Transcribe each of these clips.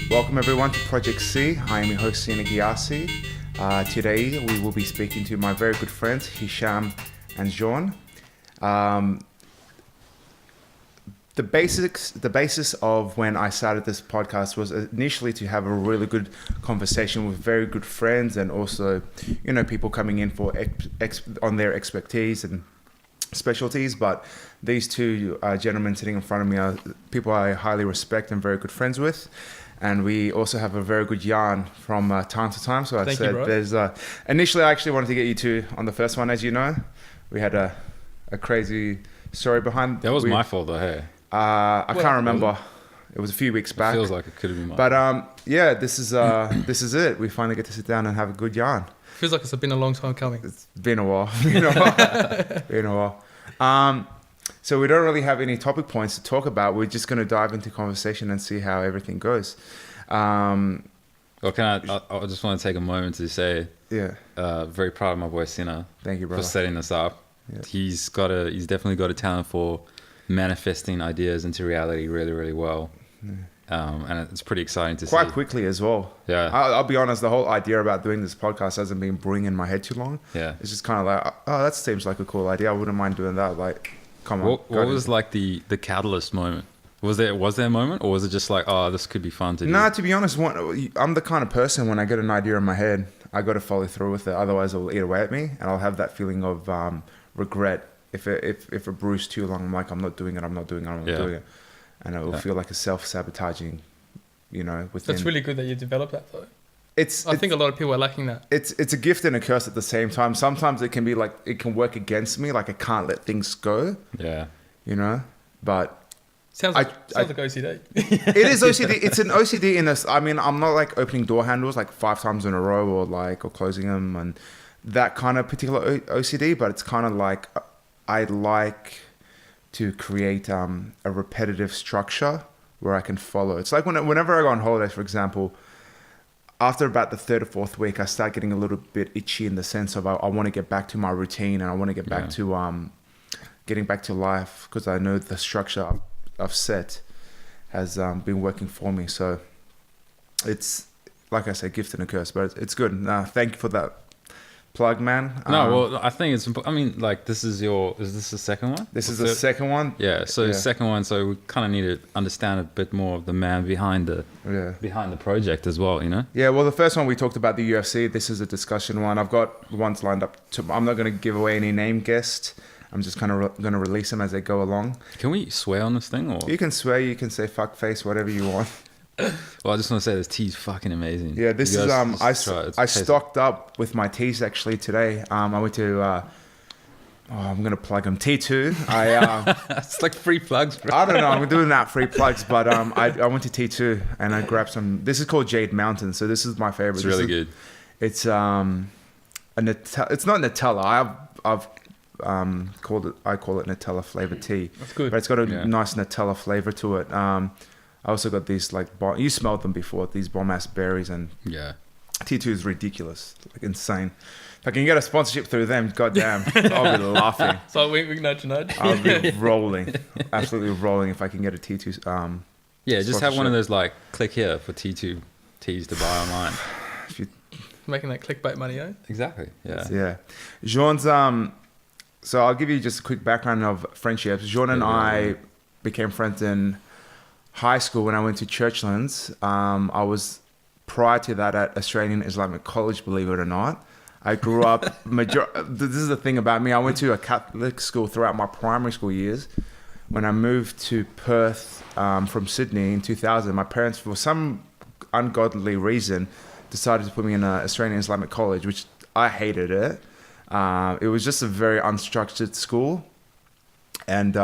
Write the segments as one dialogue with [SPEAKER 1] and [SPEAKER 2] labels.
[SPEAKER 1] Welcome everyone to Project C. I am your host Cina Ghiassi. Today we will be speaking to my very good friends Hisham and Jean. The basis of when I started this podcast was initially to have a really good conversation with very good friends, and also, people coming in for on their expertise and specialties. But these two gentlemen sitting in front of me are people I highly respect and very good friends with. And we also have a very good yarn from time to time. So initially I actually wanted to get you two on the first one. As you know, we had a crazy story behind.
[SPEAKER 2] That was my fault though, hey?
[SPEAKER 1] I can't remember. It was a few weeks back.
[SPEAKER 2] It feels like it could have been mine.
[SPEAKER 1] But this is it. We finally get to sit down and have a good yarn.
[SPEAKER 3] Feels like it's been a long time coming.
[SPEAKER 1] It's been a while. Been a while. So we don't really have any topic points to talk about. We're just going to dive into conversation and see how everything goes.
[SPEAKER 2] Well, I just want to take a moment to say, very proud of my boy Cina.
[SPEAKER 1] Thank you, brother,
[SPEAKER 2] for setting this up. Yeah. He's definitely got a talent for manifesting ideas into reality really, really well. And it's pretty exciting to see.
[SPEAKER 1] Quite quickly as well.
[SPEAKER 2] Yeah.
[SPEAKER 1] I'll be honest, the whole idea about doing this podcast hasn't been brewing in my head too long.
[SPEAKER 2] Yeah.
[SPEAKER 1] It's just kind of like, oh, that seems like a cool idea. I wouldn't mind doing that. Like, come on.
[SPEAKER 2] What was like the catalyst moment? Was there a moment, or was it just like, oh, this could be fun to do?
[SPEAKER 1] Nah, to be honest, I'm the kind of person, when I get an idea in my head, I got to follow through with it. Otherwise, it will eat away at me, and I'll have that feeling of regret. If it brews too long, I'm like, I'm not doing it, doing it. And it will feel like a self-sabotaging, within.
[SPEAKER 3] That's really good that you developed that though.
[SPEAKER 1] I think
[SPEAKER 3] a lot of people are lacking that.
[SPEAKER 1] It's a gift and a curse at the same time. Sometimes it can be like, it can work against me, like I can't let things go.
[SPEAKER 2] Yeah.
[SPEAKER 1] But
[SPEAKER 3] sounds like OCD.
[SPEAKER 1] It is OCD. It's an OCD in this. I mean, I'm not like opening door handles like 5 times in a row or closing them and that kind of particular OCD, but it's kind of like I like to create a repetitive structure where I can follow. It's like whenever I go on holidays, for example, after about the 3rd or 4th week, I start getting a little bit itchy in the sense of I want to get back to my routine, and I want to get back to getting back to life, because I know the structure I've set has been working for me. So it's, like I said, gift and a curse, but it's good. Thank you for that plug, man.
[SPEAKER 2] I think it's important. I mean, like, is this the second one?
[SPEAKER 1] This is the second one.
[SPEAKER 2] Yeah. So second one. So we kind of need to understand a bit more of the man behind the project as well.
[SPEAKER 1] Yeah. Well, the first one we talked about the UFC. This is a discussion one. I've got ones lined up. I'm not going to give away any name guests. I'm just kind of going to release them as they go along.
[SPEAKER 2] Can we swear on this thing? Or?
[SPEAKER 1] You can swear. You can say fuck face, whatever you want.
[SPEAKER 2] Well, I just want to say this tea's fucking amazing.
[SPEAKER 1] Yeah, this is I stocked up with my teas actually today. I went to I'm gonna plug them. T2.
[SPEAKER 2] It's like free plugs, bro.
[SPEAKER 1] I don't know. I'm doing that free plugs, but I went to T2 and I grabbed some. This is called Jade Mountain, so this is my favorite.
[SPEAKER 2] It's really good.
[SPEAKER 1] It's it's not Nutella. I've called it. I call it Nutella flavored tea.
[SPEAKER 3] That's good.
[SPEAKER 1] But it's got a nice Nutella flavor to it. I also got these you smelled them before, these bomb ass berries, and T2 is ridiculous, like insane. If I can get a sponsorship through them, goddamn, I'll be laughing.
[SPEAKER 3] So we nudge.
[SPEAKER 1] I'll be rolling, absolutely rolling if I can get a T2.
[SPEAKER 2] Just have one of those like click here for T2 teas to buy online.
[SPEAKER 3] Making that clickbait money, eh?
[SPEAKER 2] Exactly. Yeah.
[SPEAKER 1] Yeah. Jean's so I'll give you just a quick background of friendships. Jean and I became friends in high school when I went to Churchlands. I was prior to that at Australian Islamic College, believe it or not. I grew up, this is the thing about me, I went to a Catholic school throughout my primary school years. When I moved to Perth from Sydney in 2000, my parents, for some ungodly reason, decided to put me in an Australian Islamic College, which I hated it. It was just a very unstructured school. And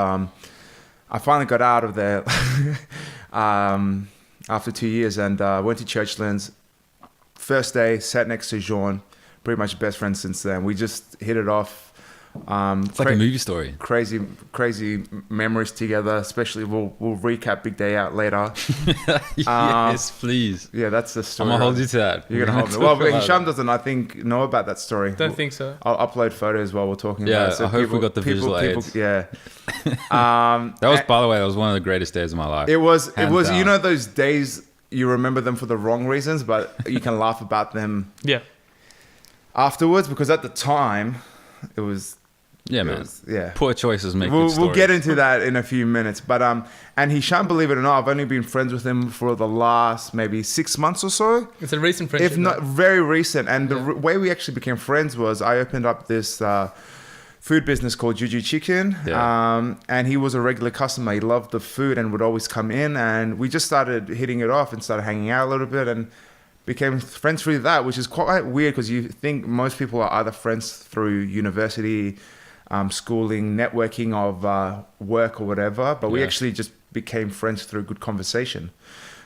[SPEAKER 1] I finally got out of there after 2 years and went to Churchlands. First day, sat next to Jean, pretty much best friends since then. We just hit it off.
[SPEAKER 2] It's like a movie story.
[SPEAKER 1] Crazy memories together. Especially, we'll recap Big Day Out later.
[SPEAKER 2] Yes, please.
[SPEAKER 1] Yeah, that's the story.
[SPEAKER 2] I'm gonna hold you to that.
[SPEAKER 1] You're gonna hold me. Well, Hisham doesn't, I think, know about that story.
[SPEAKER 3] Don't think so.
[SPEAKER 1] I'll upload photos while we're talking about it.
[SPEAKER 2] So I hope we got the visual aids.
[SPEAKER 1] Yeah.
[SPEAKER 2] That was, by the way, that was one of the greatest days of my life.
[SPEAKER 1] It was.
[SPEAKER 2] Hands down.
[SPEAKER 1] You know those days you remember them for the wrong reasons, but you can laugh about them
[SPEAKER 3] Yeah.
[SPEAKER 1] afterwards, because at the time it was
[SPEAKER 2] Yeah,
[SPEAKER 1] it
[SPEAKER 2] man.
[SPEAKER 1] was- yeah.
[SPEAKER 2] Poor choices make good
[SPEAKER 1] We'll
[SPEAKER 2] stories.
[SPEAKER 1] get into that in a few minutes, but and Hisham, believe it or not, I've only been friends with him for the last maybe 6 months or so,
[SPEAKER 3] It's a recent friendship.
[SPEAKER 1] if not very recent. And the way we actually became friends was I opened up this food business called Juju Chicken,
[SPEAKER 2] Yeah.
[SPEAKER 1] and he was a regular customer. He loved the food and would always come in, and we just started hitting it off and started hanging out a little bit and became friends through that, which is quite weird because you think most people are either friends through university, schooling, networking of work or whatever, but we
[SPEAKER 2] Yeah.
[SPEAKER 1] actually just became friends through good conversation.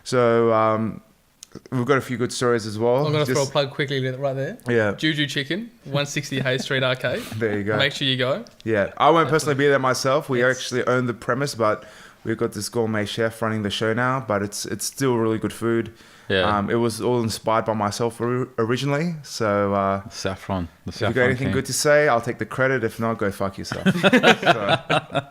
[SPEAKER 1] So we've got a few good stories as well.
[SPEAKER 3] I'm going to throw a
[SPEAKER 1] Just-
[SPEAKER 3] plug quickly right there.
[SPEAKER 1] Yeah,
[SPEAKER 3] Juju Chicken, 160 Hayes Street Arcade.
[SPEAKER 1] there you go.
[SPEAKER 3] Make sure you go.
[SPEAKER 1] Yeah, I won't personally be there myself. We
[SPEAKER 3] It's-
[SPEAKER 1] actually own the premise, but we've got this gourmet chef running the show now. But it's still really good food.
[SPEAKER 2] Yeah.
[SPEAKER 1] It was all inspired by myself originally. So
[SPEAKER 2] Saffron. The
[SPEAKER 1] if you
[SPEAKER 2] saffron
[SPEAKER 1] got anything
[SPEAKER 2] king.
[SPEAKER 1] good to say, I'll take the credit. If not, go fuck yourself. So,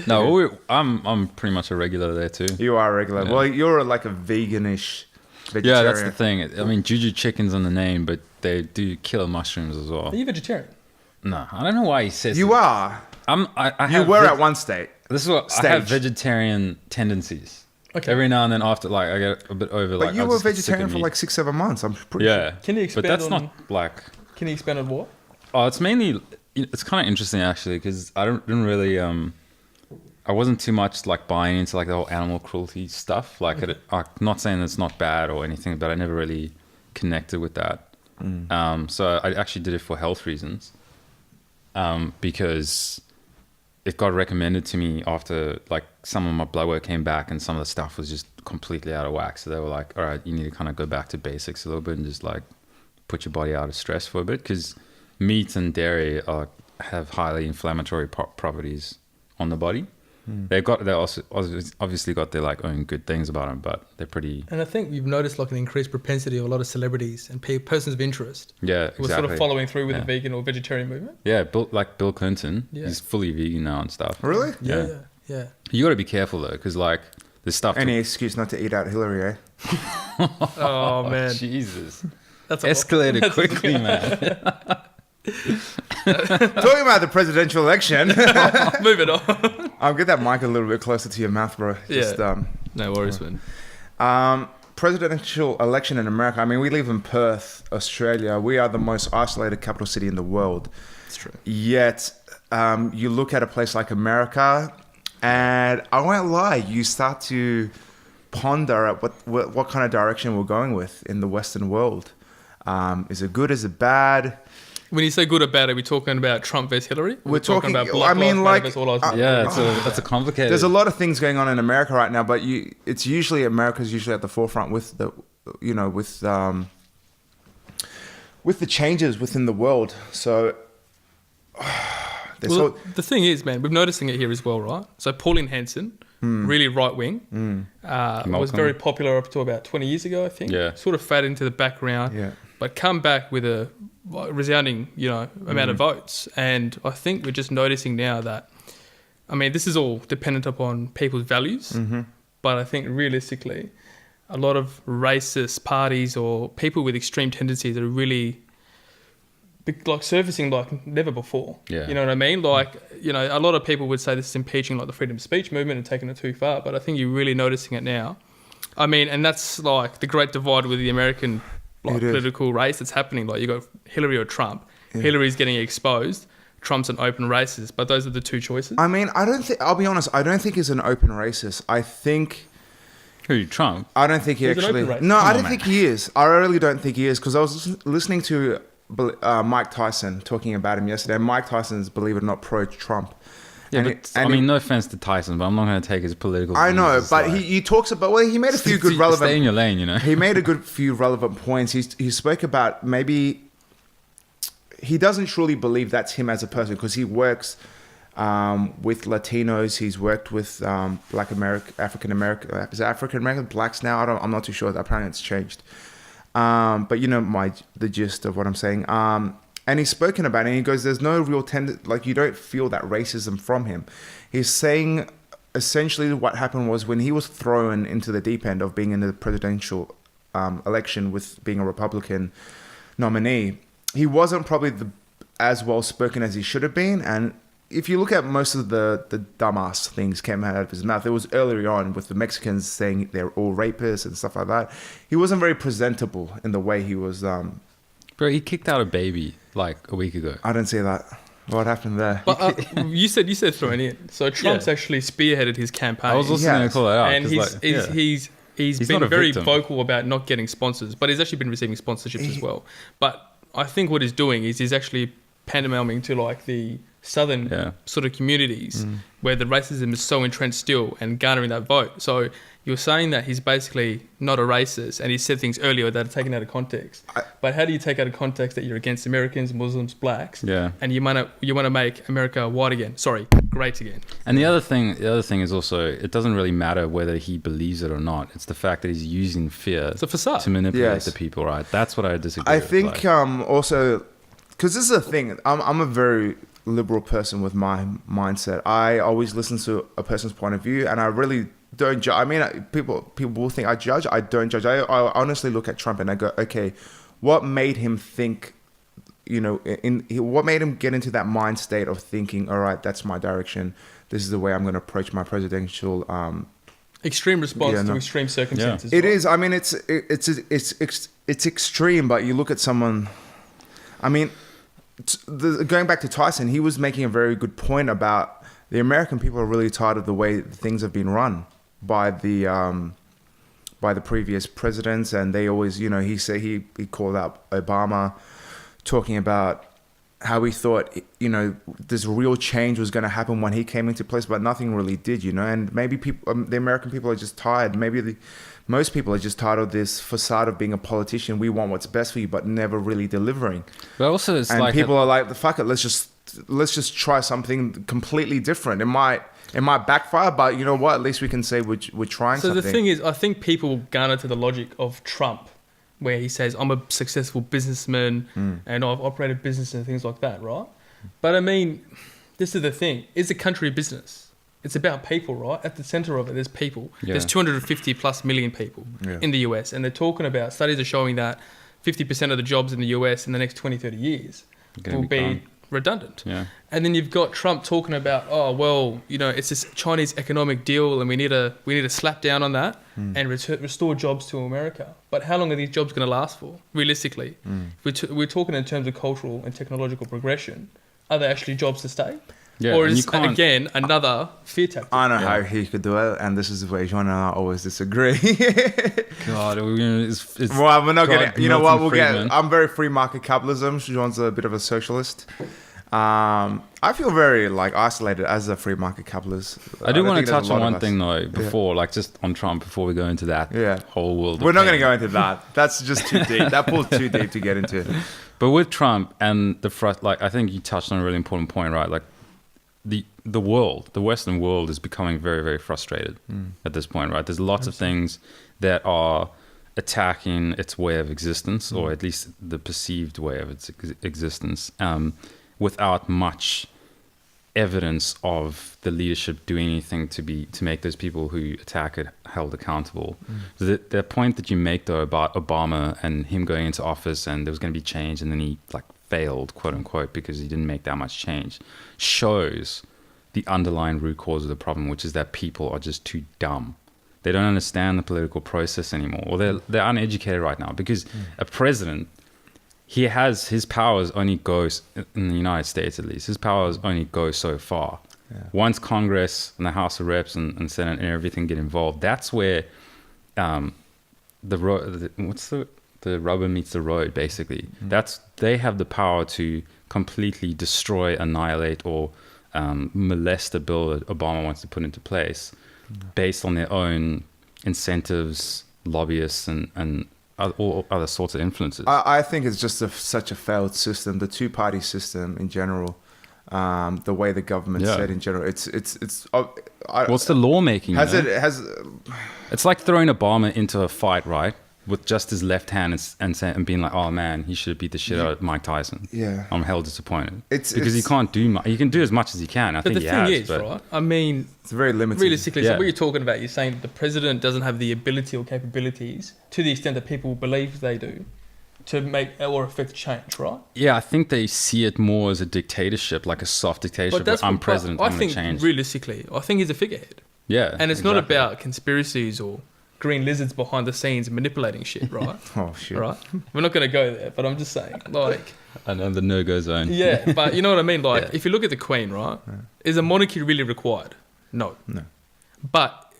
[SPEAKER 2] No, I'm pretty much a regular there too.
[SPEAKER 1] you are a regular.
[SPEAKER 2] Yeah.
[SPEAKER 1] Well, you're like a veganish
[SPEAKER 2] Yeah,
[SPEAKER 1] vegetarian.
[SPEAKER 2] that's the thing. I mean, Juju Chicken's on the name, but they do killer mushrooms as well.
[SPEAKER 3] Are you vegetarian?
[SPEAKER 2] No, I don't know why he says
[SPEAKER 1] You
[SPEAKER 2] it.
[SPEAKER 1] are.
[SPEAKER 2] I
[SPEAKER 1] You
[SPEAKER 2] have
[SPEAKER 1] were
[SPEAKER 2] veg-
[SPEAKER 1] at one state.
[SPEAKER 2] This is what I have
[SPEAKER 1] stage.
[SPEAKER 2] vegetarian tendencies.
[SPEAKER 3] Okay.
[SPEAKER 2] Every now and then, after like I get a bit over.
[SPEAKER 1] But
[SPEAKER 2] like
[SPEAKER 1] you
[SPEAKER 2] I
[SPEAKER 1] were
[SPEAKER 2] just get sick
[SPEAKER 1] vegetarian
[SPEAKER 2] of
[SPEAKER 1] for
[SPEAKER 2] meat.
[SPEAKER 1] like 6-7 months. I'm pretty
[SPEAKER 2] Yeah.
[SPEAKER 3] Can you
[SPEAKER 2] But
[SPEAKER 3] expand
[SPEAKER 2] that's
[SPEAKER 3] on-
[SPEAKER 2] not like.
[SPEAKER 3] Can you expand on what?
[SPEAKER 2] Oh, it's mainly. It's kind of interesting actually because I didn't really. I wasn't too much like buying into like the whole animal cruelty stuff. Like, I'm not saying it's not bad or anything, but I never really connected with that. So I actually did it for health reasons, because it got recommended to me after like some of my blood work came back and some of the stuff was just completely out of whack. So they were like, all right, you need to kind of go back to basics a little bit and just like put your body out of stress for a bit, because meat and dairy have highly inflammatory properties on the body. They also obviously got their like own good things about them, but they're pretty.
[SPEAKER 3] And I think you've noticed like an increased propensity of a lot of celebrities and persons of interest
[SPEAKER 2] Yeah,
[SPEAKER 3] who are
[SPEAKER 2] exactly.
[SPEAKER 3] sort of following through with
[SPEAKER 2] Yeah.
[SPEAKER 3] the vegan or vegetarian movement.
[SPEAKER 2] Yeah, Bill Clinton,
[SPEAKER 3] Yeah.
[SPEAKER 2] he's fully vegan now and stuff.
[SPEAKER 1] Really?
[SPEAKER 3] Yeah.
[SPEAKER 2] You got to be careful though, because like there's stuff.
[SPEAKER 1] Any excuse not to eat out Hillary, eh?
[SPEAKER 3] Oh, man.
[SPEAKER 2] Jesus!
[SPEAKER 3] That's a
[SPEAKER 2] Escalated
[SPEAKER 3] that's-
[SPEAKER 2] quickly, man.
[SPEAKER 1] Talking about the presidential election.
[SPEAKER 3] Move it on.
[SPEAKER 1] I'll get that mic a little bit closer to your mouth, bro. Just,
[SPEAKER 3] No worries, man.
[SPEAKER 1] presidential election in America. I mean, we live in Perth, Australia. We are the most isolated capital city in the world.
[SPEAKER 3] It's true.
[SPEAKER 1] Yet, you look at a place like America, and I won't lie, you start to ponder at what kind of direction we're going with in the Western world. Is it good? Is it bad?
[SPEAKER 3] When you say good or bad, are we talking about Trump versus Hillary?
[SPEAKER 1] We're talking-
[SPEAKER 3] about
[SPEAKER 1] I mean,
[SPEAKER 3] Lives Matter
[SPEAKER 1] like,
[SPEAKER 3] versus All Lives Matter?
[SPEAKER 2] Yeah, that's a complicated.
[SPEAKER 1] There's a lot of things going on in America right now, but it's usually America's usually at the forefront with the, with the changes within the world. So,
[SPEAKER 3] Well, the thing is, man, we're noticing it here as well, right? So Pauline Hanson, really right wing, was
[SPEAKER 2] Malcolm.
[SPEAKER 3] very popular up to about 20 years ago, I think.
[SPEAKER 2] Yeah.
[SPEAKER 3] Sort of faded into the background,
[SPEAKER 1] Yeah.
[SPEAKER 3] but come back with a resounding, amount of votes. And I think we're just noticing now that, I mean, this is all dependent upon people's values, but I think realistically, a lot of racist parties or people with extreme tendencies are really like surfacing like never before.
[SPEAKER 2] Yeah.
[SPEAKER 3] You know what I mean? Like, a lot of people would say this is impeaching like the freedom of speech movement and taking it too far, but I think you're really noticing it now. I mean, and that's like the great divide with the American
[SPEAKER 1] It is.
[SPEAKER 3] political race that's happening. Like you got Hillary or Trump. Yeah. Hillary's getting exposed. Trump's an open racist, but those are the two choices.
[SPEAKER 1] I mean, I'll be honest, I don't think he's an open racist. I
[SPEAKER 2] Trump.
[SPEAKER 1] don't think he
[SPEAKER 3] He's an
[SPEAKER 1] actually.
[SPEAKER 3] open racist.
[SPEAKER 1] No, I
[SPEAKER 2] Come
[SPEAKER 1] don't
[SPEAKER 2] on,
[SPEAKER 1] think he is. I really don't think he is, because I was listening to Mike Tyson talking about him yesterday. Mike Tyson's, believe it or not, pro-Trump.
[SPEAKER 2] Yeah,
[SPEAKER 1] And
[SPEAKER 2] but
[SPEAKER 1] it- and
[SPEAKER 2] I mean,
[SPEAKER 1] it-
[SPEAKER 2] no offense to Tyson, but I'm not going to take his political.
[SPEAKER 1] I know,
[SPEAKER 2] views as,
[SPEAKER 1] but
[SPEAKER 2] like-
[SPEAKER 1] he talks about. Well, he made a few good relevant.
[SPEAKER 2] Stay in your lane,
[SPEAKER 1] He made a good few relevant points. He spoke about maybe he doesn't truly believe that's him as a person, because he works with Latinos. He's worked with Black American, African American. Is it African American blacks now? I'm not too sure. Apparently, it's changed. But the gist of what I'm saying. And he's spoken about it, and he goes, "There's no real you don't feel that racism from him." He's saying essentially what happened was when he was thrown into the deep end of being in the presidential election with being a Republican nominee, he wasn't probably as well spoken as he should have been. And if you look at most of the dumbass things came out of his mouth, it was earlier on with the Mexicans saying they're all rapists and stuff like that. He wasn't very presentable in the way he was.
[SPEAKER 2] Bro, he kicked out a baby like a week ago.
[SPEAKER 1] I didn't see that. What happened there?
[SPEAKER 3] But you said throwing in. So Trump's actually spearheaded his campaign.
[SPEAKER 2] I was also going to call that out.
[SPEAKER 3] And he's been very vocal about not getting sponsors, but he's actually been receiving sponsorships as well. But I think what he's doing is he's actually pantomiming to like the southern sort of communities where the racism is so entrenched still and garnering that vote. So you're saying that he's basically not a racist, and he said things earlier that are taken out of context. But how do you take out of context that you're against Americans, Muslims, blacks, and you want to make America white again? Sorry, great again.
[SPEAKER 2] And the other thing is also, it doesn't really matter whether he believes it or not. It's the fact that he's using fear
[SPEAKER 3] It's a facade
[SPEAKER 2] to manipulate the people, right? That's what I disagree with.
[SPEAKER 1] I think also, because this is the thing, I'm a very liberal person with my mindset. I always listen to a person's point of view, and I really don't judge. I mean, people will think I judge. I don't judge. I honestly look at Trump and I go, okay, what made him think, what made him get into that mind state of thinking, all right, that's my direction. This is the way I'm going to approach my presidential
[SPEAKER 3] extreme response to extreme circumstances.
[SPEAKER 1] It is. I mean, it's extreme, but you look at someone. I mean, going back to Tyson, he was making a very good point about the American people are really tired of the way things have been run by the previous presidents, and they always, he said he called out Obama, talking about how he thought, this real change was going to happen when he came into place, but nothing really did, and maybe people, the American people are just tired. Maybe most people are just tired of this facade of being a politician. We want what's best for you, but never really delivering.
[SPEAKER 2] But also, it's
[SPEAKER 1] and people are like, fuck it, let's just try something completely different. It might backfire, but you know what? At least we can say we're trying something.
[SPEAKER 3] So the thing is, I think people garner to the logic of Trump, where he says, I'm a successful businessman and I've operated business and things like that, right? But I mean, this is the thing. Is a country a business? It's about people, right? At the center of it, there's people. Yeah. There's 250 plus million people in the US. And they're talking about, studies are showing that 50% of the jobs in the US in the next 20, 30 years will be redundant. Yeah. And then you've got Trump talking about, it's this Chinese economic deal and we need to slap down on that and restore jobs to America. But how long are these jobs going to last for, realistically? We're talking in terms of cultural and technological progression. Are they actually jobs to stay? Yeah, or is this, again, another fear tactic?
[SPEAKER 1] I know how he could do it, and this is where John and I always disagree.
[SPEAKER 2] God,
[SPEAKER 1] well, we're not going to... You know what, we'll get... I'm very free market capitalism. John's a bit of a socialist. I feel very isolated as a free market capitalist.
[SPEAKER 2] I do want to touch on one thing though, before, just on Trump, before we go into that whole world.
[SPEAKER 1] We're not going to go into that. That's just too deep. That pool's too deep to get into.
[SPEAKER 2] But with Trump and I think you touched on a really important point, right? The world, the Western world, is becoming very, very frustrated at this point, right? There's lots of things that are attacking its way of existence, or at least the perceived way of its existence, without much evidence of the leadership doing anything to make those people who attack it held accountable. The point that you make though about Obama and him going into office and there was going to be change, and then he failed, quote unquote, because he didn't make that much change, shows the underlying root cause of the problem, which is that people are just too dumb. They don't understand the political process anymore, or they're uneducated right now, because a president, his powers only goes, in the United States at least, his powers only go so far. Yeah. Once Congress and the House of Reps and Senate and everything get involved, that's where the rubber meets the road, basically. They have the power to completely destroy, annihilate, or molest the bill that Obama wants to put into place based on their own incentives, lobbyists, and all other sorts of influences.
[SPEAKER 1] I think it's just such a failed system, the two-party system in general. The way the government said in general, it's
[SPEAKER 2] what's the lawmaking?
[SPEAKER 1] It's
[SPEAKER 2] like throwing Obama into a fight, right? with just his left hand and being like, oh man, he should have beat the shit out of Mike Tyson.
[SPEAKER 1] Yeah.
[SPEAKER 2] I'm hell disappointed.
[SPEAKER 1] It's
[SPEAKER 2] because he can't do much. He can do as much as he can. I
[SPEAKER 3] But
[SPEAKER 2] think
[SPEAKER 3] the
[SPEAKER 2] he
[SPEAKER 3] thing
[SPEAKER 2] has,
[SPEAKER 3] is,
[SPEAKER 2] but
[SPEAKER 3] right? I mean,
[SPEAKER 1] it's very limited.
[SPEAKER 3] realistically,
[SPEAKER 2] Yeah.
[SPEAKER 3] so what you're talking about, you're saying that the president doesn't have the ability or capabilities to the extent that people believe they do to make or affect change, right?
[SPEAKER 2] yeah, I think they see it more as a dictatorship, like a soft dictatorship. Where I'm president,
[SPEAKER 3] I
[SPEAKER 2] I'm going
[SPEAKER 3] think
[SPEAKER 2] to change.
[SPEAKER 3] realistically, I think he's a figurehead.
[SPEAKER 2] Yeah.
[SPEAKER 3] And it's not
[SPEAKER 2] exactly.
[SPEAKER 3] about conspiracies or green lizards behind the scenes manipulating shit, right?
[SPEAKER 1] Oh shit.
[SPEAKER 3] Right? We're not going to go there, but I'm just saying, like,
[SPEAKER 2] I know the no-go zone.
[SPEAKER 3] yeah, but you know what I mean? Like,
[SPEAKER 2] Yeah.
[SPEAKER 3] if you look at the Queen, right? Is a monarchy really required? No.
[SPEAKER 1] No.
[SPEAKER 3] But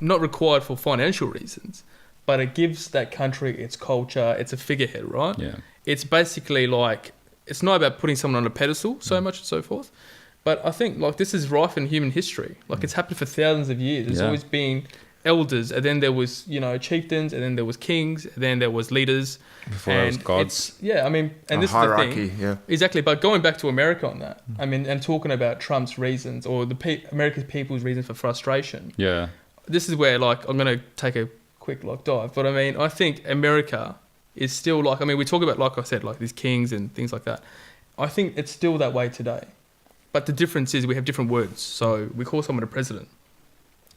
[SPEAKER 3] not required for financial reasons. But it gives that country its culture, it's a figurehead, right?
[SPEAKER 2] Yeah.
[SPEAKER 3] It's basically like, it's not about putting someone on a pedestal so much and so forth. But I think like this is rife in human history. Like it's happened for thousands of years. There's
[SPEAKER 2] Yeah.
[SPEAKER 3] always been elders, and then there was, you know, chieftains, and then there was kings, and then there was leaders.
[SPEAKER 2] Before there was
[SPEAKER 3] And
[SPEAKER 2] gods.
[SPEAKER 3] it's- Yeah, I mean, and
[SPEAKER 1] A
[SPEAKER 3] this
[SPEAKER 1] hierarchy,
[SPEAKER 3] is the thing.
[SPEAKER 1] yeah.
[SPEAKER 3] Exactly, but going back to America on that, I mean, and talking about Trump's reasons or America's people's reasons for frustration.
[SPEAKER 2] Yeah.
[SPEAKER 3] This is where, like, I'm going to take a quick, like, dive. But, I mean, I think America is still, like, I mean, we talk about, like I said, like, these kings and things like that. I think it's still that way today. But the difference is we have different words. So we call someone a president.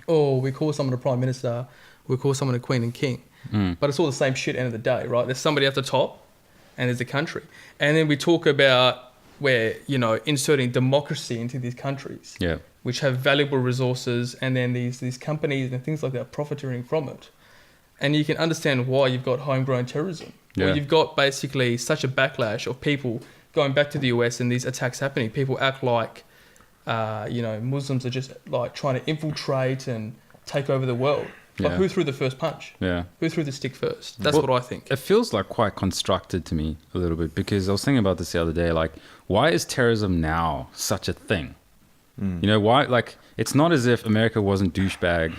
[SPEAKER 3] Or we call someone a prime minister. We call someone a queen and king. But it's all the same shit end of the day, right? There's somebody at the top and there's a country. And then we talk about where, you know, inserting democracy into these countries,
[SPEAKER 2] Yeah.
[SPEAKER 3] which have valuable resources, and then these companies and things like that are profiteering from it. And you can understand why you've got homegrown terrorism.
[SPEAKER 2] Yeah.
[SPEAKER 3] Or you've got basically such a backlash of people going back to the US and these attacks happening. People act like, you know, Muslims are just like trying to infiltrate and take over the world. But
[SPEAKER 2] Yeah.
[SPEAKER 3] who threw the first punch?
[SPEAKER 2] Yeah.
[SPEAKER 3] Who threw the stick first? That's
[SPEAKER 2] Well,
[SPEAKER 3] what I think.
[SPEAKER 2] It feels like quite constructed to me a little bit, because I was thinking about this the other day. Like, why is terrorism now such a thing? You know, why? Like, it's not as if America wasn't douchebag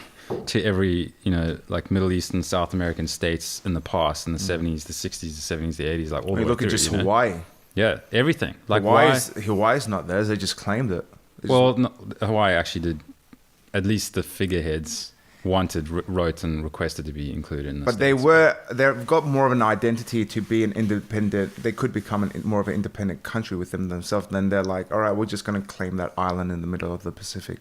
[SPEAKER 2] to every, you know, like Middle Eastern, South American states in the past, in the 70s, the 60s, the 70s, the 80s, like all the way
[SPEAKER 1] Look at
[SPEAKER 2] through,
[SPEAKER 1] just
[SPEAKER 2] you know?
[SPEAKER 1] Hawaii.
[SPEAKER 2] Yeah, everything. Like,
[SPEAKER 1] Hawaii's not theirs. They just claimed it.
[SPEAKER 2] Well, no, Hawaii actually did. At least the figureheads wrote and requested to be included in the
[SPEAKER 1] But
[SPEAKER 2] states.
[SPEAKER 1] they've got more of an identity to be an independent. They could become more of an independent country within themselves. Then they're like, all right, we're just going to claim that island in the middle of the Pacific.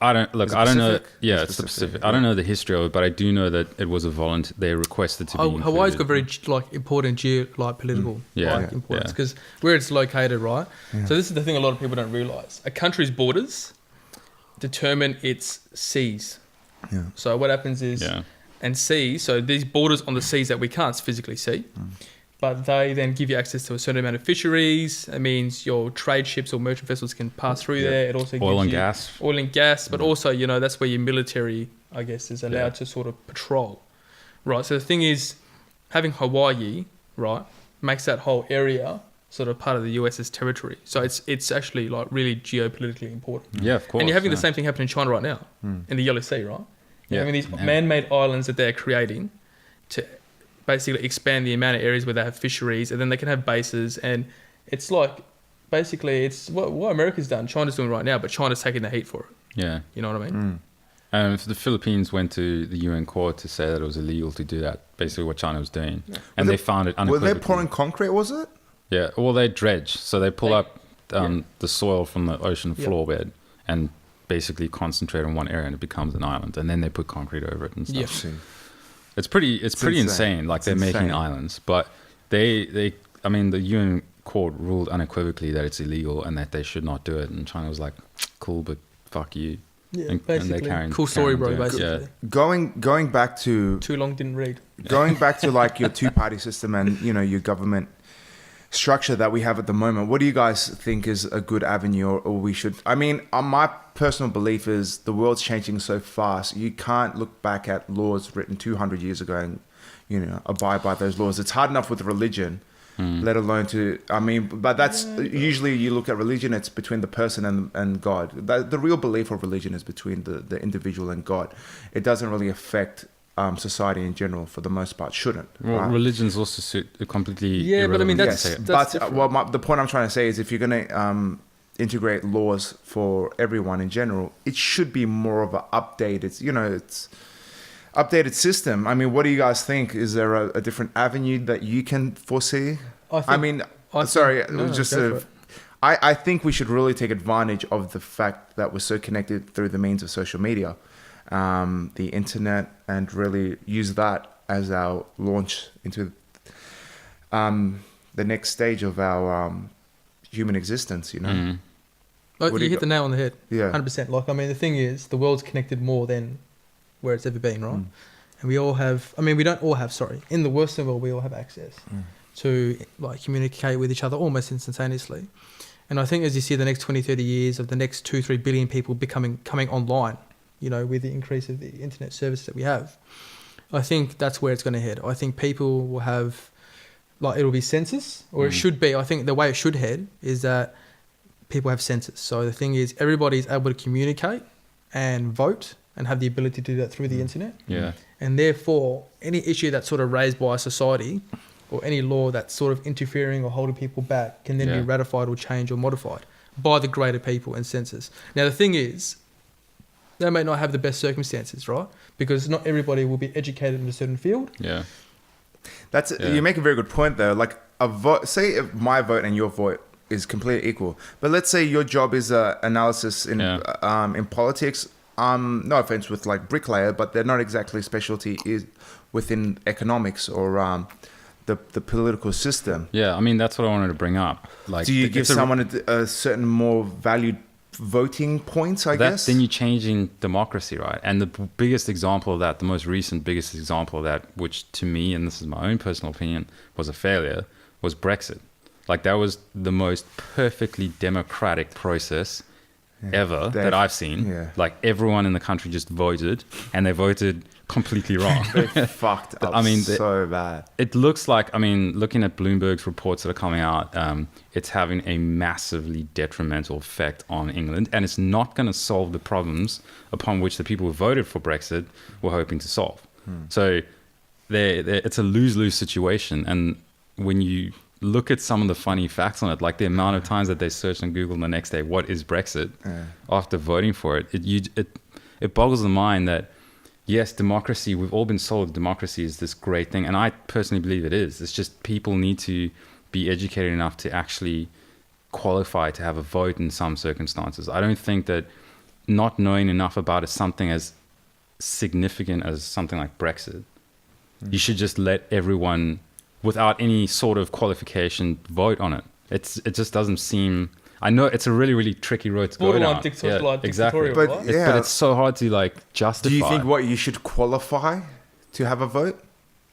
[SPEAKER 2] I don't
[SPEAKER 1] Is it
[SPEAKER 2] know.
[SPEAKER 1] Pacific?
[SPEAKER 2] Yeah,
[SPEAKER 1] It's
[SPEAKER 2] it's the
[SPEAKER 1] Pacific,
[SPEAKER 2] Pacific. I don't know the history of it, but I do know that it was a they requested to be included.
[SPEAKER 3] Hawaii's got very like important political
[SPEAKER 2] Yeah,
[SPEAKER 3] like,
[SPEAKER 2] yeah,
[SPEAKER 3] importance
[SPEAKER 2] yeah.
[SPEAKER 3] because where it's located, right? So this is the thing a lot of people don't realize. A country's borders determine its seas.
[SPEAKER 1] Yeah.
[SPEAKER 3] So what happens is,
[SPEAKER 2] Yeah.
[SPEAKER 3] and seas, so these borders on the seas that we can't physically see, but they then give you access to a certain amount of fisheries. It means your trade ships or merchant vessels can pass through there. It also
[SPEAKER 2] Oil
[SPEAKER 3] gives
[SPEAKER 2] and
[SPEAKER 3] you
[SPEAKER 2] gas.
[SPEAKER 3] oil and gas, but also, you know, that's where your military, I guess, is allowed
[SPEAKER 2] Yeah.
[SPEAKER 3] to sort of patrol. Right. So the thing is, having Hawaii, right, makes that whole area sort of part of the US's territory. So it's actually like really geopolitically important.
[SPEAKER 2] Yeah, of course.
[SPEAKER 3] And you're having
[SPEAKER 2] yeah.
[SPEAKER 3] the same thing happen in China right now, in the Yellow Sea, right? You're
[SPEAKER 2] Yeah.
[SPEAKER 3] having these
[SPEAKER 2] Yeah.
[SPEAKER 3] man-made islands that they're creating to basically expand the amount of areas where they have fisheries, and then they can have bases. And it's like, basically, it's what America's done. China's doing right now, but China's taking the heat for it.
[SPEAKER 2] Yeah.
[SPEAKER 3] You know what I mean?
[SPEAKER 2] If the Philippines went to the UN court to say that it was illegal to do that, basically what China was doing, and they found it
[SPEAKER 1] Were
[SPEAKER 2] unequivocally.
[SPEAKER 1] they pouring concrete? Was it?
[SPEAKER 2] Yeah, well, they dredge. So they pull up the soil from the ocean floor bed and basically concentrate on one area, and it becomes an island. And then they put concrete over it and stuff.
[SPEAKER 3] Yeah.
[SPEAKER 2] It's pretty
[SPEAKER 1] insane.
[SPEAKER 2] insane. Like,
[SPEAKER 1] It's
[SPEAKER 2] they're making
[SPEAKER 1] insane.
[SPEAKER 2] islands. But I mean, the UN court ruled unequivocally that it's illegal and that they should not do it. And China was like, cool, but fuck you.
[SPEAKER 3] Yeah,
[SPEAKER 2] And
[SPEAKER 3] basically.
[SPEAKER 2] they're carrying,
[SPEAKER 3] Cool story, bro,
[SPEAKER 2] doing it.
[SPEAKER 3] basically.
[SPEAKER 1] Going back to
[SPEAKER 3] Too long, didn't read.
[SPEAKER 1] going back to like your two-party system and, you know, your government structure that we have at the moment, what do you guys think is a good avenue, or we should? I mean, my personal belief is the world's changing so fast. You can't look back at laws written 200 years ago and, you know, abide by those laws. It's hard enough with religion, let alone but that's usually, you look at religion, it's between the person and God. The real belief of religion is between the individual and God. It doesn't really affect society in general, for the most part. Shouldn't.
[SPEAKER 2] Well,
[SPEAKER 1] right?
[SPEAKER 2] religion's also completely
[SPEAKER 3] Yeah, but I mean,
[SPEAKER 2] irrelevant to
[SPEAKER 3] that's-
[SPEAKER 2] say it.
[SPEAKER 3] that's
[SPEAKER 1] but
[SPEAKER 3] different.
[SPEAKER 1] the point I'm trying to say is, if you're going to integrate laws for everyone in general, it should be more of an update. It's, you know, it's updated system. I mean, what do you guys think? Is there a different avenue that you can foresee? I mean, I think we should really take advantage of the fact that we're so connected through the means of social media, the internet, and really use that as our launch into the next stage of our human existence, you know?
[SPEAKER 2] Mm.
[SPEAKER 3] Oh, you hit the nail on the head.
[SPEAKER 1] Yeah.
[SPEAKER 3] 100%. Like, I mean, the thing is, the world's connected more than where it's ever been, right? And we all have, I mean, we don't all have, in the Western world, we all have access to, like, communicate with each other almost instantaneously. And I think as you see the next 20, 30 years of the next 2-3 billion people coming online, you know, with the increase of the internet services that we have, I think that's where it's going to head. I think people will have, like, it'll be census, or it should be. I think the way it should head is that people have census. So the thing is, everybody's able to communicate and vote and have the ability to do that through the internet.
[SPEAKER 2] Yeah.
[SPEAKER 3] And therefore, any issue that's sort of raised by society or any law that's sort of interfering or holding people back can then be ratified or changed or modified by the greater people and census. Now, the thing is, they may not have the best circumstances, right? Because not everybody will be educated in a certain field.
[SPEAKER 2] Yeah.
[SPEAKER 1] You make a very good point though. Like a vote, say if my vote and your vote is completely equal, but let's say your job is analysis in politics. No offense with like bricklayer, but they're not exactly specialty is within economics or the political system.
[SPEAKER 2] Yeah, I mean that's what I wanted to bring up. Like,
[SPEAKER 1] do you give someone a certain more valued voting points? I guess
[SPEAKER 2] then you're changing democracy, right? And the biggest example of that, the most recent biggest example of that, which to me, and this is my own personal opinion, was a failure, was Brexit. Like that was the most perfectly democratic process ever that I've seen.
[SPEAKER 1] Yeah.
[SPEAKER 2] Like everyone in the country just voted, and they voted completely wrong.
[SPEAKER 1] They fucked up.
[SPEAKER 2] I mean,
[SPEAKER 1] so bad.
[SPEAKER 2] It looks like, I mean, looking at Bloomberg's reports that are coming out, it's having a massively detrimental effect on England, and it's not going to solve the problems upon which the people who voted for Brexit were hoping to solve. So it's a lose-lose situation. And when you look at some of the funny facts on it, like the amount of times that they searched on Google the next day, what is Brexit, after voting for it, it boggles the mind that, yes, democracy, we've all been sold democracy is this great thing. And I personally believe it is. It's just people need to be educated enough to actually qualify to have a vote in some circumstances. I don't think that not knowing enough about something as significant as something like Brexit, you should just let everyone, without any sort of qualification, vote on it. It just doesn't seem... I know it's a really, really tricky road to go down.
[SPEAKER 1] Exactly. But
[SPEAKER 2] it's so hard to like justify.
[SPEAKER 1] Do you think you should qualify to have a vote?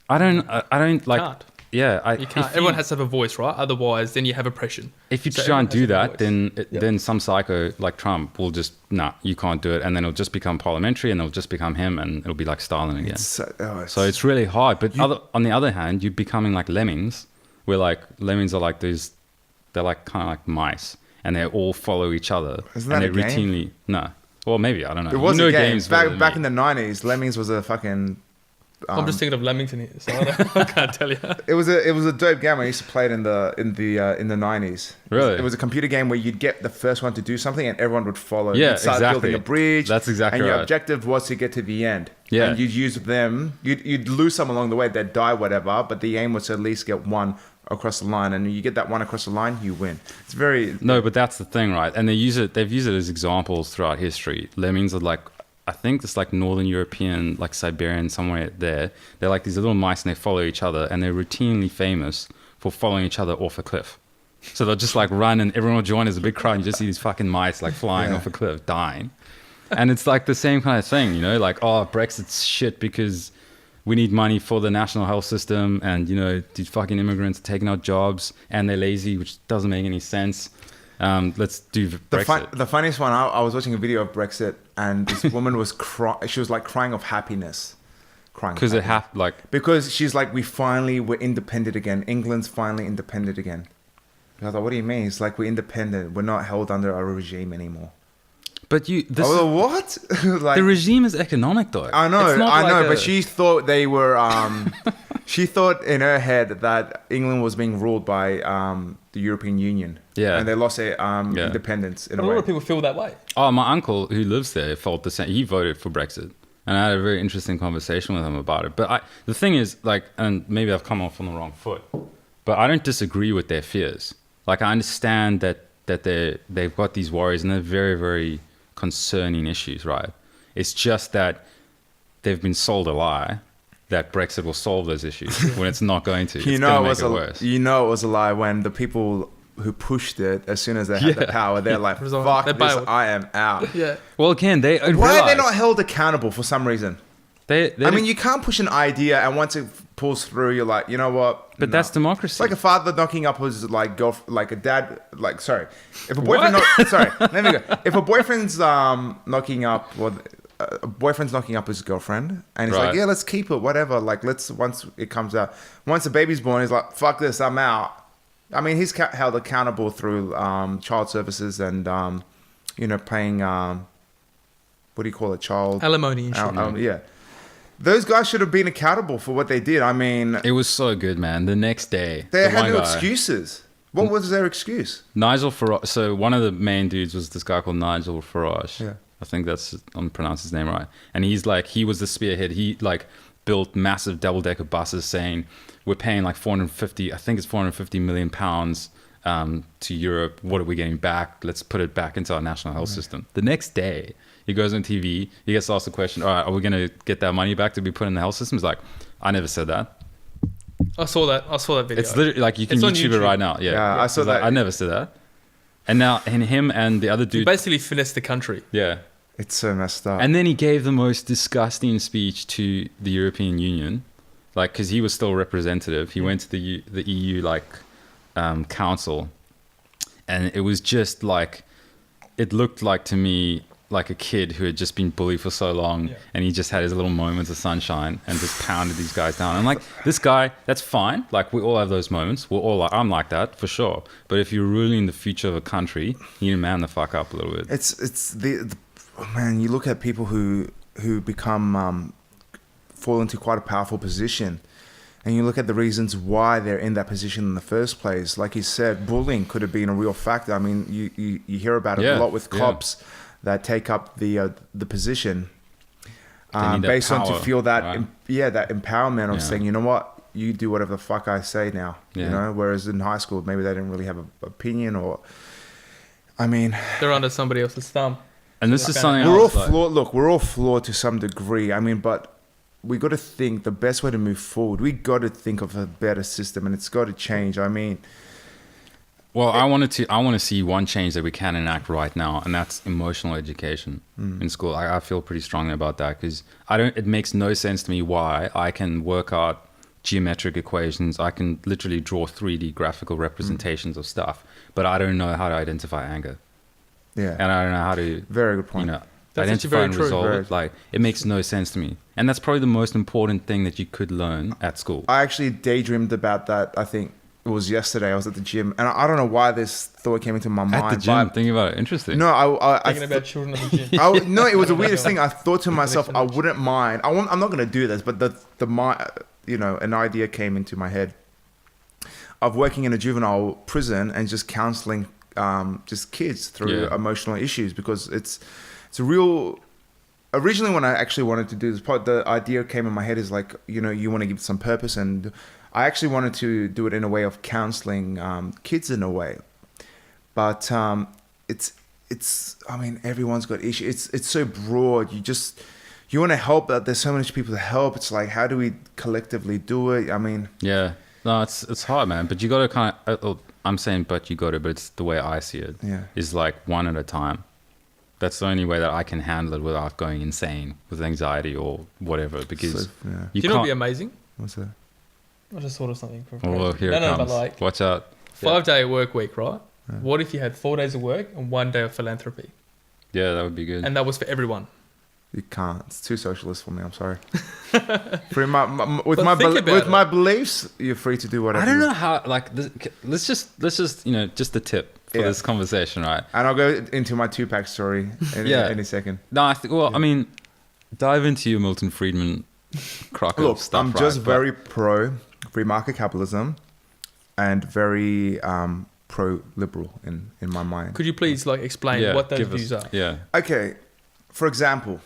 [SPEAKER 2] I don't like.
[SPEAKER 3] Can't.
[SPEAKER 2] Yeah,
[SPEAKER 3] you can't. Everyone has to have a voice, right? Otherwise, then you have oppression.
[SPEAKER 2] If you try and do that, then some psycho like Trump will just you can't do it, and then it'll just become parliamentary, and it'll just become him, and it'll be like Stalin again. So it's really hard. But on the other hand, you're becoming like lemmings, where like lemmings are like these, they're like kind of like mice. And they all follow each other.
[SPEAKER 1] Isn't that
[SPEAKER 2] and they
[SPEAKER 1] a
[SPEAKER 2] routinely
[SPEAKER 1] game?
[SPEAKER 2] No. Well, maybe, I don't know.
[SPEAKER 1] It was a game. Back in the 90s, Lemmings was a fucking...
[SPEAKER 3] I'm just thinking of Leamington here, so I can't tell you.
[SPEAKER 1] It was a dope game. I used to play it in the 90s.
[SPEAKER 2] Really?
[SPEAKER 1] It was a computer game where you'd get the first one to do something and everyone would follow.
[SPEAKER 2] Yeah,
[SPEAKER 1] you'd start building a bridge.
[SPEAKER 2] That's exactly
[SPEAKER 1] right. And your
[SPEAKER 2] right.
[SPEAKER 1] objective was to get to the end.
[SPEAKER 2] Yeah.
[SPEAKER 1] And you'd use them. You'd lose some along the way. They'd die, whatever. But the aim was to at least get one across the line, and you get that one across the line, you win. It's very...
[SPEAKER 2] No, but that's the thing, right? And they've used it as examples throughout history. Lemmings are like, I think it's like Northern European, like Siberian, somewhere there. They're like these little mice, and they follow each other, and they're routinely famous for following each other off a cliff. So they'll just like run, and everyone will join as a big crowd, and you just see these fucking mice like flying off a cliff, dying. And it's like the same kind of thing, you know, like, oh, Brexit's shit because we need money for the national health system, and, you know, these fucking immigrants are taking our jobs, and they're lazy, which doesn't make any sense. Let's do Brexit.
[SPEAKER 1] The funniest one, I was watching a video of Brexit, and this woman was she was like crying of happiness.
[SPEAKER 2] Because
[SPEAKER 1] because she's like, we're independent again. England's finally independent again. And I thought, what do you mean? It's like, we're independent. We're not held under a regime anymore.
[SPEAKER 2] But
[SPEAKER 1] what? Like,
[SPEAKER 2] the regime is economic, though.
[SPEAKER 1] I know, but she thought they were. She thought in her head that England was being ruled by the European Union.
[SPEAKER 2] Yeah,
[SPEAKER 1] and they lost their independence. In a
[SPEAKER 3] lot
[SPEAKER 1] way.
[SPEAKER 3] of people feel that way.
[SPEAKER 2] Oh, my uncle who lives there felt the same. He voted for Brexit, And I had a very interesting conversation with him about it. But the thing is, like, and maybe I've come off on the wrong foot, but I don't disagree with their fears. Like, I understand that they've got these worries and they're very, very concerning issues, right? It's just that they've been sold a lie that Brexit will solve those issues when it's not going to. It's going to make it worse.
[SPEAKER 1] You know it was a lie when the people who pushed it, as soon as they had the power, they're like, fuck this, I am out.
[SPEAKER 3] Yeah.
[SPEAKER 2] Well, again,
[SPEAKER 1] why are they not held accountable for some reason?
[SPEAKER 2] I mean,
[SPEAKER 1] you can't push an idea and once it pulls through, you're like, you know what?
[SPEAKER 2] But that's democracy.
[SPEAKER 1] It's like a father knocking up his like like a dad, like, sorry. If a boyfriend, let me go. If a boyfriend's knocking up, a boyfriend's knocking up his girlfriend and he's like, yeah, let's keep it, whatever. Like, once it comes out, once the baby's born, he's like, fuck this, I'm out. I mean, he's held accountable through child services and, paying, what do you call it, child?
[SPEAKER 3] Alimony and shit.
[SPEAKER 1] Yeah. Those guys should have been accountable for what they did. I mean...
[SPEAKER 2] It was so good, man. The next day...
[SPEAKER 1] They had no excuses. What was their excuse?
[SPEAKER 2] Nigel Farage... So one of the main dudes was this guy called Nigel Farage. Yeah. I think I'm pronouncing his name right. And he was the spearhead. He, like, built massive double-decker buses saying, we're paying like 450 million pounds to Europe. What are we getting back? Let's put it back into our national health system. The next day, he goes on TV. He gets asked the question, all right, are we going to get that money back to be put in the health system? He's like, I never said that.
[SPEAKER 3] I saw that video.
[SPEAKER 2] It's literally like, you can YouTube it right now. Yeah,
[SPEAKER 1] I saw that.
[SPEAKER 2] Like, I never said that. And now, him and the other dude...
[SPEAKER 3] He basically finessed the country.
[SPEAKER 2] Yeah.
[SPEAKER 1] It's so messed up.
[SPEAKER 2] And then he gave the most disgusting speech to the European Union. Like, because he was still representative. He went to the EU, like, council. And it was just like... It looked like, to me, like a kid who had just been bullied for so long. Yeah. And he just had his little moments of sunshine and just pounded these guys down. And, like, this guy, that's fine. Like, we all have those moments. We're all like... I'm like that, for sure. But if you're ruling the future of a country, you need to man the fuck up a little bit.
[SPEAKER 1] It's man, you look at people who become... fall into quite a powerful position, and you look at the reasons why they're in that position in the first place. Like you said, bullying could have been a real factor. I mean, you hear about it a lot with cops that take up the position based on to feel that right? That empowerment of saying, you know what, you do whatever the fuck I say now. You know, whereas in high school maybe they didn't really have an opinion, or I mean,
[SPEAKER 3] they're under somebody else's thumb.
[SPEAKER 2] And this is something
[SPEAKER 1] we're all flawed. Look, we're all flawed to some degree. I mean, but we got to think the best way to move forward. We got to think of a better system, and it's got to change. I mean,
[SPEAKER 2] well, I want to see one change that we can enact right now, and that's emotional education in school. I feel pretty strongly about that because it makes no sense to me why I can work out geometric equations. I can literally draw 3D graphical representations of stuff, but I don't know how to identify anger.
[SPEAKER 1] Yeah,
[SPEAKER 2] and I don't know how to.
[SPEAKER 1] Very good point.
[SPEAKER 3] That's
[SPEAKER 2] identify and resolve it. Like, it makes no sense to me, and that's probably the most important thing that you could learn at school.
[SPEAKER 1] I actually daydreamed about that. I think it was yesterday. I was at the gym, and I don't know why this thought came into my mind.
[SPEAKER 2] At the gym, thinking about it. Interesting.
[SPEAKER 1] No,
[SPEAKER 3] thinking about children at the gym.
[SPEAKER 1] No, it was the weirdest thing. I thought to myself, I wouldn't mind. I'm not going to do this, but an idea came into my head of working in a juvenile prison and just counseling just kids through emotional issues, because it's a real. Originally, when I actually wanted to do this, the idea came in my head is like, you want to give it some purpose, and I actually wanted to do it in a way of counseling kids in a way, but it's. I mean, everyone's got issues. It's so broad. You want to help, but there's so many people to help. It's like, how do we collectively do it? I mean,
[SPEAKER 2] yeah, no, it's hard, man. But you got to kind of. I'm saying, but it's the way I see it.
[SPEAKER 1] Yeah,
[SPEAKER 2] is like one at a time. That's the only way that I can handle it without going insane with anxiety or whatever. Because
[SPEAKER 3] you know what'd be amazing?
[SPEAKER 1] What's that?
[SPEAKER 3] I just thought of something.
[SPEAKER 2] Oh, here it comes. But like, watch out.
[SPEAKER 3] 5-day work week, right? Yeah. What if you had 4 days of work and 1 day of philanthropy?
[SPEAKER 2] Yeah, that would be good.
[SPEAKER 3] And that was for everyone.
[SPEAKER 1] You can't. It's too socialist for me. I'm sorry. With my beliefs, you're free to do whatever.
[SPEAKER 2] I don't know how. Like, let's just just the tip for this conversation, right?
[SPEAKER 1] And I'll go into my Tupac story in a second.
[SPEAKER 2] No, I mean, dive into your Milton Friedman Crocker stuff.
[SPEAKER 1] I'm just very pro free market capitalism and very pro-liberal in my mind.
[SPEAKER 3] Could you please explain what those views are?
[SPEAKER 2] Yeah.
[SPEAKER 1] Okay. For example,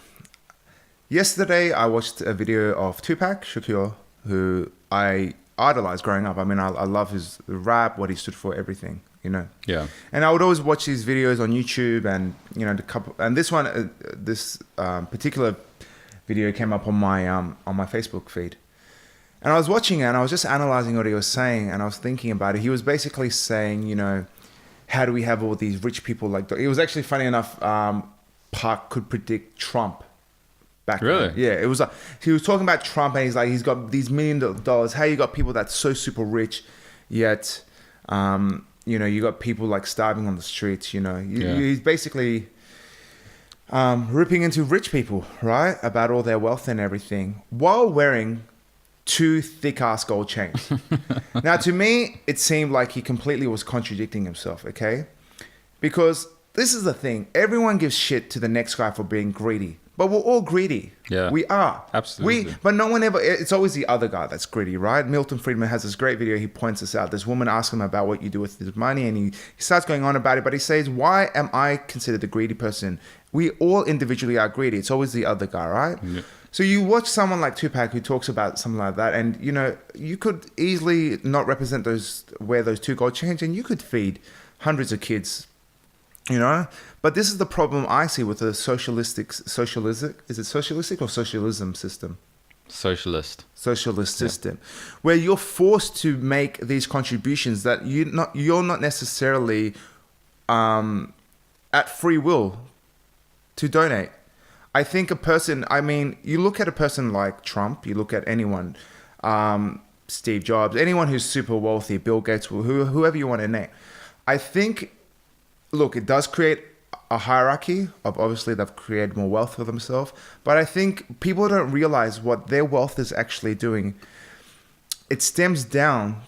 [SPEAKER 1] Yesterday, I watched a video of Tupac Shakur, who I idolized growing up. I mean, I love his rap, what he stood for, everything, you know.
[SPEAKER 2] Yeah.
[SPEAKER 1] And I would always watch these videos on YouTube, and you know, this one, this particular video came up on my Facebook feed, and I was watching it, and I was just analyzing what he was saying, and I was thinking about it. He was basically saying, you know, how do we have all these rich people like? It was actually funny enough. Park could predict Trump. Back
[SPEAKER 2] really?
[SPEAKER 1] then. Yeah, it was. He was talking about Trump, and he's like, he's got these $1 million. How you got people that's so super rich, yet, you know, you got people like starving on the streets. You know, he's basically ripping into rich people, right, about all their wealth and everything, while wearing 2 thick ass gold chains. Now, to me, it seemed like he completely was contradicting himself. Okay, because this is the thing: everyone gives shit to the next guy for being greedy. But we're all greedy.
[SPEAKER 2] Yeah.
[SPEAKER 1] We are.
[SPEAKER 2] Absolutely.
[SPEAKER 1] But no one ever, it's always the other guy that's greedy, right? Milton Friedman has this great video. He points this out. This woman asks him about what you do with his money, and he starts going on about it, but he says, why am I considered the greedy person? We all individually are greedy. It's always the other guy, right?
[SPEAKER 2] Yeah.
[SPEAKER 1] So you watch someone like Tupac who talks about something like that, and you know, you could easily not represent wear those 2 gold chains, and you could feed hundreds of kids, you know. But this is the problem I see with the socialistic is it socialistic or socialism system?
[SPEAKER 2] Socialist
[SPEAKER 1] System, where you're forced to make these contributions that you're not necessarily at free will to donate. I think you look at a person like Trump, you look at anyone, Steve Jobs, anyone who's super wealthy, Bill Gates, whoever you want to name. I think, look, it does create a hierarchy of, obviously they've created more wealth for themselves, but I think people don't realize what their wealth is actually doing. It stems down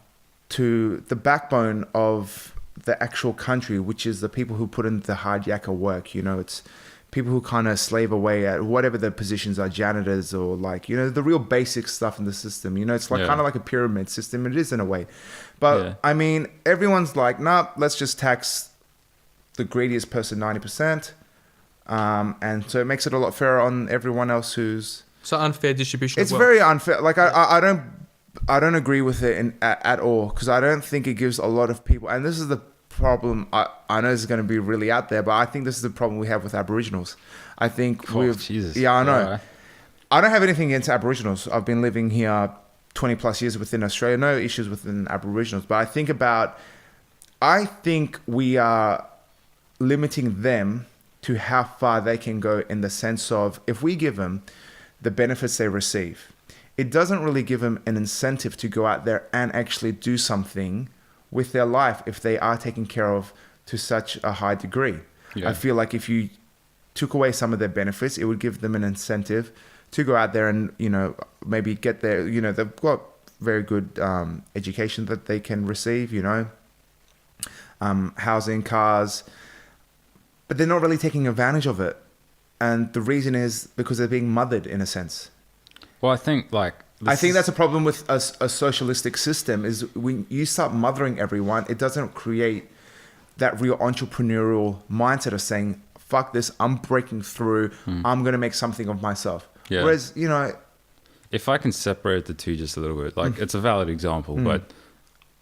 [SPEAKER 1] to the backbone of the actual country, which is the people who put in the hard yakka work. You know, it's people who kind of slave away at whatever their positions are, janitors or like, you know, the real basic stuff in the system. You know, it's like kind of like a pyramid system. It is in a way. But I mean, everyone's like, nah, let's just tax the greediest person 90%, and so it makes it a lot fairer on everyone else who's.
[SPEAKER 3] So unfair distribution.
[SPEAKER 1] It's very unfair. Like I don't agree with it at all, because I don't think it gives a lot of people. And this is the problem. I know this is going to be really out there, but I think this is the problem we have with Aboriginals. I think
[SPEAKER 2] Jesus.
[SPEAKER 1] Yeah, I know.
[SPEAKER 2] Right.
[SPEAKER 1] I don't have anything against Aboriginals. I've been living here 20 plus years within Australia. No issues within Aboriginals, but I think we are limiting them to how far they can go, in the sense of, if we give them the benefits they receive, it doesn't really give them an incentive to go out there and actually do something with their life if they are taken care of to such a high degree. I feel like if you took away some of their benefits, it would give them an incentive to go out there and, you know, maybe get their, you know, they've got very good education that they can receive, you know, housing, cars, but they're not really taking advantage of it. And the reason is because they're being mothered, in a sense.
[SPEAKER 2] Well, I think that's a problem with a socialistic system, is when you start mothering everyone, it doesn't create that real entrepreneurial mindset of saying, fuck this, I'm breaking through, I'm going to make something of myself. Yeah. Whereas, you know, if I can separate the two just a little bit, like it's a valid example, but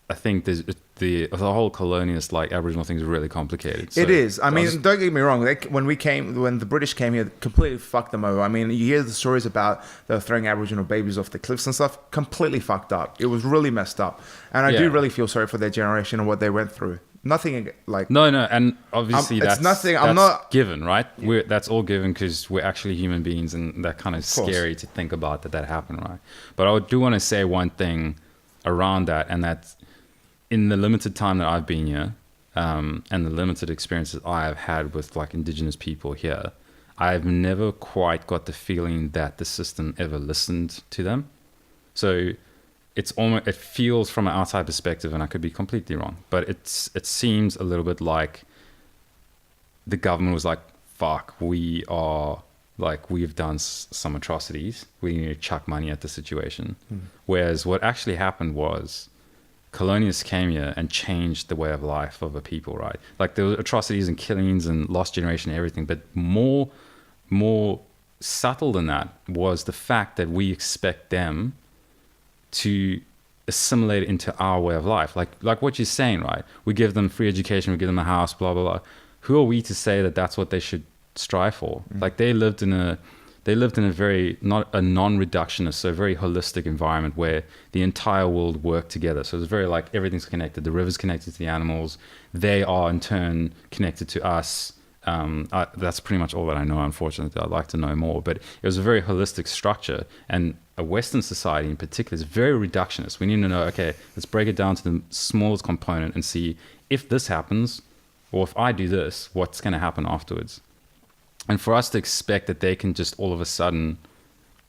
[SPEAKER 2] I think the whole colonialist, like Aboriginal thing, is really complicated. So,
[SPEAKER 1] it is. I mean, don't get me wrong. When the British came here, completely fucked them over. I mean, you hear the stories about they were throwing Aboriginal babies off the cliffs and stuff. Completely fucked up. It was really messed up. And I do really feel sorry for their generation and what they went through. Nothing like...
[SPEAKER 2] No, and obviously that's
[SPEAKER 1] nothing.
[SPEAKER 2] I'm
[SPEAKER 1] not
[SPEAKER 2] given, right? That's all given because we're actually human beings, and that kind of scary to think about that happened, right? But I do want to say one thing around that, and that's, in the limited time that I've been here, and the limited experiences I have had with like Indigenous people here, I've never quite got the feeling that the system ever listened to them. So it's almost, it feels from an outside perspective, and I could be completely wrong, but it seems a little bit like the government was like, fuck, we've done some atrocities, we need to chuck money at the situation. Whereas what actually happened was, colonialists came here and changed the way of life of a people, right? Like there were atrocities and killings and lost generation and everything, but more subtle than that was the fact that we expect them to assimilate into our way of life. Like what you're saying, right? We give them free education, we give them a house, blah, blah, blah. Who are we to say that that's what they should strive for? Like they lived in a very, not a non-reductionist, so a very holistic environment where the entire world worked together. So it's very like everything's connected. The river's connected to the animals. They are in turn connected to us. That's pretty much all that I know, unfortunately. I'd like to know more. But it was a very holistic structure. And a Western society in particular is very reductionist. We need to know, okay, let's break it down to the smallest component and see if this happens, or if I do this, what's going to happen afterwards. And for us to expect that they can just all of a sudden,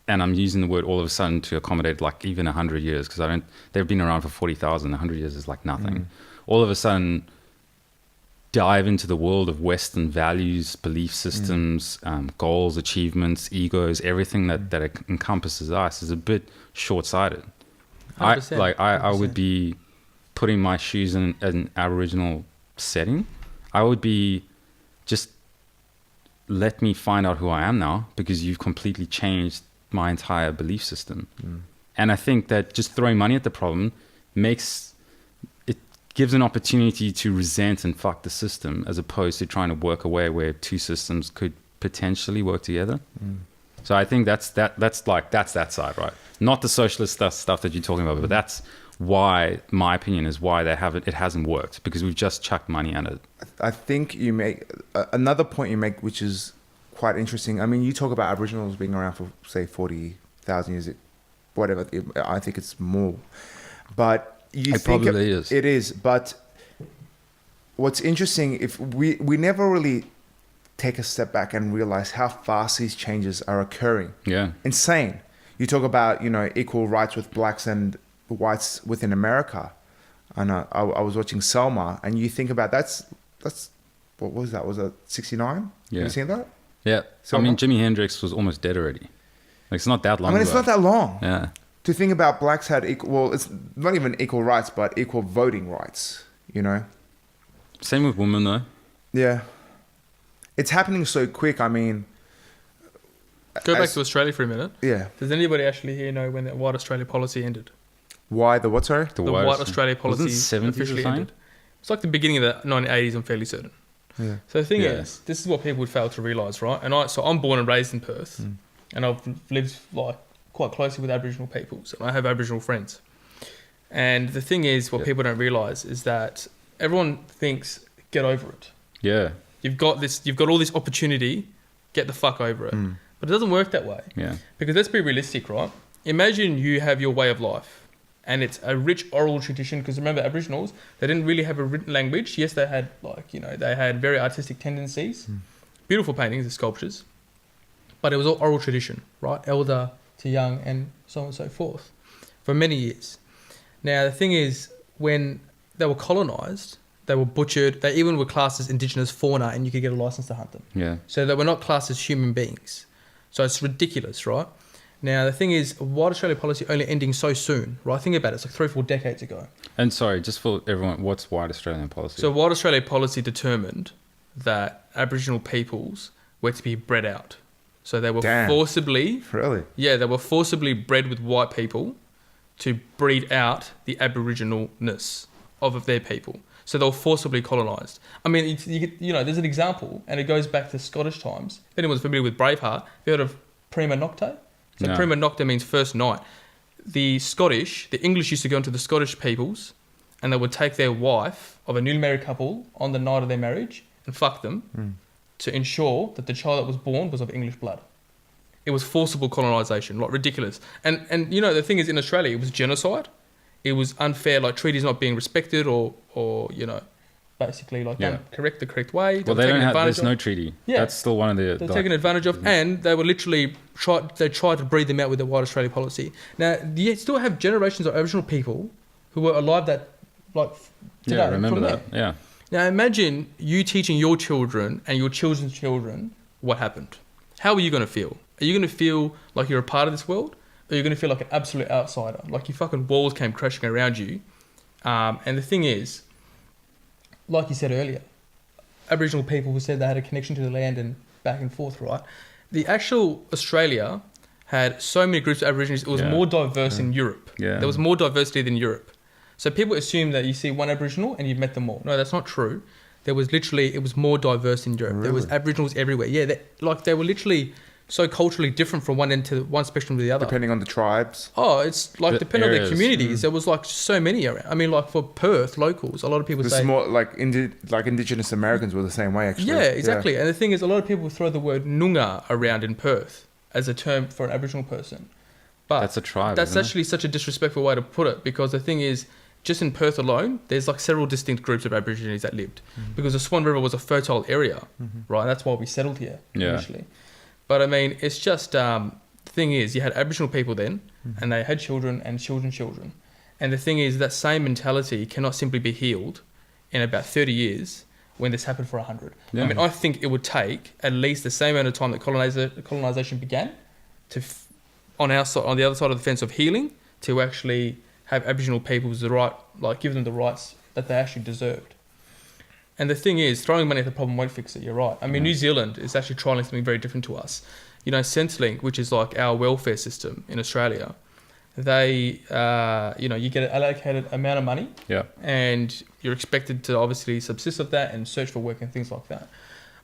[SPEAKER 2] and I'm using the word all of a sudden to accommodate like even 100 years, because they've been around for 40,000, 100 years is like nothing. All of a sudden, dive into the world of Western values, belief systems, goals, achievements, egos, everything that encompasses us is a bit short-sighted. I would be putting my shoes in an Aboriginal setting. I would be just, let me find out who I am now, because you've completely changed my entire belief system. And I think that just throwing money at the problem gives an opportunity to resent and fuck the system, as opposed to trying to work a way where two systems could potentially work together. So I think that's that side, right? Not the socialist stuff that you're talking about, but that's why, my opinion is why it hasn't worked, because we've just chucked money at it.
[SPEAKER 1] I think you make another point you make, which is quite interesting. I mean, you talk about Aboriginals being around for say 40,000 years, whatever. I think it's more, but it probably is. It is, but what's interesting, if we never really take a step back and realize how fast these changes are occurring. Yeah, insane. You talk about equal rights with blacks and whites within America, and I was watching Selma, and you think about that's what was that? Was it 69? Yeah, have you seen that?
[SPEAKER 2] Yeah, Selma? I mean, Jimi Hendrix was almost dead already. Like, it's not that long.
[SPEAKER 1] I mean,
[SPEAKER 2] ago.
[SPEAKER 1] It's not that long.
[SPEAKER 2] Yeah.
[SPEAKER 1] To think about blacks had equal, well, it's not even equal rights, but equal voting rights,
[SPEAKER 2] Same with women, though.
[SPEAKER 1] Yeah. It's happening so quick. I mean...
[SPEAKER 3] Go back to Australia for a minute.
[SPEAKER 1] Yeah.
[SPEAKER 3] Does anybody actually here know when that White Australia policy ended?
[SPEAKER 1] Why? The what, sorry?
[SPEAKER 3] The White Australia policy officially ended. It's like the beginning of the 1980s, I'm fairly certain.
[SPEAKER 1] Yeah.
[SPEAKER 3] So the thing is, this is what people would fail to realise, right? And I'm born and raised in Perth, and I've lived quite closely with Aboriginal peoples, and I have Aboriginal friends. And the thing is, what people don't realise is that everyone thinks, get over it.
[SPEAKER 2] Yeah.
[SPEAKER 3] You've got all this opportunity, get the fuck over it. But it doesn't work that way.
[SPEAKER 2] Yeah. Because
[SPEAKER 3] let's be realistic, right? Imagine you have your way of life, and it's a rich oral tradition, because remember, Aboriginals, they didn't really have a written language. Yes, they had they had very artistic tendencies, beautiful paintings and sculptures, but it was all oral tradition, right? Elder to young, and so on and so forth, for many years. Now, the thing is, when they were colonised, they were butchered. They even were classed as indigenous fauna, and you could get a license to hunt them. Yeah. So they were not classed as human beings. So it's ridiculous, right? Now, the thing is, White Australia policy only ending so soon, right? Think about it. It's like 3 or 4 decades ago.
[SPEAKER 2] And sorry, just for everyone, what's White Australian policy?
[SPEAKER 3] So White Australia policy determined that Aboriginal peoples were to be bred out. So they were forcibly...
[SPEAKER 1] Really?
[SPEAKER 3] Yeah, they were forcibly bred with white people to breed out the Aboriginalness of their people. So they were forcibly colonised. I mean, there's an example, and it goes back to Scottish times. If anyone's familiar with Braveheart, have you heard of Prima Nocte? So Prima Nocte means first night. The English used to go into the Scottish peoples, and they would take their wife of a newly married couple on the night of their marriage and fuck them to ensure that the child that was born was of English blood. It was forcible colonisation, like ridiculous. And the thing is, in Australia, it was genocide. It was unfair, like treaties not being respected, or basically don't correct the correct way.
[SPEAKER 2] Well, there's no treaty. Yeah. That's still one of the...
[SPEAKER 3] They're taken advantage of, and they were literally tried to breed them out with the White Australia policy. Now, you still have generations of Aboriginal people who were alive today.
[SPEAKER 2] Yeah, I remember that. Yeah.
[SPEAKER 3] Now, imagine you teaching your children and your children's children what happened. How are you going to feel? Are you going to feel like you're a part of this world? Or are you going to feel like an absolute outsider? Like your fucking walls came crashing around you. And the thing is, like you said earlier, Aboriginal people who said they had a connection to the land and back and forth, right? the actual Australia had so many groups of Aborigines. It was more diverse in Europe.
[SPEAKER 2] Yeah.
[SPEAKER 3] There was more diversity than Europe. So people assume that you see one Aboriginal and you've met them all. No, that's not true. There was literally, it was more diverse in Europe.
[SPEAKER 1] Really?
[SPEAKER 3] There was Aboriginals everywhere. Yeah, they were literally so culturally different from one end to one spectrum to the other.
[SPEAKER 1] Depending on the tribes.
[SPEAKER 3] Oh, it's like
[SPEAKER 2] The
[SPEAKER 3] depending on the
[SPEAKER 2] areas.
[SPEAKER 3] communities. There was like so many around. I mean, like for Perth locals, a lot of people
[SPEAKER 1] This
[SPEAKER 3] say
[SPEAKER 1] is more like Indigenous Americans were the same way, actually.
[SPEAKER 3] yeah, exactly. And the thing is, a lot of people throw the word Noongar around in Perth as a term for an Aboriginal person. But
[SPEAKER 2] That's a tribe.
[SPEAKER 3] that's
[SPEAKER 2] isn't it?
[SPEAKER 3] actually such a disrespectful way to put it, because the thing is, just in Perth alone, there's like several distinct groups of Aborigines that lived, because the Swan River was a fertile area, right? That's why we settled here initially. But I mean, it's just the thing is, you had Aboriginal people then, and they had children and children. And the thing is, that same mentality cannot simply be healed in about 30 years when this happened for 100.
[SPEAKER 2] Yeah.
[SPEAKER 3] I mean, I think it would take at least the same amount of time that colonization began to, on our side, on the other side of the fence of healing, to actually have Aboriginal peoples the right, like give them the rights that they actually deserved. And the thing is, throwing money at the problem won't fix it. You're right. I mean, New Zealand is actually trialing something very different to us. You know, Centrelink, which is like our welfare system in Australia, they, you get an allocated amount of money, and you're expected to obviously subsist of that and search for work and things like that.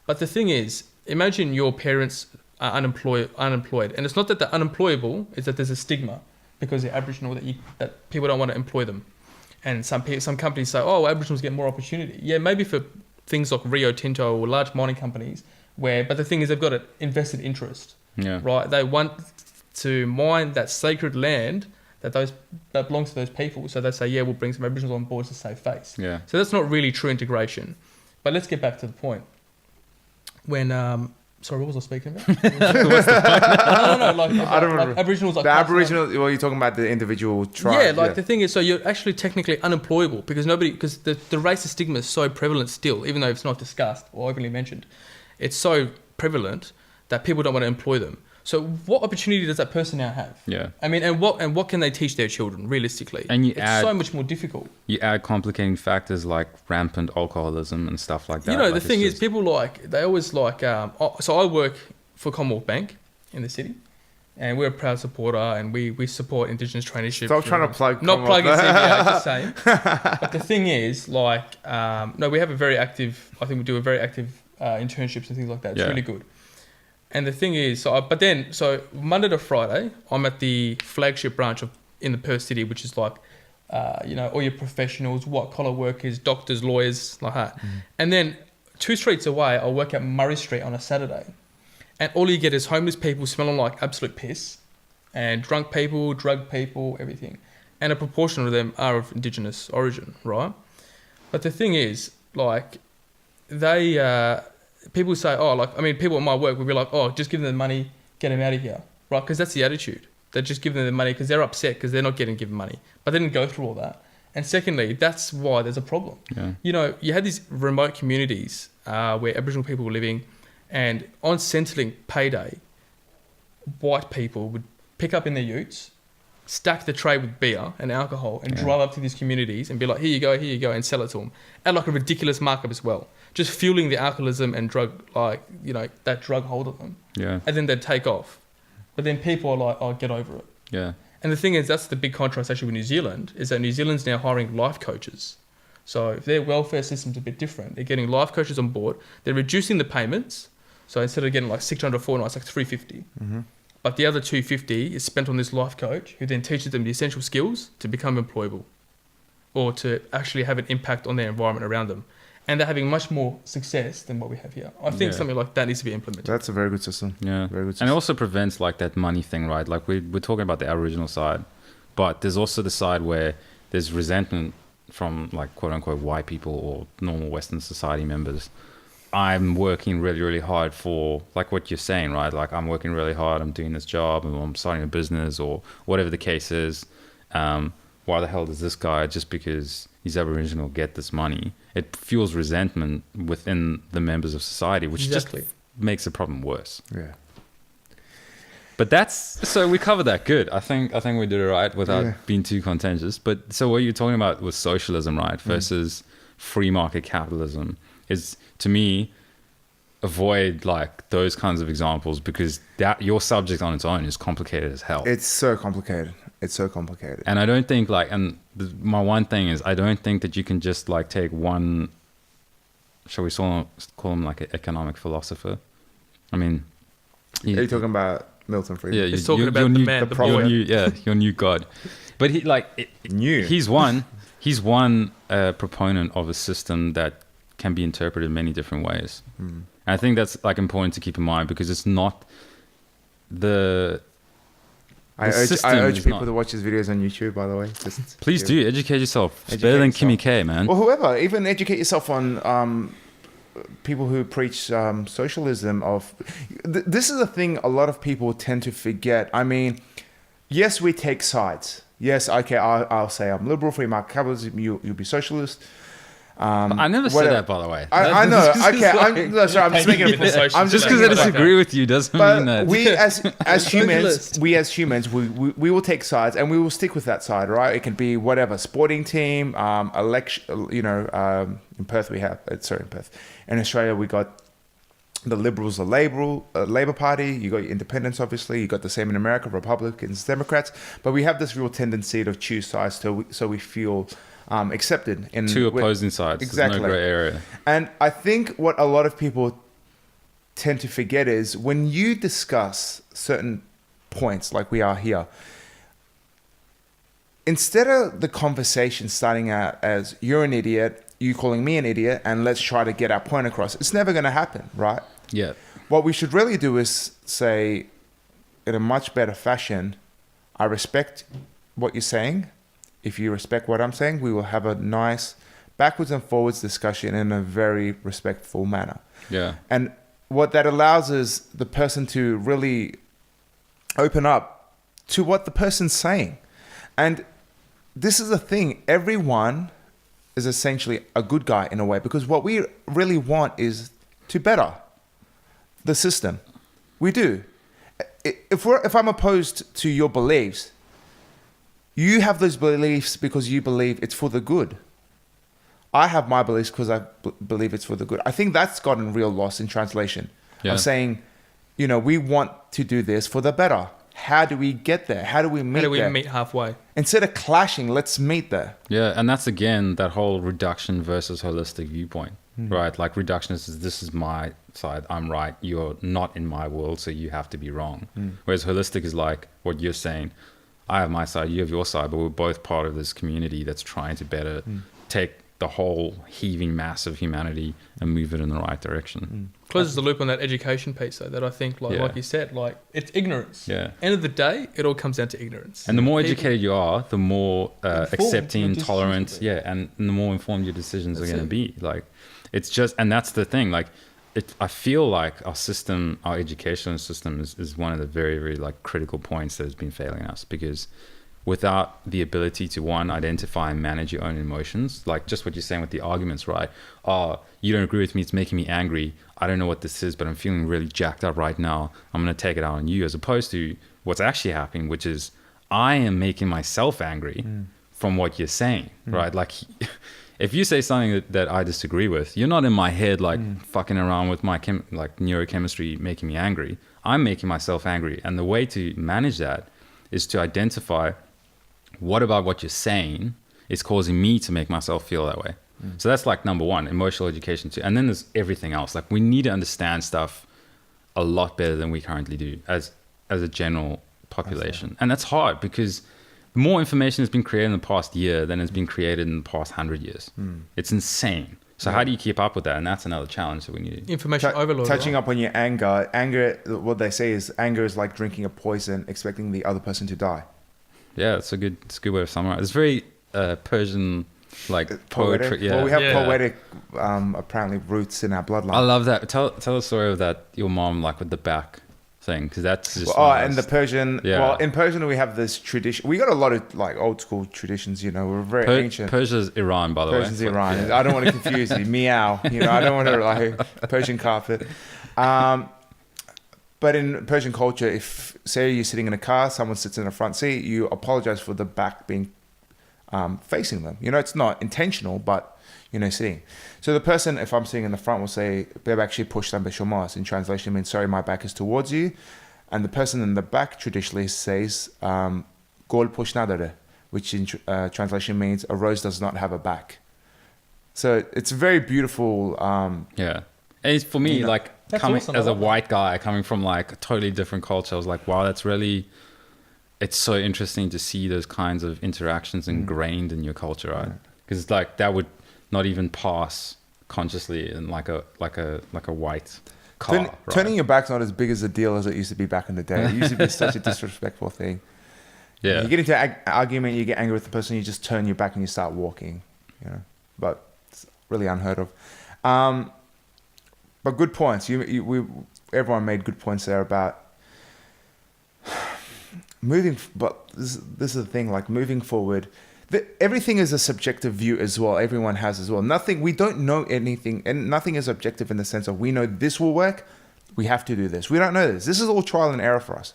[SPEAKER 3] But the thing is, imagine your parents are unemployed, and it's not that they're unemployable; it's that there's a stigma because they're Aboriginal that people don't want to employ them. And some companies say, oh, Aboriginals get more opportunity. Yeah, maybe for things like Rio Tinto or large mining companies, but the thing is they've got an invested interest, right? They want to mine that sacred land that belongs to those people. So they say, yeah, we'll bring some Aboriginals on board to save face.
[SPEAKER 2] Yeah.
[SPEAKER 3] So that's not really true integration. But let's get back to the point. When sorry, what was I speaking about? No, like
[SPEAKER 1] I don't remember.
[SPEAKER 3] like Aboriginals. Like
[SPEAKER 1] The Aboriginal, well, you're talking about the individual tribe.
[SPEAKER 3] Yeah, the thing is, so you're actually technically unemployable because the racist stigma is so prevalent still, even though it's not discussed or openly mentioned. It's so prevalent that people don't want to employ them. So what opportunity does that person now have?
[SPEAKER 2] Yeah.
[SPEAKER 3] I mean, and what can they teach their children realistically? And it's so much more difficult.
[SPEAKER 2] You add complicating factors like rampant alcoholism and stuff like that.
[SPEAKER 3] You know,
[SPEAKER 2] like
[SPEAKER 3] the thing is, people they always like. So I work for Commonwealth Bank in the city, and we're a proud supporter, and we support Indigenous traineeships.
[SPEAKER 1] Stop trying to plug.
[SPEAKER 3] Not plugging CBA, just saying. But the thing is, like, no, we have a very active. I think we do a very active internships and things like that. It's really good. And the thing is, so Monday to Friday, I'm at the flagship branch in the Perth city, which is like, all your professionals, white collar workers, doctors, lawyers, like that. And then 2 streets away, I'll work at Murray Street on a Saturday. And all you get is homeless people smelling like absolute piss, and drunk people, drug people, everything. And a proportion of them are of Indigenous origin, right? But the thing is, like, people say, people at my work will be like, oh, just give them the money, get them out of here, right? Because that's the attitude. They just give them the money because they're upset because they're not getting given money. But they didn't go through all that. And secondly, that's why there's a problem.
[SPEAKER 2] Yeah.
[SPEAKER 3] You know, you had these remote communities where Aboriginal people were living, and on Centrelink payday, white people would pick up in their utes, stack the tray with beer and alcohol, and drive up to these communities and be like, here you go, and sell it to them. At like a ridiculous markup as well. Just fueling the alcoholism and drug, that drug hold of them.
[SPEAKER 2] Yeah.
[SPEAKER 3] And then they'd take off. But then people are like, oh, get over it.
[SPEAKER 2] Yeah.
[SPEAKER 3] And the thing is, that's the big contrast actually with New Zealand, is that New Zealand's now hiring life coaches. So if their welfare system's a bit different, they're getting life coaches on board. They're reducing the payments. So instead of getting like 600 a fortnight, it's like 350. But the other 250 is spent on this life coach, who then teaches them the essential skills to become employable or to actually have an impact on their environment around them. And they're having much more success than what we have here. I think something like that needs to be implemented.
[SPEAKER 1] That's a very good system.
[SPEAKER 2] Yeah.
[SPEAKER 1] Very good system.
[SPEAKER 2] And it also prevents like that money thing, right? Like we're talking about the Aboriginal side, but there's also the side where there's resentment from like quote unquote white people or normal Western society members. I'm working really, really hard for like what you're saying, right? Like I'm working really hard, I'm doing this job and I'm starting a business or whatever the case is. Why the hell does this guy, just because he's Aboriginal, get this money? It fuels resentment within the members of society, which just makes the problem worse.
[SPEAKER 1] Yeah.
[SPEAKER 2] But so we covered that good. I think we did it right without being too contentious. But so what you're talking about was socialism, right? Versus free market capitalism is, to me, avoid like those kinds of examples because that your subject on its own is complicated as hell.
[SPEAKER 1] It's so complicated. It's so complicated.
[SPEAKER 2] And I don't think like, and my one thing is, I don't think that you can just like take one, shall we call him like an economic philosopher? I mean,
[SPEAKER 1] Are you talking about Milton Friedman?
[SPEAKER 2] yeah,
[SPEAKER 3] He's talking about the man, the boy.
[SPEAKER 2] your new god. But he like
[SPEAKER 1] New.
[SPEAKER 2] He's one proponent of a system that can be interpreted many different ways. And I think that's like important to keep in mind because it's not
[SPEAKER 1] I urge people to watch his videos on YouTube, by the way.
[SPEAKER 2] Please do educate yourself. It's better than Kimmy K, man.
[SPEAKER 1] Or whoever. Even educate yourself on people who preach socialism. This is a thing a lot of people tend to forget. I mean, yes, we take sides. Yes, okay, I'll say I'm liberal, free market capitalism. You'll be socialist.
[SPEAKER 2] I never said that, by the way.
[SPEAKER 1] I know. Okay, I'm just making a point.
[SPEAKER 2] Just because I disagree with you doesn't mean that.
[SPEAKER 1] We as humans, we will take sides and we will stick with that side, right? It can be whatever sporting team, election. In Perth we have. In Perth. In Australia we got the Liberals, the Labor Party. You got your independents, obviously. You got the same in America, Republicans, Democrats. But we have this real tendency to choose sides, so we feel accepted in
[SPEAKER 2] two opposing sides.
[SPEAKER 1] Exactly.
[SPEAKER 2] There's no gray area.
[SPEAKER 1] And I think what a lot of people tend to forget is when you discuss certain points like we are here, instead of the conversation starting out as you're an idiot, you calling me an idiot, and let's try to get our point across, it's never going to happen, right?
[SPEAKER 2] Yeah.
[SPEAKER 1] What we should really do is say in a much better fashion, I respect what you're saying. If you respect what I'm saying, we will have a nice backwards and forwards discussion in a very respectful manner.
[SPEAKER 2] Yeah.
[SPEAKER 1] And what that allows is the person to really open up to what the person's saying. And this is the thing. Everyone is essentially a good guy in a way, because what we really want is to better the system. We do. If I'm opposed to your beliefs, you have those beliefs because you believe it's for the good. I have my beliefs because I believe it's for the good. I think that's gotten real lost in translation.
[SPEAKER 2] Yeah.
[SPEAKER 1] Of saying, we want to do this for the better. How do we get there? How do we meet there?
[SPEAKER 3] How do we meet halfway?
[SPEAKER 1] Instead of clashing, let's meet there.
[SPEAKER 2] Yeah, and that's again that whole reduction versus holistic viewpoint, right? Like reductionist is this is my side, I'm right, you're not in my world, so you have to be wrong. Whereas holistic is like what you're saying, I have my side, you have your side, but we're both part of this community that's trying to better take the whole heaving mass of humanity and move it in the right direction.
[SPEAKER 3] Closes the loop on that education piece, though, that I think, like you said, like it's ignorance.
[SPEAKER 2] Yeah.
[SPEAKER 3] End of the day, it all comes down to ignorance.
[SPEAKER 2] And the more educated you are, the more accepting, tolerant, and the more informed your decisions are going to be. Like, it's just, and that's the thing. Like, I feel like our system, our educational system, is one of the very, very like critical points that has been failing us, because without the ability to, one, identify and manage your own emotions, like just what you're saying with the arguments, right? Oh, you don't agree with me, it's making me angry. I don't know what this is, but I'm feeling really jacked up right now. I'm going to take it out on you, as opposed to what's actually happening, which is I am making myself angry from what you're saying, right? Like, if you say something that I disagree with, you're not in my head like fucking around with my neurochemistry making me angry. I'm making myself angry. And the way to manage that is to identify what about what you're saying is causing me to make myself feel that way. So that's like number one, emotional education too. And then there's everything else. Like, we need to understand stuff a lot better than we currently do as a general population. And that's hard because more information has been created in the past year than has been created in the past 100 years. It's insane. So how do you keep up with that? And that's another challenge that we need.
[SPEAKER 3] Information overload.
[SPEAKER 1] Touching up on your anger, what they say is anger is like drinking a poison, expecting the other person to die.
[SPEAKER 2] Yeah, it's a good way of summarizing. It's very Persian, like poetry. Yeah.
[SPEAKER 1] Well, we have poetic, apparently, roots in our bloodline.
[SPEAKER 2] I love that. Tell the story of that, your mom, like with the back thing, because that's just
[SPEAKER 1] and the Persian. Well, in Persian we have this tradition. We got a lot of like old school traditions. We're very ancient.
[SPEAKER 2] Persia's Iran, by the way.
[SPEAKER 1] Persian's Iran. Yeah. I don't want to confuse you. Meow. I don't want to like Persian carpet. But in Persian culture, if say you're sitting in a car, someone sits in the front seat, you apologize for the back being facing them. It's not intentional, but sitting. So the person, if I'm sitting in the front, will say, "Beb actually pushed ambishomos." In translation, means "Sorry, my back is towards you." And the person in the back traditionally says, "Gol push nadare," which in translation means "A rose does not have a back." So it's very beautiful.
[SPEAKER 2] Yeah. And it's, for me, like, coming
[SPEAKER 3] awesome.
[SPEAKER 2] as a white guy, coming from like a totally different culture, I was like, wow, that's really, it's so interesting to see those kinds of interactions ingrained in your culture, right? Because like that would not even pass consciously in like a white car. Right?
[SPEAKER 1] Turning your back's not as big as a deal as it used to be back in the day. It used to be such a disrespectful thing.
[SPEAKER 2] Yeah.
[SPEAKER 1] You get into an argument, you get angry with the person, you just turn your back and you start walking. But it's really unheard of. But good points. Everyone made good points there about moving. But this is the thing. Like moving forward, everything is a subjective view as well. Everyone has as well. We don't know anything, and nothing is objective in the sense of we know this will work. We have to do this. We don't know this. This is all trial and error for us.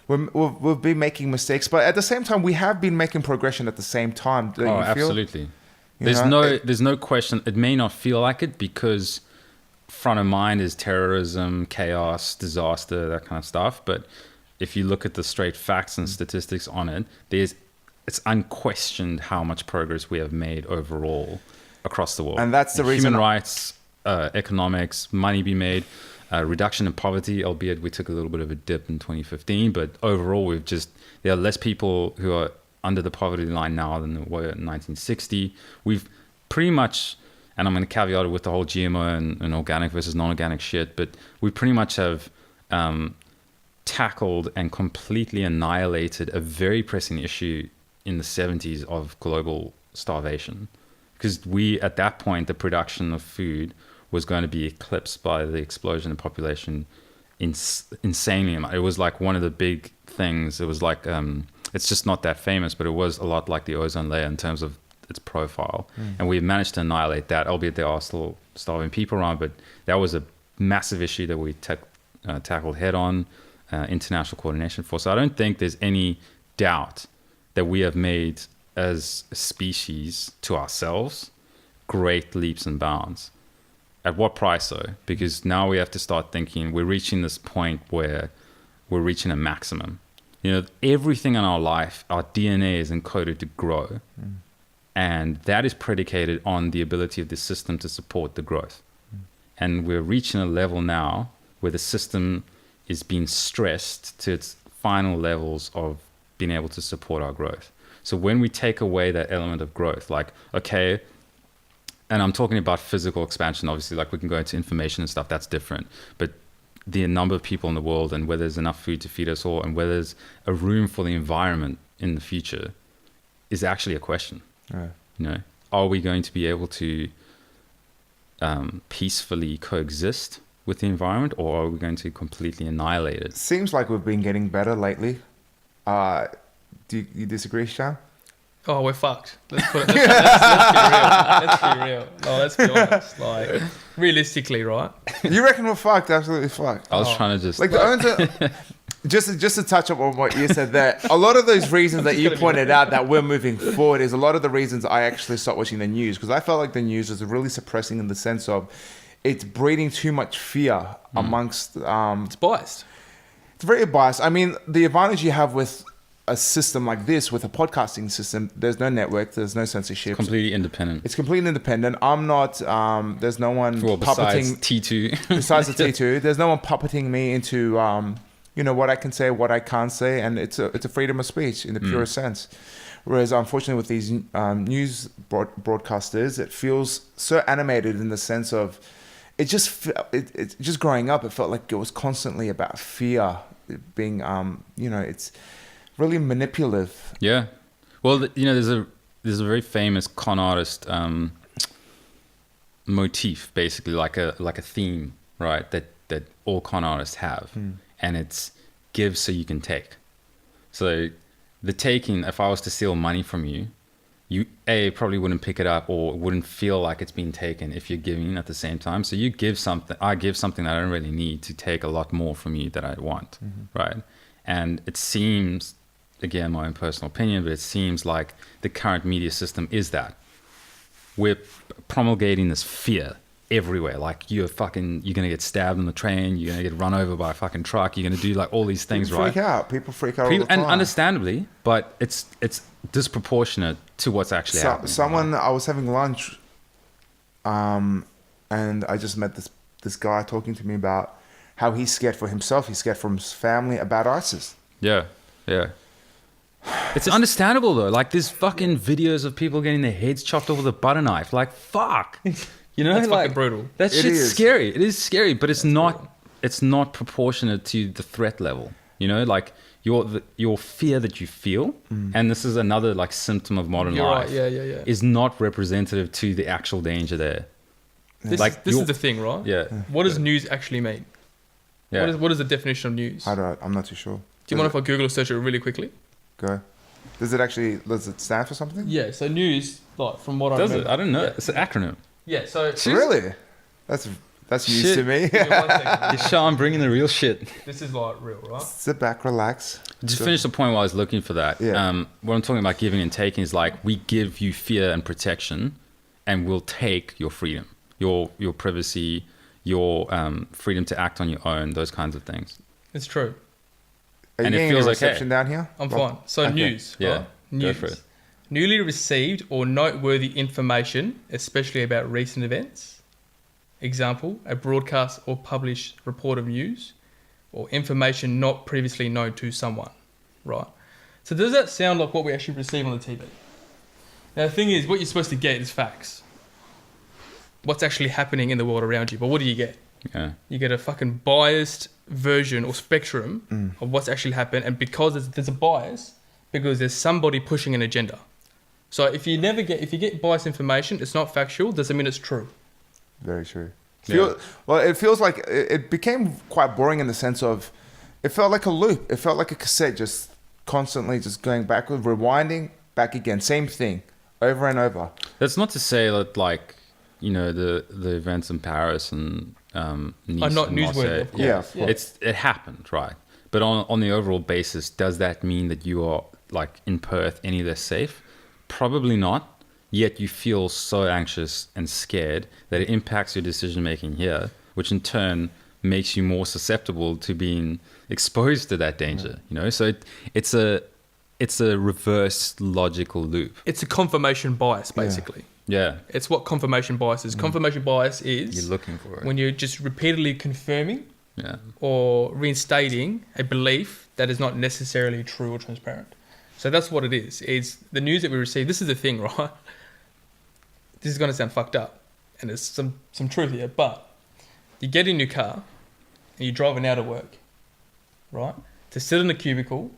[SPEAKER 1] We've been making mistakes, but at the same time, we have been making progression at the same time. Don't you feel?
[SPEAKER 2] Absolutely. There's no question. It may not feel like it because front of mind is terrorism, chaos, disaster, that kind of stuff. But if you look at the straight facts and statistics on it, it's unquestioned how much progress we have made overall across the world.
[SPEAKER 1] And that's the reason.
[SPEAKER 2] Human rights, economics, money be made, reduction in poverty, albeit we took a little bit of a dip in 2015. But overall, there are less people who are under the poverty line now than there were in 1960. We've pretty much, and I'm going to caveat it with the whole GMO and organic versus non-organic shit, but we pretty much have tackled and completely annihilated a very pressing issue in the 70s of global starvation. Because at that point, the production of food was going to be eclipsed by the explosion in population insanely. It was like one of the big things. It was like, it's just not that famous, but it was a lot like the ozone layer in terms of its profile. And we've managed to annihilate that, albeit there are still starving people around, but that was a massive issue that we tackled head on, international coordination for. So I don't think there's any doubt that we have made as a species to ourselves great leaps and bounds. At what price though? Because now we have to start thinking we're reaching this point where we're reaching a maximum. Everything in our life, our DNA is encoded to grow. And that is predicated on the ability of the system to support the growth. And we're reaching a level now where the system is being stressed to its final levels of being able to support our growth. So when we take away that element of growth, like, okay, and I'm talking about physical expansion, obviously, like we can go into information and stuff, that's different. But the number of people in the world and whether there's enough food to feed us all and whether there's a room for the environment in the future is actually a question. Right. Are we going to be able to peacefully coexist with the environment, or are we going to completely annihilate it?
[SPEAKER 1] Seems like we've been getting better lately. Do you disagree, Sean?
[SPEAKER 3] Oh, we're fucked. Let's be real. Let's be real. Oh, let's be honest. Like, realistically, right?
[SPEAKER 1] You reckon we're fucked? Absolutely fucked.
[SPEAKER 2] I was trying to just...
[SPEAKER 1] Just to touch up on what you said there, a lot of those reasons that you pointed out that we're moving forward is a lot of the reasons I actually stopped watching the news, because I felt like the news was really suppressing in the sense of it's breeding too much fear amongst...
[SPEAKER 3] it's biased.
[SPEAKER 1] It's very biased. I mean, the advantage you have with a system like this, with a podcasting system, there's no network, there's no censorship.
[SPEAKER 2] It's completely independent.
[SPEAKER 1] It's completely independent. I'm not, there's no one
[SPEAKER 2] besides
[SPEAKER 1] puppeting...
[SPEAKER 2] T2.
[SPEAKER 1] Besides the T2. There's no one puppeting me into... what I can say, what I can't say, and it's a freedom of speech in the purest sense. Whereas, unfortunately, with these news broadcasters, it feels so animated in the sense of it's just growing up. It felt like it was constantly about fear, being it's really manipulative.
[SPEAKER 2] Yeah, well, there's a very famous con artist motif, basically like a theme, right? That all con artists have. And it's give so you can take. So the taking, if I was to steal money from you, you probably wouldn't pick it up or wouldn't feel like it's been taken if you're giving at the same time. So you give something, I give something that I don't really need to take a lot more from you that I want, right? And it seems again, my own personal opinion, but it seems like the current media system is that. We're promulgating this fear everywhere. Like you're going to get stabbed on the train, you're going to get run over by a fucking truck, you're going to do like all these things,
[SPEAKER 1] People freak out all the time.
[SPEAKER 2] And understandably, but it's disproportionate to what's actually happening.
[SPEAKER 1] I was having lunch, and I just met this guy talking to me about how he's scared for himself, he's scared for his family about ISIS.
[SPEAKER 2] Yeah. It's understandable though. Like there's fucking videos of people getting their heads chopped off with a butter knife. Like fuck, you know,
[SPEAKER 3] That's
[SPEAKER 2] like
[SPEAKER 3] fucking brutal.
[SPEAKER 2] That shit's scary. It is scary, but it's not.
[SPEAKER 3] Brutal.
[SPEAKER 2] It's not proportionate to the threat level. You know, like your fear that you feel, and this is another like symptom of modern life.
[SPEAKER 3] Right. Yeah.
[SPEAKER 2] Is not representative to the actual danger there.
[SPEAKER 3] This is the thing, right?
[SPEAKER 2] Yeah.
[SPEAKER 3] What does news actually mean?
[SPEAKER 2] Yeah.
[SPEAKER 3] What is the definition of news?
[SPEAKER 1] I'm not too sure.
[SPEAKER 3] Do you mind if I Google or search it really quickly?
[SPEAKER 1] Go. Does it stand for something?
[SPEAKER 3] Yeah, so news, like from what I
[SPEAKER 2] Does
[SPEAKER 3] remember.
[SPEAKER 2] it? I don't know.
[SPEAKER 3] Yeah.
[SPEAKER 2] It's an acronym.
[SPEAKER 3] Yeah, so
[SPEAKER 1] Really? That's news
[SPEAKER 2] Shit.
[SPEAKER 1] to me.
[SPEAKER 3] Give me 1 second.
[SPEAKER 2] Sean bringing the real shit.
[SPEAKER 3] This is like real, right?
[SPEAKER 1] Sit back, relax.
[SPEAKER 2] Just finish the point while I was looking for that.
[SPEAKER 1] Yeah.
[SPEAKER 2] What I'm talking about giving and taking is like we give you fear and protection, and we'll take your freedom, your privacy, your freedom to act on your own, those kinds of things.
[SPEAKER 3] It's true.
[SPEAKER 1] Are you
[SPEAKER 2] And it
[SPEAKER 1] getting
[SPEAKER 2] feels
[SPEAKER 1] a
[SPEAKER 2] okay.
[SPEAKER 1] reception down here?
[SPEAKER 3] I'm
[SPEAKER 1] Well,
[SPEAKER 3] fine. So
[SPEAKER 1] okay.
[SPEAKER 3] news,
[SPEAKER 2] Yeah,
[SPEAKER 3] right?
[SPEAKER 2] go
[SPEAKER 3] News.
[SPEAKER 2] for it.
[SPEAKER 3] Newly received or noteworthy information, especially about recent events. Example, a broadcast or published report of news, or information not previously known to someone, right? So does that sound like what we actually receive on the TV? Now the thing is, what you're supposed to get is facts. What's actually happening in the world around you, but what do you get?
[SPEAKER 2] Yeah.
[SPEAKER 3] You get a fucking biased version or spectrum of what's actually happened, and because there's a bias, because there's somebody pushing an agenda. So if you get biased information, it's not factual, doesn't mean it's true.
[SPEAKER 1] Very true.
[SPEAKER 2] Yeah.
[SPEAKER 1] It feels like it became quite boring in the sense of it felt like a loop. It felt like a cassette just constantly just going backward, rewinding, back again. Same thing over and over.
[SPEAKER 2] That's not to say that like, you know, the events in Paris and Nice
[SPEAKER 3] Are not
[SPEAKER 2] and Marseille,
[SPEAKER 3] newsworthy, of course.
[SPEAKER 1] Yeah, of course.
[SPEAKER 2] it happened, right? But on the overall basis, does that mean that you are like in Perth any less safe? Probably not. Yet you feel so anxious and scared that it impacts your decision making here, which in turn makes you more susceptible to being exposed to that danger. You know, so it's a reverse logical loop.
[SPEAKER 3] It's a confirmation bias, basically.
[SPEAKER 2] Yeah,
[SPEAKER 3] It's what confirmation bias is. Confirmation bias is
[SPEAKER 2] you're looking for it.
[SPEAKER 3] when you're just repeatedly confirming
[SPEAKER 2] Yeah,
[SPEAKER 3] or reinstating a belief that is not necessarily true or transparent. So that's what it is. It's the news that we receive. This is the thing, right? This is going to sound fucked up, and there's some truth here, but you get in your car and you're driving out of work, right? To sit in a cubicle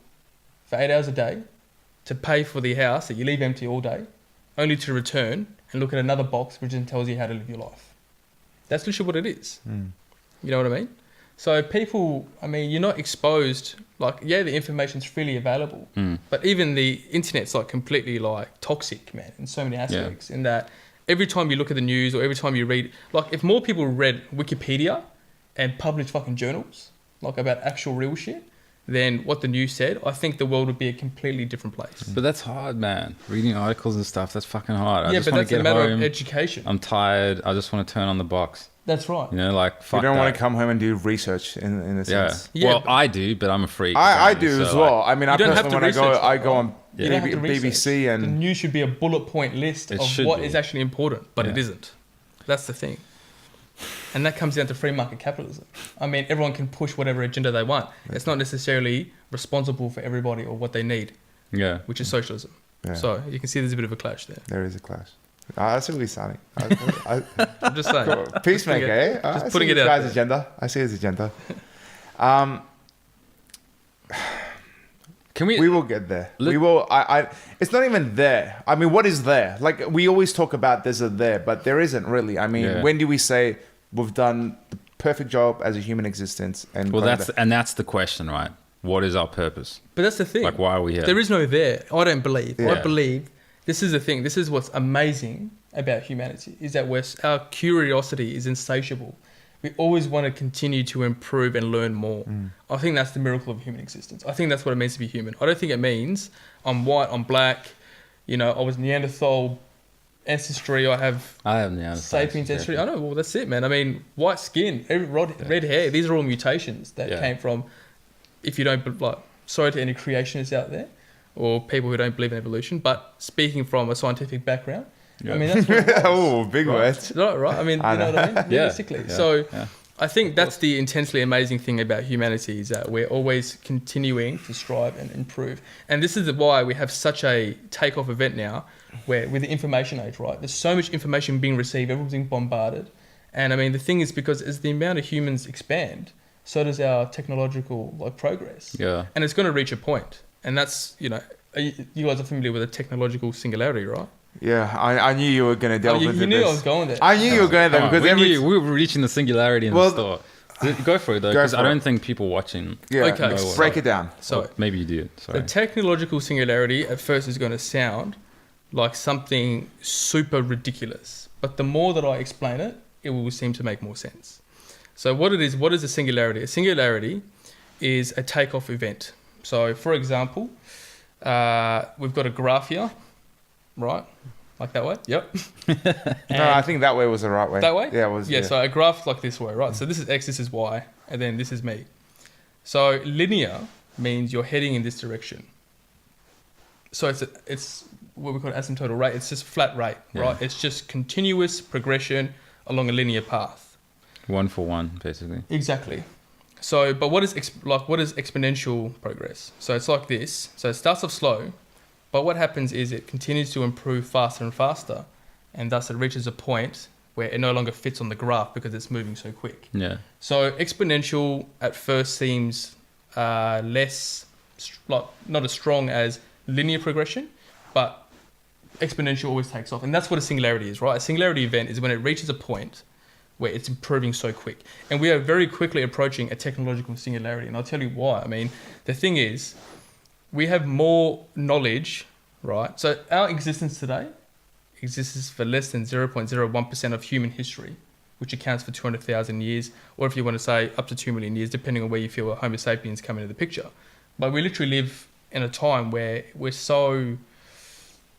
[SPEAKER 3] for 8 hours a day, to pay for the house that you leave empty all day, only to return and look at another box which then tells you how to live your life. That's literally what it is. You know what I mean? So people, I mean, you're not exposed, like, yeah, the information's freely available, but even the internet's like completely like toxic, man, in so many aspects, in that every time you look at the news or every time you read, like if more people read Wikipedia and published fucking journals, like about actual real shit, than what the news said, I think the world would be a completely different place.
[SPEAKER 2] but that's hard, man. Reading articles and stuff, that's fucking hard. I
[SPEAKER 3] Yeah,
[SPEAKER 2] just
[SPEAKER 3] but
[SPEAKER 2] want
[SPEAKER 3] that's
[SPEAKER 2] to
[SPEAKER 3] a
[SPEAKER 2] get
[SPEAKER 3] matter
[SPEAKER 2] home.
[SPEAKER 3] of education.
[SPEAKER 2] I'm tired. I just want to turn on the box.
[SPEAKER 3] That's right.
[SPEAKER 2] You know, like fuck
[SPEAKER 1] You don't
[SPEAKER 2] that.
[SPEAKER 1] want to come home and do research in a
[SPEAKER 2] Yeah.
[SPEAKER 1] sense.
[SPEAKER 3] Yeah,
[SPEAKER 2] Well,
[SPEAKER 3] but-
[SPEAKER 2] I do, but I'm a freak.
[SPEAKER 1] I
[SPEAKER 2] apparently,
[SPEAKER 1] do
[SPEAKER 2] so,
[SPEAKER 1] as
[SPEAKER 2] like,
[SPEAKER 1] well. I mean, I
[SPEAKER 3] You don't have
[SPEAKER 1] personally,
[SPEAKER 3] to
[SPEAKER 1] when
[SPEAKER 3] research
[SPEAKER 1] I
[SPEAKER 3] that,
[SPEAKER 1] go on
[SPEAKER 3] right? You don't have to research.
[SPEAKER 1] BBC
[SPEAKER 3] The
[SPEAKER 1] and
[SPEAKER 3] news should be a bullet point list
[SPEAKER 2] It
[SPEAKER 3] of
[SPEAKER 2] should
[SPEAKER 3] what
[SPEAKER 2] be.
[SPEAKER 3] is actually important, but it
[SPEAKER 2] Yeah.
[SPEAKER 3] isn't. That's the thing. And that comes down to free market capitalism. I mean, everyone can push whatever agenda they want. It's not necessarily responsible for everybody or what they need,
[SPEAKER 2] Yeah.
[SPEAKER 3] which is socialism.
[SPEAKER 1] yeah,
[SPEAKER 3] So you can see there's a bit of a clash there.
[SPEAKER 1] there is a clash. That's really exciting.
[SPEAKER 3] I'm just saying.
[SPEAKER 1] Peacemaker, eh?
[SPEAKER 3] just
[SPEAKER 1] I
[SPEAKER 3] putting
[SPEAKER 1] see
[SPEAKER 3] it
[SPEAKER 1] this
[SPEAKER 3] out
[SPEAKER 1] guy's
[SPEAKER 3] there.
[SPEAKER 1] agenda. I see his agenda.
[SPEAKER 2] Can we?
[SPEAKER 1] We will get there.
[SPEAKER 2] Let-
[SPEAKER 1] We will. It's not even there. I mean, what is there? Like we always talk about, there's a there, but there isn't really. I mean,
[SPEAKER 2] Yeah.
[SPEAKER 1] when do we say we've done the perfect job as a human existence? And
[SPEAKER 2] Well,
[SPEAKER 1] got it
[SPEAKER 2] that's the question, right? What is our purpose?
[SPEAKER 3] But that's the thing.
[SPEAKER 2] Like, why are we here?
[SPEAKER 3] There is no there. I don't believe.
[SPEAKER 1] Yeah.
[SPEAKER 3] I believe this is the thing. This is what's amazing about humanity is that our curiosity is insatiable. we always want to continue to improve and learn more. I think that's the miracle of human existence. I think that's what it means to be human. I don't think it means I'm white, I'm black, you know, I was Neanderthal ancestry, I have
[SPEAKER 2] Neanderthal
[SPEAKER 3] sapiens ancestry. I know, well, that's it, man. I mean, white skin, red hair, these are all mutations that came from, if you don't, like, sorry to any creationists out there or people who don't believe in evolution, but speaking from a scientific background, I mean, that's what it was,
[SPEAKER 1] oh, big words.
[SPEAKER 3] Right? I mean, you know what I mean? Realistically.
[SPEAKER 2] Yeah.
[SPEAKER 3] So I think that's the intensely amazing thing about humanity is that we're always continuing to strive and improve. And this is why we have such a takeoff event now where with the information age, right? There's so much information being received, everyone's being bombarded. And I mean, the thing is because as the amount of humans expand, so does our technological like progress.
[SPEAKER 2] Yeah.
[SPEAKER 3] And it's going to reach a point. And that's, you know, you guys are familiar with the technological singularity, right?
[SPEAKER 1] Yeah, I knew you were going to delve into this.
[SPEAKER 3] You knew I was going there.
[SPEAKER 1] I knew you were going there because
[SPEAKER 2] we were reaching the singularity in the store. Go for it though, because I don't think people watching.
[SPEAKER 1] Yeah,
[SPEAKER 3] okay.
[SPEAKER 1] Break it down.
[SPEAKER 3] So
[SPEAKER 2] maybe you do. Sorry.
[SPEAKER 3] The technological singularity at first is going to sound like something super ridiculous, but the more that I explain it, it will seem to make more sense. So what is a singularity? A singularity is a takeoff event. So for example, we've got a graph here, right? Like that way? Yep.
[SPEAKER 1] No, I think that way was the right way.
[SPEAKER 3] That way?
[SPEAKER 1] Yeah, it was.
[SPEAKER 3] Yeah, so a graph like this way, right? So this is X, this is Y, and then this is me. So linear means you're heading in this direction. So it's what we call asymptotal rate. It's just flat rate, right? It's just continuous progression along a linear path.
[SPEAKER 2] 1 for 1, basically.
[SPEAKER 3] Exactly. So, but what is exponential progress? So it's like this. So it starts off slow, but what happens is it continues to improve faster and faster, and thus it reaches a point where it no longer fits on the graph because it's moving so quick.
[SPEAKER 2] Yeah.
[SPEAKER 3] So exponential at first seems less, like not as strong as linear progression, but exponential always takes off, and that's what a singularity is, right? A singularity event is when it reaches a point where it's improving so quick, and we are very quickly approaching a technological singularity, and I'll tell you why. I mean, the thing is, we have more knowledge, right? So our existence today exists for less than 0.01% of human history, which accounts for 200,000 years, or if you want to say up to 2 million years, depending on where you feel Homo sapiens come into the picture. But we literally live in a time where we're so...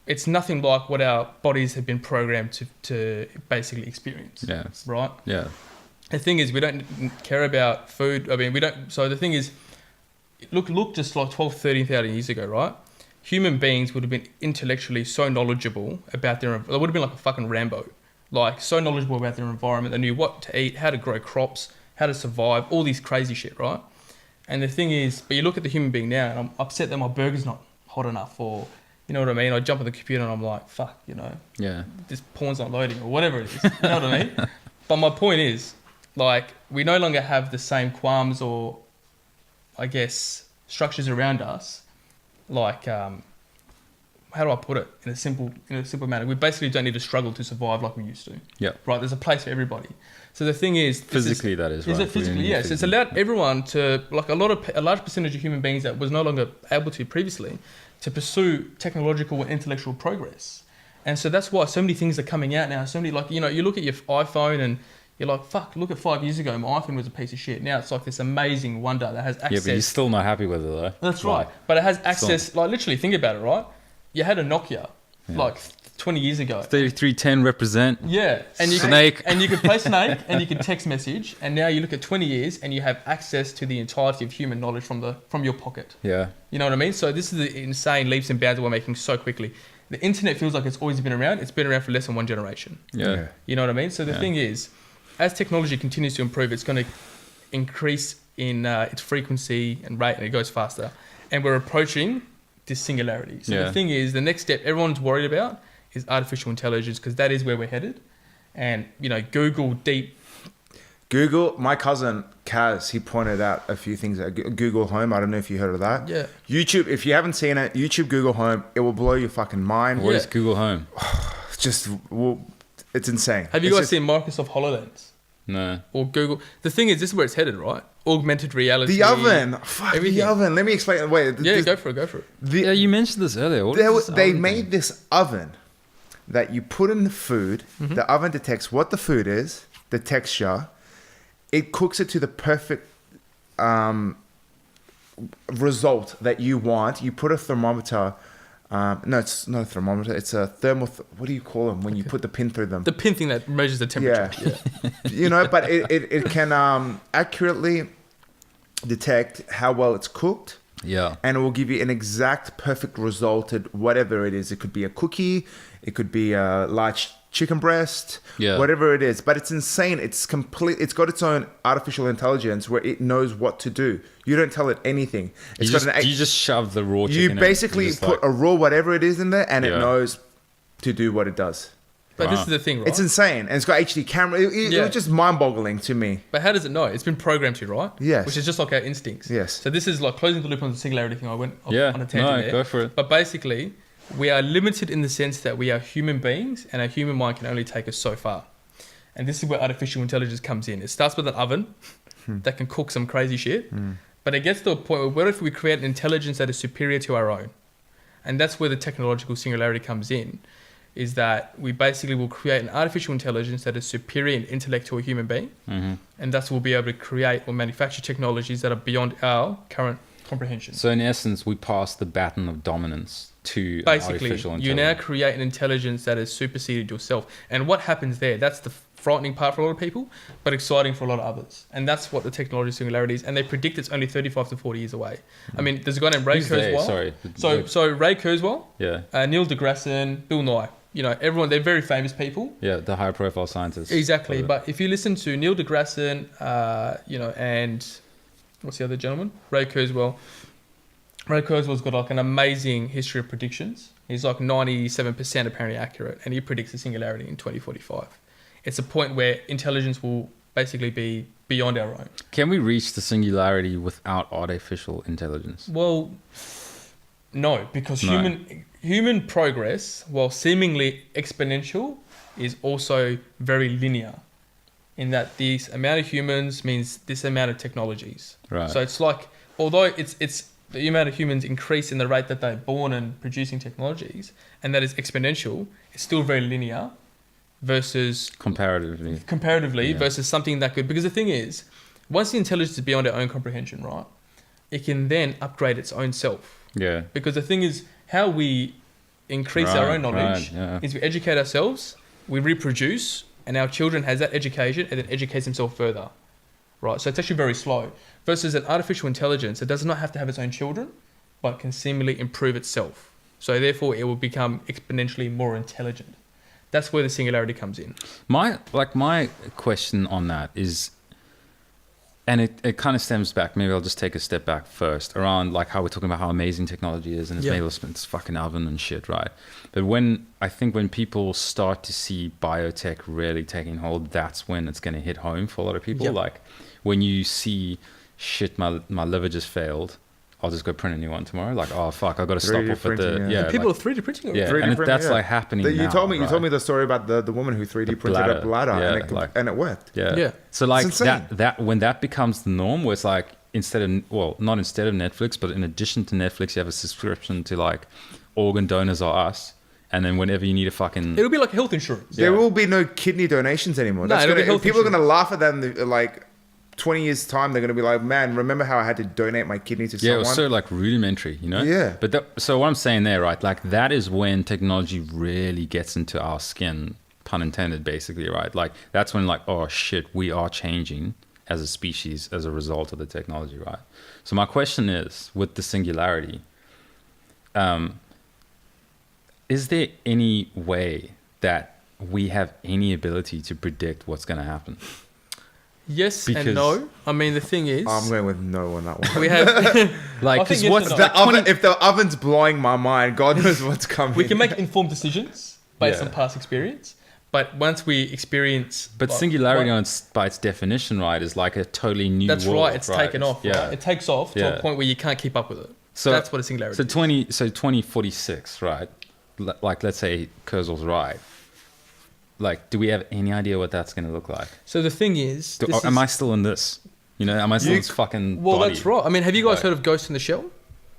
[SPEAKER 3] It's nothing like what our bodies have been programmed to basically experience.
[SPEAKER 2] Yeah.
[SPEAKER 3] Right?
[SPEAKER 2] Yeah.
[SPEAKER 3] The thing is, we don't care about food. I mean, we don't... So the thing is, look just like 12, 13,000 years ago, right? Human beings would have been intellectually so knowledgeable about their... They would have been like a fucking Rambo. Like, so knowledgeable about their environment. They knew what to eat, how to grow crops, how to survive, all these crazy shit, right? And the thing is, but you look at the human being now, and I'm upset that my burger's not hot enough, or... You know what I mean? I jump on the computer and I'm like, fuck, you know, this porn's not loading or whatever it is. You know what I mean? But my point is, like, we no longer have the same qualms or, I guess, structures around us. Like, how do I put it in a simple manner? We basically don't need to struggle to survive like we used to.
[SPEAKER 2] Yeah.
[SPEAKER 3] Right? There's a place for everybody. So the thing is...
[SPEAKER 2] Physically, that is, right?
[SPEAKER 3] Is it physically? Yes. It's allowed everyone to, like a large percentage of human beings that was no longer able to previously, to pursue technological and intellectual progress. And so that's why so many things are coming out now. So many, like, you know, you look at your iPhone and you're like, fuck, look at 5 years ago, my iPhone was a piece of shit. Now it's like this amazing wonder that has access.
[SPEAKER 2] Yeah, but you're still not happy with it though.
[SPEAKER 3] That's right. But it has access, like literally, think about it, right? You had a Nokia, like 20 years ago.
[SPEAKER 2] 3310 represent.
[SPEAKER 3] Yeah. And you
[SPEAKER 2] Snake.
[SPEAKER 3] And you could play Snake and you could text message. And now you look at 20 years and you have access to the entirety of human knowledge from your pocket.
[SPEAKER 2] Yeah.
[SPEAKER 3] You know what I mean? So this is the insane leaps and bounds that we're making so quickly. The internet feels like it's always been around. It's been around for less than one generation.
[SPEAKER 2] Yeah.
[SPEAKER 3] You know what I mean? So the thing is, as technology continues to improve, it's going to increase in its frequency and rate, and it goes faster. And we're approaching this singularity. So the thing is, the next step everyone's worried about is artificial intelligence, because that is where we're headed. And, you know,
[SPEAKER 1] Google, my cousin Kaz, he pointed out a few things at Google Home. I don't know if you heard of that.
[SPEAKER 3] Yeah.
[SPEAKER 1] YouTube, if you haven't seen it, YouTube Google Home, it will blow your fucking mind.
[SPEAKER 2] What is Google Home?
[SPEAKER 1] It's just, it's insane.
[SPEAKER 3] Have you guys seen Microsoft HoloLens?
[SPEAKER 2] No.
[SPEAKER 3] Or Google? The thing is, this is where it's headed, right? Augmented reality.
[SPEAKER 1] The oven. Fuck,
[SPEAKER 3] everything.
[SPEAKER 1] the oven. Let me explain. Wait.
[SPEAKER 3] Go for it.
[SPEAKER 2] Yeah, you mentioned this earlier.
[SPEAKER 1] They made this oven that you put in the food. Mm-hmm. The oven detects what the food is, the texture, it cooks it to the perfect result that you want. You put a thermometer. No, it's not a thermometer. It's a thermal. What do you call them when you put the pin through them?
[SPEAKER 3] The pin thing that measures the temperature.
[SPEAKER 1] Yeah. You know, but it can accurately detect how well it's cooked.
[SPEAKER 2] Yeah.
[SPEAKER 1] And it will give you an exact perfect result at whatever it is. It could be a cookie. It could be a large chicken breast.
[SPEAKER 2] Yeah.
[SPEAKER 1] Whatever it is. But it's insane. It's got its own artificial intelligence where it knows what to do. You don't tell it anything.
[SPEAKER 2] You just shove the raw chicken
[SPEAKER 1] You
[SPEAKER 2] in.
[SPEAKER 1] basically put a raw whatever it is in there and it
[SPEAKER 2] Yeah.
[SPEAKER 1] knows to do what it does.
[SPEAKER 3] But this is the thing, right?
[SPEAKER 1] It's insane. And it's got HD camera. It was just mind-boggling to me.
[SPEAKER 3] But how does it know? It's been programmed to, right?
[SPEAKER 1] Yes.
[SPEAKER 3] Which is just like our instincts.
[SPEAKER 1] Yes.
[SPEAKER 3] So this is like closing the loop on the singularity thing. I went off
[SPEAKER 2] Yeah.
[SPEAKER 3] on a tangent there.
[SPEAKER 2] Go for it.
[SPEAKER 3] But basically, we are limited in the sense that we are human beings and our human mind can only take us so far. And this is where artificial intelligence comes in. It starts with an oven that can cook some crazy shit. But it gets to a point where what if we create an intelligence that is superior to our own? And that's where the technological singularity comes in, is that we basically will create an artificial intelligence that is superior in intellect to a human being. And thus we'll be able to create or manufacture technologies that are beyond our current comprehension.
[SPEAKER 2] So in essence, we pass the baton of dominance to
[SPEAKER 3] Basically,
[SPEAKER 2] artificial intelligence.
[SPEAKER 3] you now create an intelligence that has superseded yourself. And what happens there, that's the frightening part for a lot of people, but exciting for a lot of others. And that's what the technology singularity is. And they predict it's only 35 to 40 years away. I mean, there's a guy named Ray
[SPEAKER 2] Who's they?
[SPEAKER 3] Kurzweil.
[SPEAKER 2] Sorry.
[SPEAKER 3] So Ray Kurzweil,
[SPEAKER 2] Yeah.
[SPEAKER 3] Neil deGrasse Tyson, Bill Nye. You know, everyone, they're very famous people.
[SPEAKER 2] Yeah, the high profile scientists.
[SPEAKER 3] Exactly. But if you listen to Neil deGrasse Tyson, and what's the other gentleman? Ray Kurzweil. Ray Kurzweil's got like an amazing history of predictions. He's like 97% apparently accurate, and he predicts the singularity in 2045. It's a point where intelligence will basically be beyond our own.
[SPEAKER 2] Can we reach the singularity without artificial intelligence?
[SPEAKER 3] Well, no, because human progress, while seemingly exponential, is also very linear. In that this amount of humans means this amount of technologies.
[SPEAKER 2] Right.
[SPEAKER 3] So it's like, although it's the amount of humans increase in the rate that they're born and producing technologies, and that is exponential, it's still very linear versus comparatively versus something that could, because the thing is, once the intelligence is beyond our own comprehension, right, it can then upgrade its own self.
[SPEAKER 2] Yeah.
[SPEAKER 3] Because the thing is, how we increase our own knowledge is we educate ourselves, we reproduce, and our children has that education and then educates themselves further. Right, so it's actually very slow. Versus an artificial intelligence, it does not have to have its own children, but can seemingly improve itself. So therefore, it will become exponentially more intelligent. That's where the singularity comes in.
[SPEAKER 2] My question on that is, and it kind of stems back. Maybe I'll just take a step back first around like how we're talking about how amazing technology is and it's made us this fucking oven and shit, right? But when people start to see biotech really taking hold, that's when it's going to hit home for a lot of people. Like when you see shit, my liver just failed, I'll just go print a new one tomorrow. Like, oh fuck, I've got to stop off at the
[SPEAKER 3] And people are 3D printing.
[SPEAKER 2] Yeah,
[SPEAKER 1] 3D
[SPEAKER 2] and that's like happening now.
[SPEAKER 1] You told me the story about the woman who 3D printed a bladder and it worked.
[SPEAKER 2] Yeah. So like that when that becomes the norm, where it's like not instead of Netflix, but in addition to Netflix, you have a subscription to like Organ Donors Are Us. And then whenever you need a fucking...
[SPEAKER 3] It'll be like health insurance.
[SPEAKER 1] There will be no kidney donations anymore.
[SPEAKER 3] No,
[SPEAKER 1] people are going to laugh at that in like 20 years' time. They're going to be like, man, remember how I had to donate my kidney to someone?
[SPEAKER 2] Yeah, it was so like rudimentary, you know?
[SPEAKER 1] Yeah.
[SPEAKER 2] But so what I'm saying there, right? Like that is when technology really gets into our skin, pun intended, basically, right? Like that's when like, oh shit, we are changing as a species as a result of the technology, right? So my question is, with the singularity, is there any way that we have any ability to predict what's going to happen?
[SPEAKER 3] Yes and no. I mean, the thing is...
[SPEAKER 1] I'm going with no on that one.
[SPEAKER 3] We have...
[SPEAKER 2] like, because what's
[SPEAKER 1] the oven? If the oven's blowing my mind, God knows what's coming.
[SPEAKER 3] We can make informed decisions based on past experience. But once we experience...
[SPEAKER 2] But singularity by its definition, right, is like a totally new world.
[SPEAKER 3] That's right. It's taken off. Yeah. Right? It takes off to a point where you can't keep up with it. So that's what a singularity is.
[SPEAKER 2] 2046, right? Like, let's say Kurzweil's right. Like, do we have any idea what that's going to look like?
[SPEAKER 3] So the thing is...
[SPEAKER 2] am I still in this? You know, am I still in this fucking body?
[SPEAKER 3] That's right. I mean, have you guys heard of Ghost in the Shell?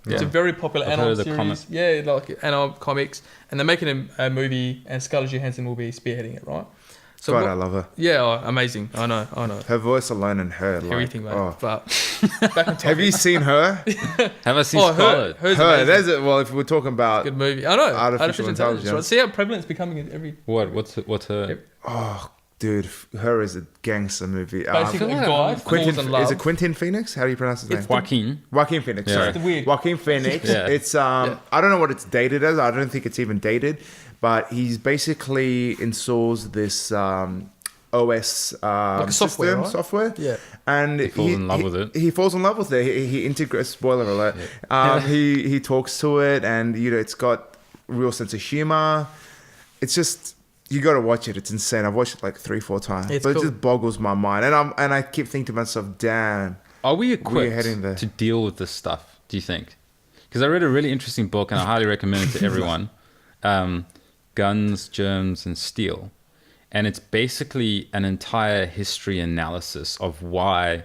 [SPEAKER 3] Yeah. It's a very popular anime series. Yeah, like anime comics. And they're making a movie, and Scarlett Johansson will be spearheading it, right? So
[SPEAKER 1] God, I love her.
[SPEAKER 3] Yeah, amazing. I know.
[SPEAKER 1] Her voice alone and her, like,
[SPEAKER 3] Everything, mate.
[SPEAKER 1] oh.
[SPEAKER 3] But back on topic.
[SPEAKER 1] Have you seen her?
[SPEAKER 2] Have I seen
[SPEAKER 3] Oh,
[SPEAKER 2] Scarlet?
[SPEAKER 3] hers
[SPEAKER 1] Her.
[SPEAKER 3] amazing.
[SPEAKER 1] There's it. Well, if we're talking about
[SPEAKER 3] Good movie. I know.
[SPEAKER 1] artificial intelligence.
[SPEAKER 3] Right? See how prevalent it's becoming in every.
[SPEAKER 2] What's her?
[SPEAKER 1] oh, dude, her is a gangster movie.
[SPEAKER 3] Basically, a guy falls in love.
[SPEAKER 1] Is it Quentin Phoenix? How do you pronounce his name?
[SPEAKER 2] Joaquin
[SPEAKER 1] Phoenix.
[SPEAKER 2] Yeah.
[SPEAKER 1] Sorry,
[SPEAKER 3] It's weird.
[SPEAKER 1] Joaquin Phoenix.
[SPEAKER 2] Yeah.
[SPEAKER 1] It's I don't know what it's dated as. I don't think it's even dated, but he's basically installs this OS
[SPEAKER 3] Like a software,
[SPEAKER 1] system,
[SPEAKER 3] right?
[SPEAKER 1] software.
[SPEAKER 3] Yeah.
[SPEAKER 1] And
[SPEAKER 2] He falls in love with it.
[SPEAKER 1] He falls in love with it. He integrates. Spoiler alert. He talks to it, and it's got real sense of humor. It's just. You got to watch it. It's insane. I've watched it like 3-4 times,
[SPEAKER 3] It's
[SPEAKER 1] but
[SPEAKER 3] cool.
[SPEAKER 1] it just boggles my mind. And I keep thinking to myself, damn.
[SPEAKER 2] Are we
[SPEAKER 1] We're
[SPEAKER 2] equipped
[SPEAKER 1] heading there.
[SPEAKER 2] to deal with this stuff, do you think? Because I read a really interesting book, and I highly recommend it to everyone. Guns, Germs, and Steel. And it's basically an entire history analysis of why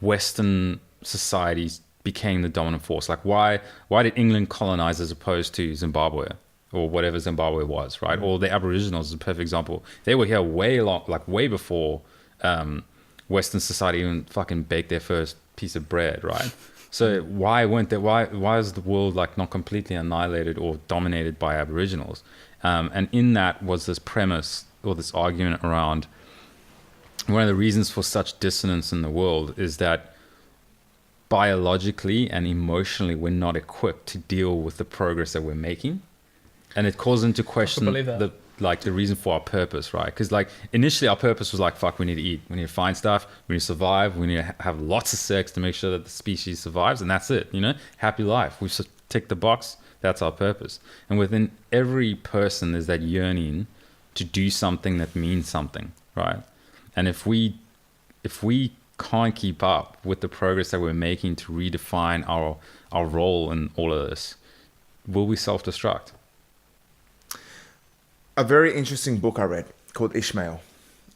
[SPEAKER 2] Western societies became the dominant force. Like why did England colonize as opposed to Zimbabwe? Or whatever Zimbabwe was, right? Or the Aboriginals is a perfect example. They were here way before Western society even fucking baked their first piece of bread, right? So why is the world like not completely annihilated or dominated by Aboriginals? And in that was this premise or this argument around one of the reasons for such dissonance in the world is that biologically and emotionally we're not equipped to deal with the progress that we're making. And it calls into question the reason for our purpose, right? Because like initially our purpose was like, fuck, we need to eat, we need to find stuff, we need to survive, we need to have lots of sex to make sure that the species survives, and that's it, happy life. We've ticked the box. That's our purpose. And within every person, there's that yearning to do something that means something, right? And if we can't keep up with the progress that we're making to redefine our role in all of this, will we self-destruct?
[SPEAKER 1] A very interesting book I read called Ishmael.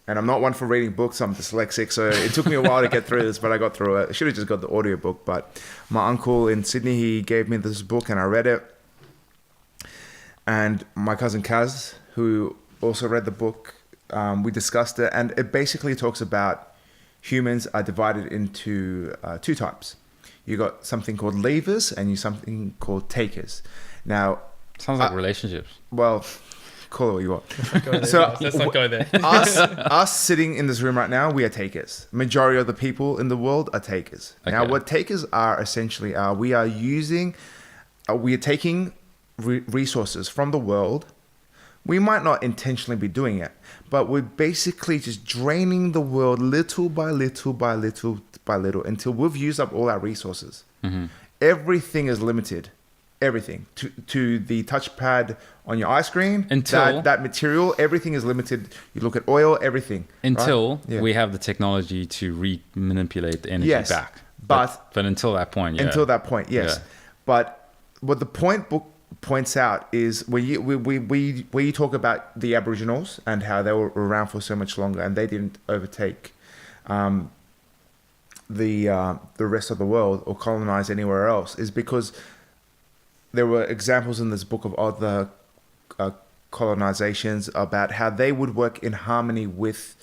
[SPEAKER 1] And I'm not one for reading books. I'm dyslexic, so it took me a while to get through this, but I got through it. I should have just got the audiobook, but my uncle in Sydney, he gave me this book and I read it. And my cousin Kaz, who also read the book, we discussed it, and it basically talks about humans are divided into two types. You got something called leavers and you something called takers. Now,
[SPEAKER 2] sounds like relationships.
[SPEAKER 1] Well, call it what you want.
[SPEAKER 3] Let's not go there.
[SPEAKER 1] us sitting in this room right now, we are takers. Majority of the people in the world are takers.
[SPEAKER 2] Okay.
[SPEAKER 1] Now, what takers are essentially we are taking resources from the world. We might not intentionally be doing it, but we're basically just draining the world little by little by little by little until we've used up all our resources.
[SPEAKER 2] Mm-hmm.
[SPEAKER 1] Everything is limited. Everything to the touchpad on your ice cream,
[SPEAKER 2] until
[SPEAKER 1] that material, everything is limited. You look at oil, everything.
[SPEAKER 2] Until
[SPEAKER 1] right?
[SPEAKER 2] we have the technology to manipulate the energy back. But until that point, yeah.
[SPEAKER 1] Until that point, yes.
[SPEAKER 2] Yeah.
[SPEAKER 1] But what the book points out is when you talk about the Aboriginals and how they were around for so much longer and they didn't overtake the rest of the world or colonize anywhere else, is because there were examples in this book of other colonizations about how they would work in harmony with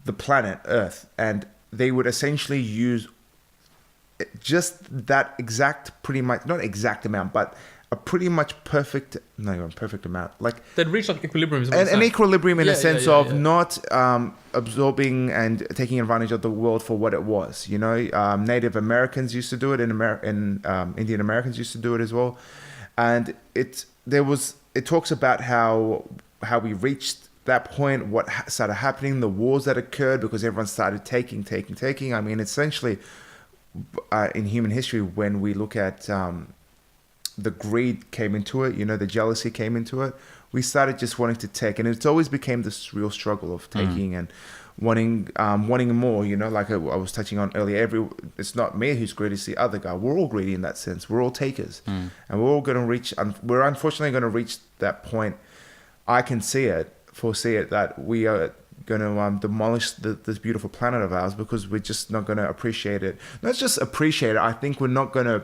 [SPEAKER 1] the planet Earth, and they would essentially use just that exact, pretty much, not exact amount, but a pretty much perfect amount. Like
[SPEAKER 3] they'd reach like equilibrium.
[SPEAKER 1] An equilibrium in a sense of
[SPEAKER 3] yeah.
[SPEAKER 1] not absorbing and taking advantage of the world for what it was. Native Americans used to do it, Indian Americans used to do it as well, and it talks about how we reached that point, what started happening, the wars that occurred because everyone started taking. I mean, essentially, in human history, when we look at the greed came into it, the jealousy came into it. We started just wanting to take, and it's always became this real struggle of taking and wanting more. Like I was touching on earlier. It's not me who's greedy; it's the other guy. We're all greedy in that sense. We're all takers, and we're all going to reach. We're unfortunately going to reach that point. I can foresee it, that we are going to demolish this beautiful planet of ours because we're just not going to appreciate it. Not just appreciate it. I think we're not going to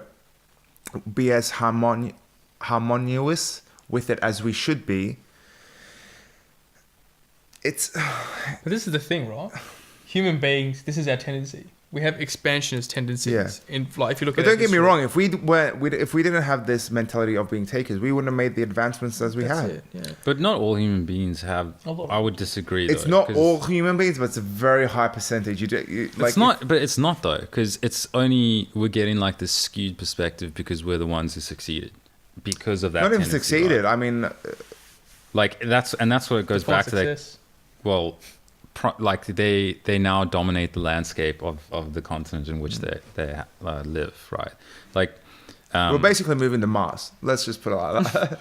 [SPEAKER 1] be as harmonious with it as we should be. it's
[SPEAKER 3] But this is the thing, right? Human beings, this is our tendency. We have expansionist tendencies.
[SPEAKER 1] Yeah.
[SPEAKER 3] In like, if you look
[SPEAKER 1] But
[SPEAKER 3] at
[SPEAKER 1] don't get me wrong. If we didn't have this mentality of being takers, we wouldn't have made the advancements as we have.
[SPEAKER 3] It, yeah.
[SPEAKER 2] But not all human beings have. I would disagree.
[SPEAKER 1] It's
[SPEAKER 2] though,
[SPEAKER 1] not
[SPEAKER 2] 'cause
[SPEAKER 1] all human beings, but it's a very high percentage.
[SPEAKER 2] It's not, but it's not though, because it's only we're getting like this skewed perspective because we're the ones who succeeded because of that.
[SPEAKER 1] Not even
[SPEAKER 2] tendency,
[SPEAKER 1] succeeded.
[SPEAKER 2] right?
[SPEAKER 1] I mean,
[SPEAKER 2] Like that's what it goes back to that. Well, like they now dominate the landscape of the continent in which they live, right? Like
[SPEAKER 1] we're basically moving to Mars. Let's just put it like that.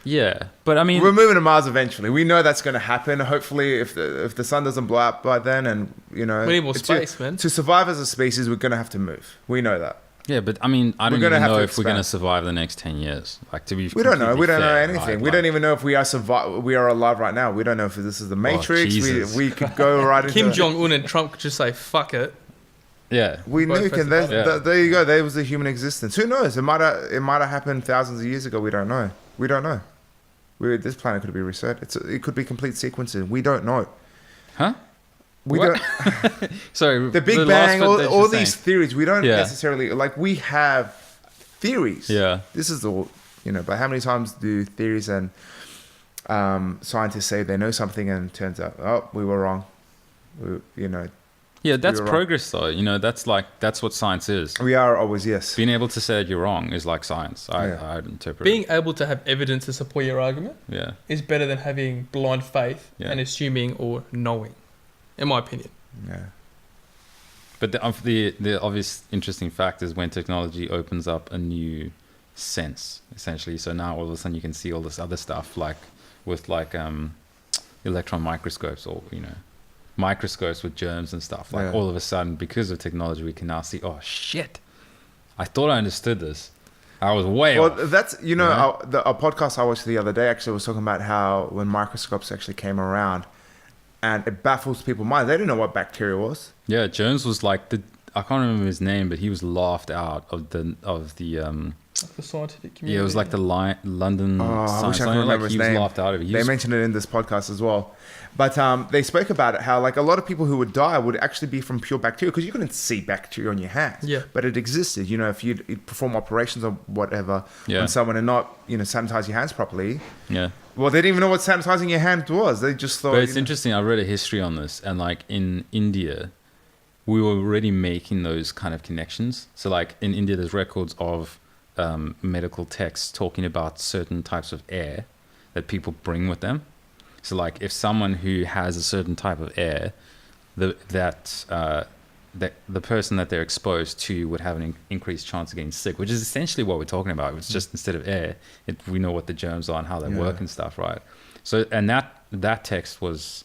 [SPEAKER 2] yeah, but I mean,
[SPEAKER 1] we're moving to Mars eventually. We know that's going to happen. Hopefully, if the sun doesn't blow up by then, and you know,
[SPEAKER 3] we need more space, man.
[SPEAKER 1] To survive as a species, we're going to have to move. We know that.
[SPEAKER 2] yeah, but I mean, I don't even know if we're going to survive the next 10 years. Like to be,
[SPEAKER 1] we don't know. We don't know
[SPEAKER 2] fair,
[SPEAKER 1] anything.
[SPEAKER 2] right?
[SPEAKER 1] We don't even know if we are alive right now. We don't know if this is the Matrix.
[SPEAKER 2] Jesus.
[SPEAKER 1] We could go right into
[SPEAKER 3] Kim Jong Un and Trump could just say fuck it.
[SPEAKER 2] Yeah,
[SPEAKER 1] we
[SPEAKER 3] Both
[SPEAKER 1] nuke, and
[SPEAKER 3] presidents.
[SPEAKER 1] there you go. There was a human existence. Who knows? It might have happened thousands of years ago. We don't know. We don't know. This planet could be reset. It could be complete sequencing. We don't know.
[SPEAKER 2] huh?
[SPEAKER 1] We
[SPEAKER 2] What?
[SPEAKER 1] don't.
[SPEAKER 2] So
[SPEAKER 1] The Big
[SPEAKER 2] last
[SPEAKER 1] Bang,
[SPEAKER 2] bit that
[SPEAKER 1] all
[SPEAKER 2] you're
[SPEAKER 1] these
[SPEAKER 2] saying.
[SPEAKER 1] theories. We don't
[SPEAKER 2] Yeah.
[SPEAKER 1] necessarily like. We have theories.
[SPEAKER 2] Yeah.
[SPEAKER 1] This is all. But how many times do theories and scientists say they know something and it turns out, oh, we were wrong.
[SPEAKER 2] Yeah, that's
[SPEAKER 1] we were wrong.
[SPEAKER 2] progress though. That's what science is.
[SPEAKER 1] We are always yes.
[SPEAKER 2] Being able to say that you're wrong is like science. I'd interpret
[SPEAKER 3] Being able to have evidence to support your argument
[SPEAKER 2] it. Yeah.
[SPEAKER 3] is better than having blind faith
[SPEAKER 2] Yeah.
[SPEAKER 3] and assuming or knowing, in my opinion.
[SPEAKER 1] Yeah.
[SPEAKER 2] But the obvious interesting fact is when technology opens up a new sense, essentially. So now all of a sudden you can see all this other stuff, like with electron microscopes or microscopes with germs and stuff. Like all of a sudden, because of technology, we can now see. Oh shit! I thought I understood this. I was way off.
[SPEAKER 1] Well, that's a podcast I watched the other day actually was talking about how when microscopes actually came around, and it baffles people's minds. They didn't know what bacteria was.
[SPEAKER 2] Yeah, Jones was like I can't remember his name, but he was laughed out of the
[SPEAKER 3] Like the scientific community.
[SPEAKER 2] yeah, it was like the London
[SPEAKER 1] I wish
[SPEAKER 2] Science.
[SPEAKER 1] I could remember his
[SPEAKER 2] He was
[SPEAKER 1] name.
[SPEAKER 2] laughed out of it.
[SPEAKER 1] They mentioned it in this podcast as well. But they spoke about it, how like a lot of people who would die would actually be from pure bacteria because you couldn't see bacteria on your hands.
[SPEAKER 3] Yeah.
[SPEAKER 1] But it existed. If you'd perform operations or whatever
[SPEAKER 2] Yeah.
[SPEAKER 1] on someone and not, sanitize your hands properly.
[SPEAKER 2] Yeah.
[SPEAKER 1] Well, they didn't even know what sanitizing your hands was. They just thought.
[SPEAKER 2] But it's interesting. I read a history on this, and like in India, we were already making those kind of connections. So like in India, there's records of medical texts talking about certain types of air that people bring with them. So like if someone who has a certain type of air, that the person that they're exposed to would have an increased chance of getting sick, which is essentially what we're talking about. It's just instead of air, we know what the germs are and how they work and stuff, right? So and that text was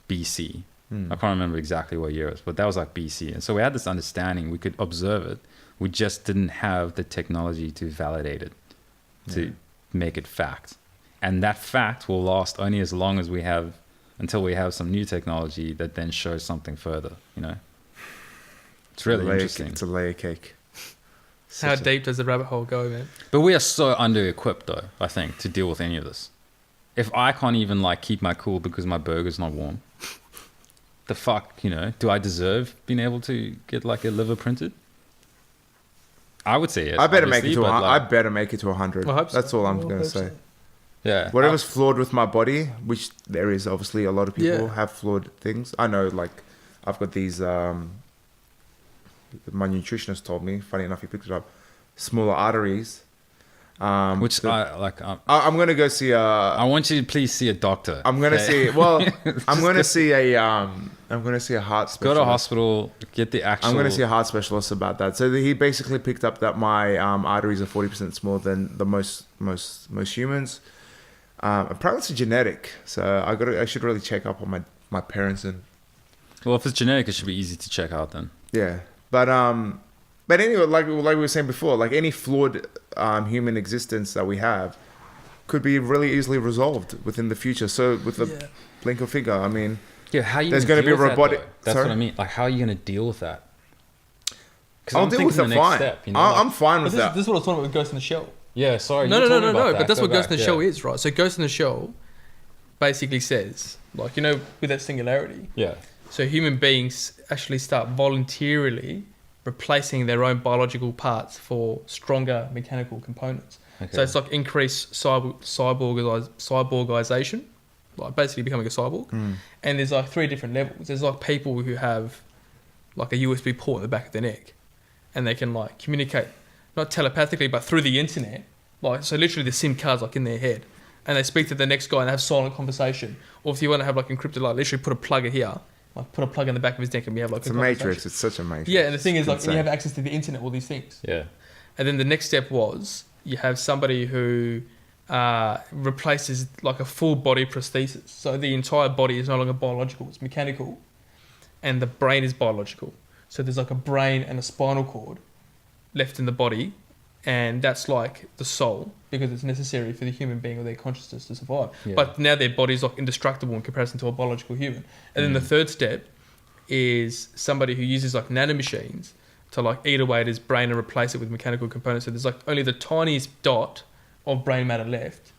[SPEAKER 2] BC. I can't remember exactly what year it was, but that was like BC. And so we had this understanding, we could observe it. We just didn't have the technology to validate it, to make it fact. And that fact will last only as long as until we have some new technology that then shows something further, It's really interesting.
[SPEAKER 1] It's a layer cake.
[SPEAKER 3] How deep does the rabbit hole go, man?
[SPEAKER 2] But we are so under-equipped, though, I think, to deal with any of this. If I can't even, keep my cool because my burger's not warm, the fuck, do I deserve being able to get, a liver printed? I would say yes.
[SPEAKER 1] I better make it to
[SPEAKER 2] obviously,
[SPEAKER 1] I better make it to 100.
[SPEAKER 3] I hope so.
[SPEAKER 1] That's all I'm
[SPEAKER 3] I
[SPEAKER 1] going to
[SPEAKER 3] hope
[SPEAKER 1] say.
[SPEAKER 3] so.
[SPEAKER 2] Yeah.
[SPEAKER 1] Whatever's flawed with my body, which there is obviously a lot of people
[SPEAKER 3] Yeah.
[SPEAKER 1] have flawed things. I know, I've got these. My nutritionist told me. Funny enough, he picked it up. Smaller arteries.
[SPEAKER 2] I'm
[SPEAKER 1] going to go see
[SPEAKER 2] I want you to please see a doctor.
[SPEAKER 1] I'm going to see. Well, I'm going to see a. I'm going to see a heart specialist.
[SPEAKER 2] Go to a hospital, get the actual...
[SPEAKER 1] I'm going to see a heart specialist about that. So he basically picked up that my arteries are 40% smaller than the most humans. Apparently it's genetic, so I should really check up on my parents and.
[SPEAKER 2] Well, if it's genetic, it should be easy to check out then.
[SPEAKER 1] Yeah, but anyway, like we were saying before, any flawed human existence that we have could be really easily resolved within the future. So with the blink of a finger, I mean.
[SPEAKER 2] Yeah, how are you
[SPEAKER 1] There's
[SPEAKER 2] going to
[SPEAKER 1] be a
[SPEAKER 2] deal with
[SPEAKER 1] robotic.
[SPEAKER 2] that, though? That's
[SPEAKER 1] Sorry?
[SPEAKER 2] what I mean. How are you going to deal with that?
[SPEAKER 1] I'll deal with it fine. I'm fine with that.
[SPEAKER 3] This is what I was talking about with Ghost in the Shell.
[SPEAKER 2] Yeah, sorry.
[SPEAKER 3] No.
[SPEAKER 2] you were talking
[SPEAKER 3] No.
[SPEAKER 2] about that.
[SPEAKER 3] But that's
[SPEAKER 2] Go
[SPEAKER 3] what Ghost
[SPEAKER 2] back,
[SPEAKER 3] in the Shell is, right? So Ghost in the Shell, basically says, like, you know, with that singularity.
[SPEAKER 2] Yeah.
[SPEAKER 3] So human beings actually start voluntarily replacing their own biological parts for stronger mechanical components.
[SPEAKER 2] Okay.
[SPEAKER 3] So it's like increased cyborgization, like basically becoming a cyborg. And there's like 3 different levels. There's like people who have like a USB port in the back of their neck, and they can like communicate, not telepathically, but through the internet. Like, so literally the SIM card's like in their head, and they speak to the next guy and have silent conversation. Or if you want to have like encrypted, like literally put a plug here, like put a plug in the back of his neck, and we have like
[SPEAKER 1] it's a matrix. It's such a matrix.
[SPEAKER 3] Yeah, and the thing is, like,
[SPEAKER 1] insane.
[SPEAKER 3] you have access to the internet, all these things.
[SPEAKER 2] Yeah.
[SPEAKER 3] And then the next step was you have somebody who replaces like a full body prosthesis. So the entire body is no longer biological, it's mechanical, and the brain is biological. So there's like a brain and a spinal cord left in the body, and that's like the soul, because it's necessary for the human being or their consciousness to survive.
[SPEAKER 2] Yeah.
[SPEAKER 3] But now their body's like indestructible in comparison to a biological human. And then the third step is somebody who uses like nanomachines to like eat away at his brain and replace it with mechanical components. So there's like only the tiniest dot of brain matter left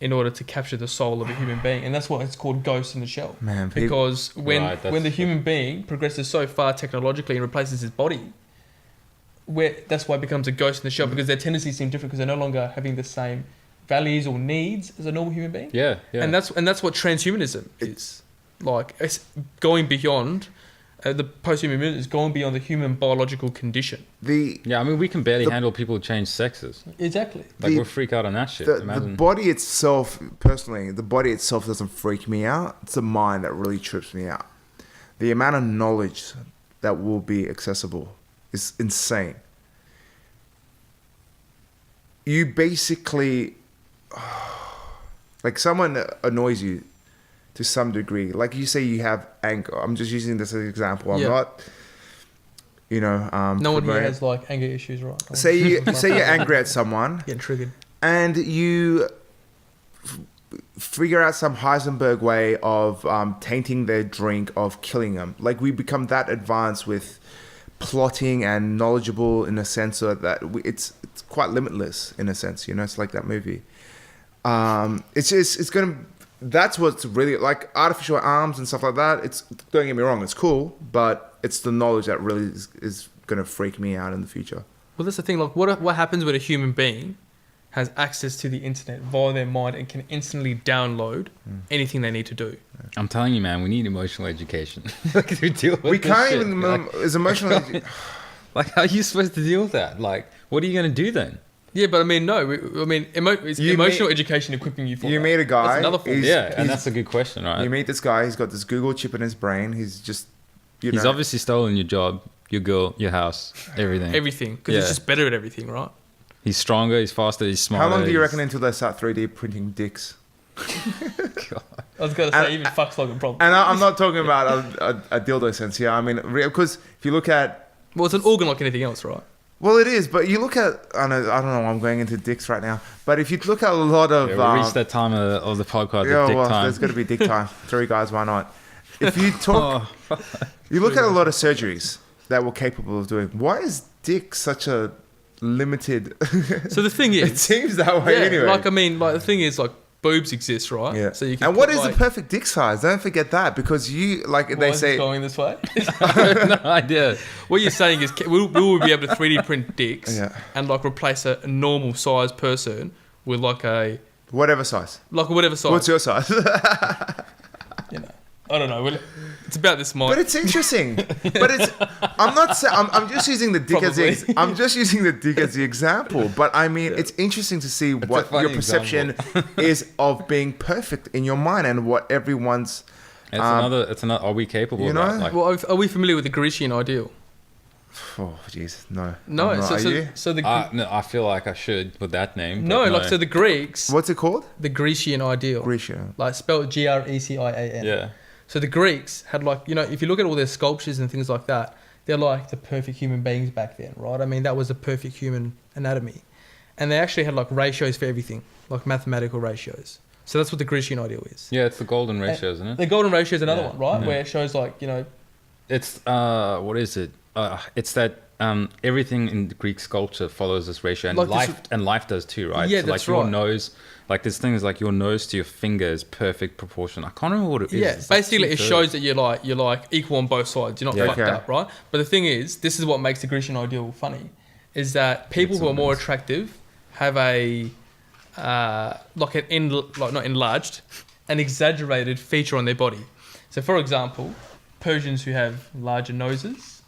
[SPEAKER 3] in order to capture the soul of a human being. And that's why it's called ghost in the shell.
[SPEAKER 1] Man,
[SPEAKER 3] Because when the human
[SPEAKER 2] okay.
[SPEAKER 3] being progresses so far technologically and replaces his body, that's why it becomes a ghost in the shell, because their tendencies seem different, because they're no longer having the same values or needs as a normal human being.
[SPEAKER 2] Yeah, yeah.
[SPEAKER 3] And that's what transhumanism is. Like, it's going beyond the post-human is going beyond the human biological condition.
[SPEAKER 2] Yeah, I mean, we can barely handle people who change sexes.
[SPEAKER 3] Exactly.
[SPEAKER 2] Like, we'll freak out on that shit.
[SPEAKER 1] The body itself, personally, the body itself doesn't freak me out. It's the mind that really trips me out. The amount of knowledge that will be accessible is insane. You basically, like, someone annoys you to some degree. Like you say, you have anger. I'm just using this as an example. I'm not, you know.
[SPEAKER 3] No one here has like anger issues, right?
[SPEAKER 1] Say you're angry at someone,
[SPEAKER 3] getting triggered,
[SPEAKER 1] and you figure out some Heisenberg way of tainting their drink, of killing them. Like, we become that advanced with plotting and knowledgeable in a sense that it's quite limitless in a sense. You know, it's like that movie. It's gonna. That's what's really like artificial arms and stuff like that. It's, don't get me wrong, it's cool, but it's the knowledge that really is going to freak me out in the future.
[SPEAKER 3] Well, that's the thing. Like, what happens when a human being has access to the internet via their mind and can instantly download anything they need to do?
[SPEAKER 2] I'm telling you, man, we need emotional education. To deal with
[SPEAKER 1] we can't
[SPEAKER 2] shit.
[SPEAKER 1] even.
[SPEAKER 2] Like,
[SPEAKER 1] Is emotional.
[SPEAKER 2] like, how are you supposed to deal with that? Like, what are you going to do then?
[SPEAKER 3] Yeah, but I mean, no. It's emotional education equipping you for
[SPEAKER 1] You
[SPEAKER 3] that.
[SPEAKER 1] meet a guy.
[SPEAKER 3] That's another form.
[SPEAKER 2] And that's a good question, right?
[SPEAKER 1] You meet this guy. He's got this Google chip in his brain. He's just,
[SPEAKER 2] He's obviously stolen your job, your girl, your house, everything.
[SPEAKER 3] Everything, because he's just better at everything, right?
[SPEAKER 2] He's stronger, he's faster, he's smarter.
[SPEAKER 1] How long do you reckon until they start 3D printing dicks?
[SPEAKER 2] God.
[SPEAKER 3] I was going to say, even fuck's like a problem.
[SPEAKER 1] And I'm not talking about a dildo sense here. I mean, because if you look at...
[SPEAKER 3] Well, it's an organ like anything else, right?
[SPEAKER 1] Well, it is, but you look at... I don't know, I'm going into dicks right now. But if you look at a lot of...
[SPEAKER 2] we reached that time of the podcast, dick time.
[SPEAKER 1] There's got to be dick time. 3 guys, why not? If you talk... You look at a lot of surgeries that we're capable of doing. Why is dick such a limited...
[SPEAKER 3] So the thing is...
[SPEAKER 1] It seems that way anyway.
[SPEAKER 3] Like, I mean, like, the thing is, like, boobs exist, right?
[SPEAKER 1] Yeah.
[SPEAKER 3] So you can
[SPEAKER 1] and what
[SPEAKER 3] put,
[SPEAKER 1] is
[SPEAKER 3] like,
[SPEAKER 1] the perfect dick size? Don't forget that, because you, like,
[SPEAKER 3] why
[SPEAKER 1] they
[SPEAKER 3] is
[SPEAKER 1] say...
[SPEAKER 3] it going this way?
[SPEAKER 2] I have no idea.
[SPEAKER 3] What you're saying is we will be able to 3D print dicks and, like, replace a normal size person with, like, a...
[SPEAKER 1] Whatever size.
[SPEAKER 3] Like, whatever size.
[SPEAKER 1] What's your size?
[SPEAKER 3] You know, I don't know. It's about this mind.
[SPEAKER 1] But it's interesting. But it's... I'm not saying... I'm just using the dick as the... I'm just using the dick as the example. But, I mean, it's interesting to see what your perception is of being perfect in your mind and what everyone's...
[SPEAKER 2] It's another... Are we capable of that? Like,
[SPEAKER 3] well, are we familiar with the Grecian ideal?
[SPEAKER 1] Oh, jeez. No.
[SPEAKER 3] No.
[SPEAKER 1] I'm not. Are you?
[SPEAKER 2] no, I feel like I should with that name.
[SPEAKER 3] No, like, so the Greeks...
[SPEAKER 1] What's it called?
[SPEAKER 3] The Grecian ideal.
[SPEAKER 1] Grecian.
[SPEAKER 3] Like, spelled Grecian.
[SPEAKER 2] Yeah.
[SPEAKER 3] So the Greeks had, like, you know, if you look at all their sculptures and things like that, they're like the perfect human beings back then, right? I mean, that was the perfect human anatomy. And they actually had, like, ratios for everything, like mathematical ratios. So that's what the Grecian ideal is.
[SPEAKER 2] Yeah, it's the golden ratio, isn't it?
[SPEAKER 3] The golden ratio is another one, right?
[SPEAKER 2] Yeah.
[SPEAKER 3] Where it shows, like, you know...
[SPEAKER 2] It's, what is it? It's that everything in the Greek sculpture follows this ratio, and
[SPEAKER 3] Like
[SPEAKER 2] life does too, right?
[SPEAKER 3] Yeah,
[SPEAKER 2] so
[SPEAKER 3] that's
[SPEAKER 2] like your
[SPEAKER 3] right.
[SPEAKER 2] nose, like this thing is like your nose to your finger is perfect proportion. I can't remember what it is.
[SPEAKER 3] Yeah,
[SPEAKER 2] It's like
[SPEAKER 3] basically it
[SPEAKER 2] 2/3.
[SPEAKER 3] shows that you're like equal on both sides. You're not
[SPEAKER 1] Yeah,
[SPEAKER 3] fucked
[SPEAKER 1] okay.
[SPEAKER 3] up, right? But the thing is, this is what makes the Grecian ideal funny, is that people who are more attractive have a like not enlarged, an exaggerated feature on their body. So, for example, Persians who have larger noses.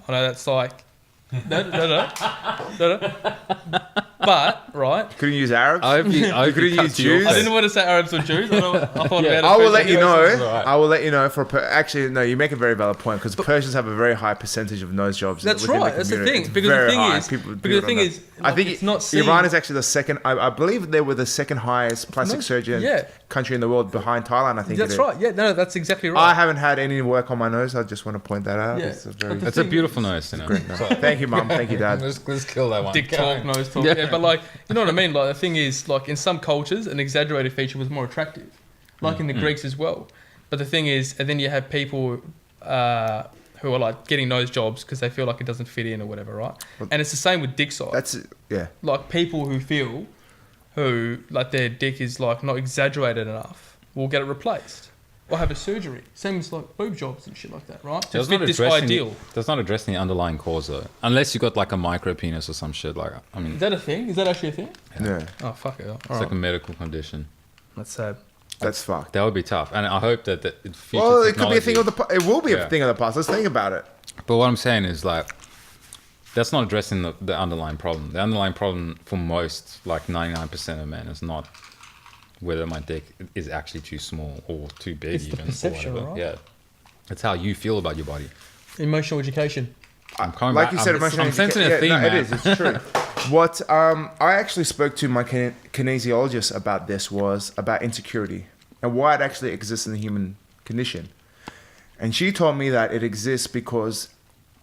[SPEAKER 3] I know that's like no. But right,
[SPEAKER 1] Couldn't use Arabs.
[SPEAKER 2] I hope you
[SPEAKER 1] could've
[SPEAKER 2] cut
[SPEAKER 1] used
[SPEAKER 2] to your
[SPEAKER 1] Jews?
[SPEAKER 3] I
[SPEAKER 2] face.
[SPEAKER 3] didn't want to say Arabs or Jews. I thought
[SPEAKER 2] Yeah.
[SPEAKER 3] about it.
[SPEAKER 1] I will let
[SPEAKER 3] Persian
[SPEAKER 1] you know.
[SPEAKER 3] noses.
[SPEAKER 2] Right.
[SPEAKER 1] I will let you know actually, no, you make a very valid point because Persians have a very high percentage of nose jobs.
[SPEAKER 3] That's
[SPEAKER 1] within
[SPEAKER 3] right.
[SPEAKER 1] the
[SPEAKER 3] That's the
[SPEAKER 1] community.
[SPEAKER 3] thing.
[SPEAKER 1] It's
[SPEAKER 3] Because the
[SPEAKER 1] very
[SPEAKER 3] thing
[SPEAKER 1] high.
[SPEAKER 3] is,
[SPEAKER 1] People
[SPEAKER 3] because the
[SPEAKER 1] don't
[SPEAKER 3] thing
[SPEAKER 1] know.
[SPEAKER 3] is,
[SPEAKER 1] I
[SPEAKER 3] like,
[SPEAKER 1] think
[SPEAKER 3] it's not seen.
[SPEAKER 1] Iran is actually the second. I believe they were the second highest plastic
[SPEAKER 3] No,
[SPEAKER 1] surgeon
[SPEAKER 3] yeah.
[SPEAKER 1] country in the world behind Thailand. I think
[SPEAKER 3] That's
[SPEAKER 1] it is.
[SPEAKER 3] right. Yeah, no, that's exactly
[SPEAKER 1] I
[SPEAKER 3] right.
[SPEAKER 1] haven't had any work on my nose. I just want to point that out.
[SPEAKER 3] Yeah.
[SPEAKER 1] It's a very.
[SPEAKER 3] But
[SPEAKER 2] It's a beautiful nose, you know.
[SPEAKER 1] Thank you, Mum. Thank you, Dad.
[SPEAKER 2] Let's kill that one.
[SPEAKER 3] Dick talk, nose talk. Yeah, but like, you know what I mean? Like, the thing is, like, in some cultures, an exaggerated feature was more attractive, like in the Greeks as well. But the thing is, and then you have people who are like getting nose jobs because they feel like it doesn't fit in or whatever, right? And it's the same with dick size.
[SPEAKER 1] That's yeah.
[SPEAKER 3] Like people who like their dick is like not exaggerated enough will get it replaced or have a surgery. Same as like boob jobs and shit like that, right? To fit this ideal.
[SPEAKER 2] That's not addressing the underlying cause though, unless you got like a micro penis or some shit. Like, I mean,
[SPEAKER 3] Is that a thing? Is that actually a thing?
[SPEAKER 1] Yeah.
[SPEAKER 3] Oh fuck it!
[SPEAKER 2] it's like a medical condition.
[SPEAKER 3] That's sad.
[SPEAKER 1] That's fucked.
[SPEAKER 2] That would be tough, and I hope that the future
[SPEAKER 1] Well, it could be a thing
[SPEAKER 2] technology-
[SPEAKER 1] of the. It will be
[SPEAKER 2] Yeah.
[SPEAKER 1] a thing of the past. Let's think about it.
[SPEAKER 2] But what I'm saying is like, that's not addressing the underlying problem. The underlying problem for most, like 99% of men, is not whether my dick is actually too small or too big.
[SPEAKER 3] It's the
[SPEAKER 2] even, or
[SPEAKER 3] perception,
[SPEAKER 2] whatever.
[SPEAKER 3] right?
[SPEAKER 2] Yeah, it's how you feel about your body.
[SPEAKER 3] Emotional education.
[SPEAKER 2] I'm coming
[SPEAKER 1] Like
[SPEAKER 2] back.
[SPEAKER 1] you said,
[SPEAKER 2] I'm
[SPEAKER 1] emotional
[SPEAKER 2] sensing a
[SPEAKER 1] education-
[SPEAKER 2] theme,
[SPEAKER 1] no,
[SPEAKER 2] man.
[SPEAKER 1] it is. It's true. What I actually spoke to my kinesiologist about this was about insecurity and why it actually exists in the human condition. And she told me that it exists because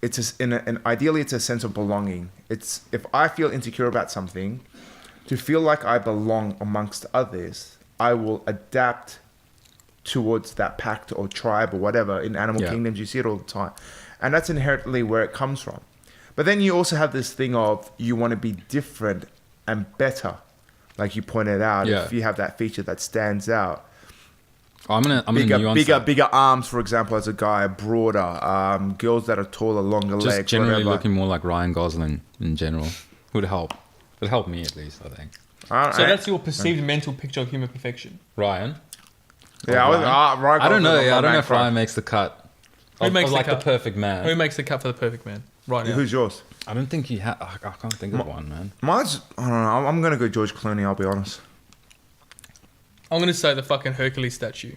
[SPEAKER 1] it's ideally it's a sense of belonging. It's if I feel insecure about something, to feel like I belong amongst others, I will adapt towards that pact or tribe or whatever. In animal
[SPEAKER 2] Yeah.
[SPEAKER 1] kingdoms, you see it all the time. And that's inherently where it comes from. But then you also have this thing of you want to be different and better. Like you pointed out,
[SPEAKER 2] Yeah.
[SPEAKER 1] if you have that feature that stands out.
[SPEAKER 2] I'm gonna nuance
[SPEAKER 1] Bigger,
[SPEAKER 2] that.
[SPEAKER 1] bigger arms, for example, as a guy, broader, girls that are taller, longer
[SPEAKER 2] Just
[SPEAKER 1] legs,
[SPEAKER 2] generally
[SPEAKER 1] whatever.
[SPEAKER 2] looking more like Ryan Gosling in general would help. It'd help me at least, I think.
[SPEAKER 3] So that's your perceived mental picture of human perfection.
[SPEAKER 2] Ryan.
[SPEAKER 1] Yeah,
[SPEAKER 2] Ryan?
[SPEAKER 1] Ryan
[SPEAKER 2] I don't know.
[SPEAKER 1] Gosling's
[SPEAKER 2] I
[SPEAKER 1] my
[SPEAKER 2] don't know
[SPEAKER 1] man
[SPEAKER 2] if
[SPEAKER 1] crush.
[SPEAKER 2] Ryan makes the cut.
[SPEAKER 3] Who makes the
[SPEAKER 2] like
[SPEAKER 3] cut?
[SPEAKER 2] the perfect man?
[SPEAKER 3] Who makes the cut for the perfect man right now?
[SPEAKER 1] Who's yours?
[SPEAKER 2] I don't think he had. I can't think of one, man.
[SPEAKER 1] Mine's, I don't know. I'm going to go George Clooney, I'll be honest.
[SPEAKER 3] I'm going to say the fucking Hercules statue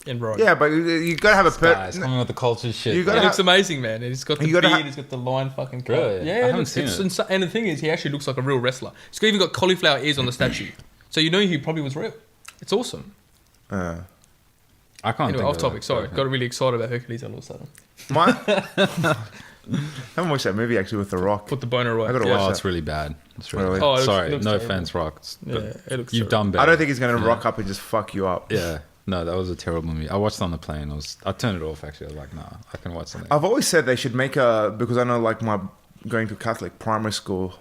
[SPEAKER 3] in Rome.
[SPEAKER 1] Yeah, but you got to have a
[SPEAKER 2] Guys, coming with the culture shit.
[SPEAKER 1] You
[SPEAKER 3] It
[SPEAKER 1] gotta
[SPEAKER 3] looks
[SPEAKER 1] have-
[SPEAKER 3] amazing, man. He's got the
[SPEAKER 1] You
[SPEAKER 3] beard,
[SPEAKER 1] gotta
[SPEAKER 3] he's got the line fucking cut.
[SPEAKER 2] Really?
[SPEAKER 3] Yeah,
[SPEAKER 2] I haven't seen it.
[SPEAKER 3] And the thing is, he actually looks like a real wrestler. He's even got cauliflower ears on the statue. So you know he probably was real. It's awesome.
[SPEAKER 2] I can't
[SPEAKER 3] Anyway,
[SPEAKER 2] think
[SPEAKER 3] off
[SPEAKER 2] of
[SPEAKER 3] topic,
[SPEAKER 2] it.
[SPEAKER 3] sorry. Got really excited about Hercules all of a sudden.
[SPEAKER 1] Mine. I haven't watched that movie actually with The Rock.
[SPEAKER 3] Put the boner away.
[SPEAKER 1] I gotta
[SPEAKER 3] Yeah.
[SPEAKER 1] watch
[SPEAKER 2] Oh,
[SPEAKER 1] that.
[SPEAKER 2] it's really bad. It's really
[SPEAKER 1] Really?
[SPEAKER 2] bad.
[SPEAKER 3] Oh, it looks-
[SPEAKER 2] Sorry,
[SPEAKER 3] it looks
[SPEAKER 2] no
[SPEAKER 3] terrible.
[SPEAKER 2] offense, Rock.
[SPEAKER 3] Yeah,
[SPEAKER 2] But
[SPEAKER 3] it looks
[SPEAKER 2] you've
[SPEAKER 3] terrible.
[SPEAKER 2] done better.
[SPEAKER 1] I don't think he's going to rock up and just fuck you up.
[SPEAKER 2] Yeah, no, that was a terrible movie. I watched it on the plane. I turned it off. Actually, I was like, nah, I can watch something.
[SPEAKER 1] I've always said they should make because I know like my going to Catholic primary school,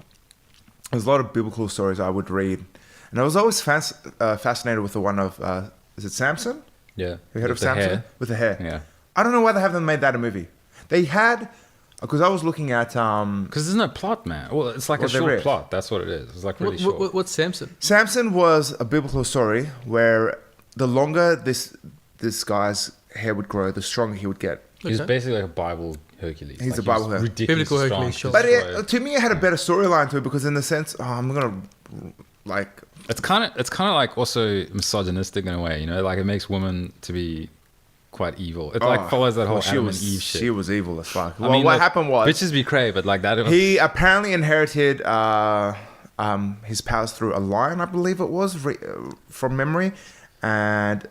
[SPEAKER 1] there's a lot of biblical stories I would read. And I was always fascinated with the one of, is it Samson?
[SPEAKER 2] Yeah,
[SPEAKER 1] Have you heard of
[SPEAKER 2] With the
[SPEAKER 1] Samson?
[SPEAKER 2] hair.
[SPEAKER 1] With the hair.
[SPEAKER 2] Yeah,
[SPEAKER 1] I don't know why they haven't made that a movie. They had, because I was looking at
[SPEAKER 2] because there's no plot, man. Well, it's like
[SPEAKER 1] Well,
[SPEAKER 2] a
[SPEAKER 1] they're
[SPEAKER 2] short
[SPEAKER 1] rare.
[SPEAKER 2] plot. That's what it is. It's like really short.
[SPEAKER 3] What's Samson?
[SPEAKER 1] Samson was a biblical story where the longer this guy's hair would grow, the stronger he would get.
[SPEAKER 2] He's
[SPEAKER 3] Okay.
[SPEAKER 2] basically like a Bible Hercules.
[SPEAKER 1] He's
[SPEAKER 2] Like,
[SPEAKER 1] a Bible Hercules.
[SPEAKER 2] ridiculous
[SPEAKER 3] Biblical
[SPEAKER 2] strong.
[SPEAKER 3] Hercules, sure.
[SPEAKER 1] But
[SPEAKER 2] Destroyer.
[SPEAKER 1] to me, it had a better storyline to it because in the sense, I'm gonna like.
[SPEAKER 2] It's kind of like also misogynistic in a way, you know, like it makes women to be quite evil. It like follows that whole Adam and Eve shit.
[SPEAKER 1] She was evil as fuck.
[SPEAKER 2] I
[SPEAKER 1] Well,
[SPEAKER 2] mean,
[SPEAKER 1] what
[SPEAKER 2] look,
[SPEAKER 1] happened was
[SPEAKER 2] bitches be cray, but like that.
[SPEAKER 1] he apparently inherited his powers through a lion, I believe it was, from memory, and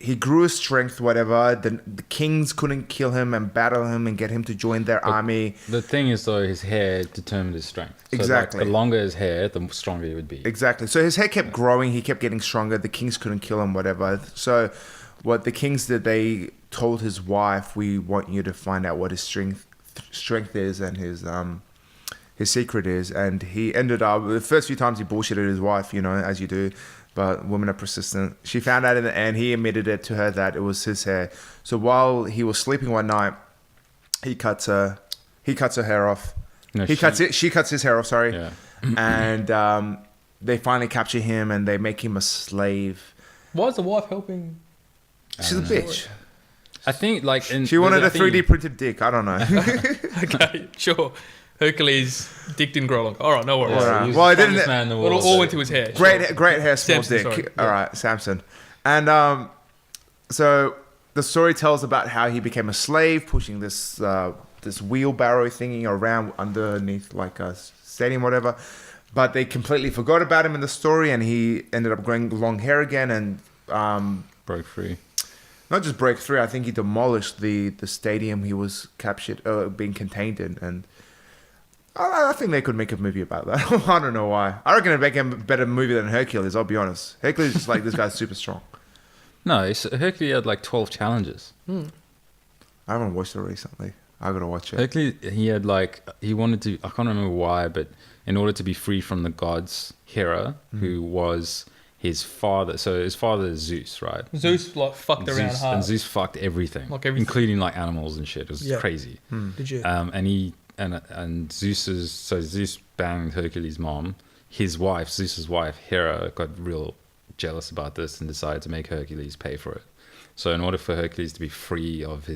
[SPEAKER 1] he grew his strength. Whatever, the kings couldn't kill him and battle him and get him to join their army.
[SPEAKER 2] The thing is, though, his hair determined his strength. So
[SPEAKER 1] Exactly.
[SPEAKER 2] Like, the longer his hair, the stronger he would be.
[SPEAKER 1] Exactly. So his hair kept growing. He kept getting stronger. The kings couldn't kill him. Whatever. So what the kings did, they told his wife, "We want you to find out what his strength strength is and his secret is. And he ended up, the first few times he bullshitted his wife, you know, as you do, but women are persistent. She found out in the end, he admitted it to her that it was his hair. So while he was sleeping one night, he cuts her hair off.
[SPEAKER 2] No,
[SPEAKER 1] She cuts his hair off, sorry.
[SPEAKER 2] Yeah.
[SPEAKER 1] And they finally capture him and they make him a slave.
[SPEAKER 3] Why is the wife helping?
[SPEAKER 1] She's a bitch.
[SPEAKER 2] I think like
[SPEAKER 1] She wanted a 3D printed dick. I don't know.
[SPEAKER 3] Okay, sure. Hercules' dick didn't grow long. All right, no worries.
[SPEAKER 1] All right.
[SPEAKER 2] He was
[SPEAKER 1] Well,
[SPEAKER 2] the
[SPEAKER 1] I didn't.
[SPEAKER 2] strongest man in the
[SPEAKER 3] It
[SPEAKER 2] world.
[SPEAKER 3] all went to his hair.
[SPEAKER 1] Great hair, small
[SPEAKER 3] Samson,
[SPEAKER 1] dick.
[SPEAKER 3] sorry.
[SPEAKER 1] All
[SPEAKER 3] Yeah.
[SPEAKER 1] right, Samson. And so the story tells about how he became a slave, pushing this wheelbarrow thingy around underneath like a stadium, whatever. But they completely forgot about him in the story, and he ended up growing long hair again and
[SPEAKER 2] broke free.
[SPEAKER 1] not just break through. I think he demolished the stadium he was captured, being contained in, and I think they could make a movie about that. I don't know why. I reckon it'd make him a better movie than Hercules. I'll be honest. Hercules is like, this guy's super strong.
[SPEAKER 2] No, Hercules had like 12 challenges.
[SPEAKER 1] I haven't watched it recently. I gotta watch it.
[SPEAKER 2] Hercules, he wanted to, I can't remember why, but in order to be free from the gods, Hera, who was his father, so his father is Zeus, right?
[SPEAKER 3] Zeus like fucked around
[SPEAKER 2] Zeus,
[SPEAKER 3] hard.
[SPEAKER 2] and Zeus fucked everything,
[SPEAKER 3] Like everything.
[SPEAKER 2] including like animals and shit. It was
[SPEAKER 3] Yeah.
[SPEAKER 2] crazy.
[SPEAKER 3] Did you?
[SPEAKER 2] And Zeus banged Hercules' mom. His wife, Zeus's wife, Hera, got real jealous about this and decided to make Hercules pay for it. So in order for Hercules to be free of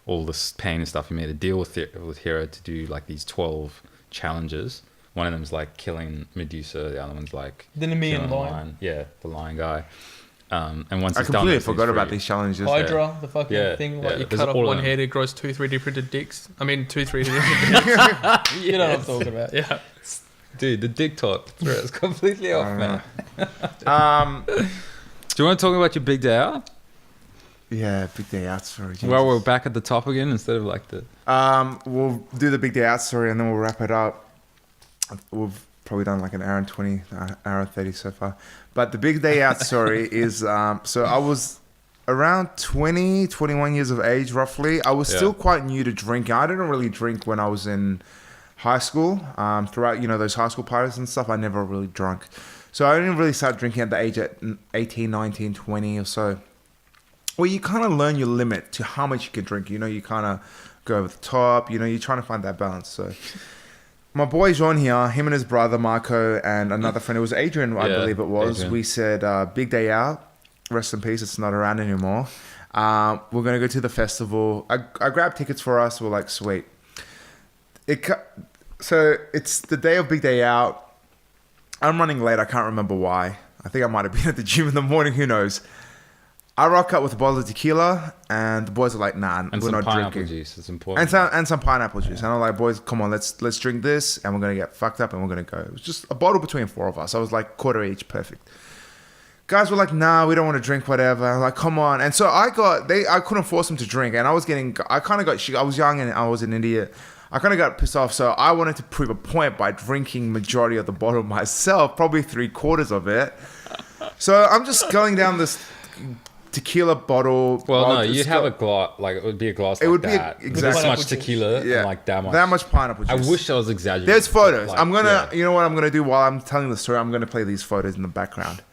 [SPEAKER 2] all this pain and stuff, he made a deal with Hera to do like these 12 challenges. One of them's like killing Medusa. The other one's like
[SPEAKER 3] The Nemean
[SPEAKER 2] killing a
[SPEAKER 3] lion.
[SPEAKER 2] Yeah, the lion guy. And once
[SPEAKER 1] I
[SPEAKER 2] he's done
[SPEAKER 1] completely
[SPEAKER 2] this, he's
[SPEAKER 1] forgot about
[SPEAKER 2] free.
[SPEAKER 1] these challenges.
[SPEAKER 3] Hydra, the fucking
[SPEAKER 2] Yeah,
[SPEAKER 3] thing,
[SPEAKER 2] yeah.
[SPEAKER 3] like you
[SPEAKER 2] There's
[SPEAKER 3] cut off
[SPEAKER 2] all of
[SPEAKER 3] one
[SPEAKER 2] them.
[SPEAKER 3] head, it grows 2 3D printed dicks. I mean, 2 3D printed dicks. You know what I'm talking about, yeah.
[SPEAKER 2] Dude, the dick talk threw us completely off, man. Do you want to talk about your big day out?
[SPEAKER 1] Yeah, big day out story. Jesus.
[SPEAKER 2] Well, we're back at the top again instead of like the...
[SPEAKER 1] We'll do the big day out story and then we'll wrap it up. We've probably done like an hour and 20, hour and 30 so far. But the big day out story is, so I was around 20, 21 years of age roughly. I was still quite new to drinking. I didn't really drink when I was in high school. Throughout, those high school parties and stuff, I never really drunk. So I didn't really start drinking at the age at 18, 19, 20 or so. Well, you kind of learn your limit to how much you can drink. You kind of go over the top. You're trying to find that balance. So my boy Jean here, him and his brother Marco and another friend, it was Adrian, I believe it was.
[SPEAKER 2] Adrian.
[SPEAKER 1] We said, big day out. Rest in peace. It's not around anymore. We're going to go to the festival. I grabbed tickets for us. We're like, sweet. So it's the day of big day out. I'm running late. I can't remember why. I think I might have been at the gym in the morning. Who knows? I rock up with a bottle of tequila, and the boys are like, "Nah,
[SPEAKER 2] And
[SPEAKER 1] we're
[SPEAKER 2] some
[SPEAKER 1] not
[SPEAKER 2] pineapple
[SPEAKER 1] drinking."
[SPEAKER 2] juice. It's important.
[SPEAKER 1] And some pineapple juice. And I'm like, "Boys, come on, let's drink this, and we're gonna get fucked up, and we're gonna go." It was just a bottle between 4 of us. I was like, quarter each, perfect. Guys were like, "Nah, we don't want to drink, whatever." I'm like, "Come on!" And so I couldn't force them to drink, and I was young and I was an idiot. I kind of got pissed off, so I wanted to prove a point by drinking majority of the bottle myself, probably 3/4 of it. So I'm just going down this tequila bottle.
[SPEAKER 2] Well, no, you'd have a glass, like it would be a glass.
[SPEAKER 1] It would be
[SPEAKER 2] that.
[SPEAKER 1] exactly
[SPEAKER 2] This much tequila, and like that much.
[SPEAKER 1] Pineapple juice.
[SPEAKER 2] I wish I was exaggerating.
[SPEAKER 1] There's photos.
[SPEAKER 2] Like,
[SPEAKER 1] I'm gonna, you know what I'm gonna do while I'm telling the story? I'm gonna play these photos in the background.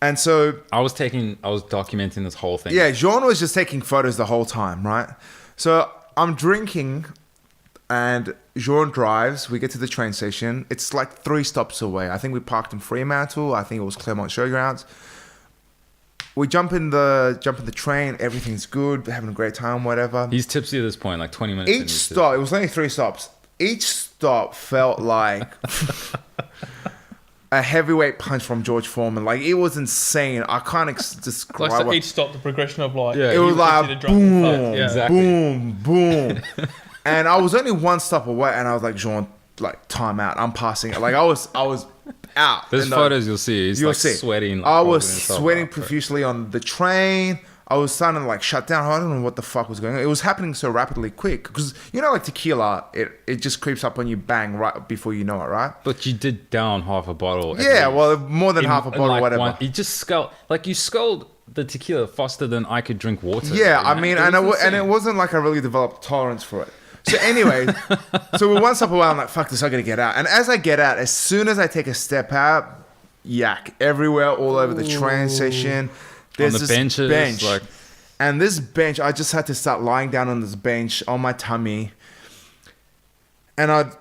[SPEAKER 1] And so
[SPEAKER 2] I was documenting this whole thing.
[SPEAKER 1] yeah, Jean was just taking photos the whole time, right? So I'm drinking, and Jean drives. We get to the train station. It's like 3 stops away. I think we parked in Fremantle. I think it was Claremont Showgrounds. We jump in the train. Everything's good. We're having a great time. Whatever.
[SPEAKER 2] He's tipsy at this point, like 20 minutes.
[SPEAKER 1] Each stop. It was only 3 stops. Each stop felt like a heavyweight punch from George Foreman. Like, it was insane. I can't describe
[SPEAKER 3] Like, so
[SPEAKER 1] it.
[SPEAKER 3] each stop, the progression of like...
[SPEAKER 2] Yeah,
[SPEAKER 1] It was like boom,
[SPEAKER 3] Yeah.
[SPEAKER 2] Exactly.
[SPEAKER 1] boom, boom. And I was only 1 stop away, and I was like, Jean, like, time out. I'm passing it. Like, I was out.
[SPEAKER 2] There's
[SPEAKER 1] And,
[SPEAKER 2] photos you'll see. He's
[SPEAKER 1] you'll
[SPEAKER 2] like
[SPEAKER 1] see.
[SPEAKER 2] sweating. Like,
[SPEAKER 1] I was
[SPEAKER 2] bubbling himself
[SPEAKER 1] sweating
[SPEAKER 2] up,
[SPEAKER 1] profusely on the train. I was starting to like shut down. I don't know what the fuck was going on. It was happening so rapidly quick because like tequila, it just creeps up on you bang right before you know it, right?
[SPEAKER 2] But you did down half a bottle. at
[SPEAKER 1] Yeah,
[SPEAKER 2] least.
[SPEAKER 1] well, more than half a
[SPEAKER 2] In,
[SPEAKER 1] bottle,
[SPEAKER 2] like,
[SPEAKER 1] whatever.
[SPEAKER 2] You just you sculled the tequila faster than I could drink water.
[SPEAKER 1] Yeah,
[SPEAKER 2] you
[SPEAKER 1] I
[SPEAKER 2] know?
[SPEAKER 1] mean,
[SPEAKER 2] It
[SPEAKER 1] and
[SPEAKER 2] was
[SPEAKER 1] it
[SPEAKER 2] insane.
[SPEAKER 1] wasn't like I really developed tolerance for it. So anyway, so we're one step away. I'm like, fuck this, I gotta get out. And as I get out, as soon as I take a step out, yak everywhere, all over the train station. There's
[SPEAKER 2] on the
[SPEAKER 1] this
[SPEAKER 2] benches,
[SPEAKER 1] bench.
[SPEAKER 2] like
[SPEAKER 1] And this bench, I just had to start lying down on this bench on my tummy. And I'd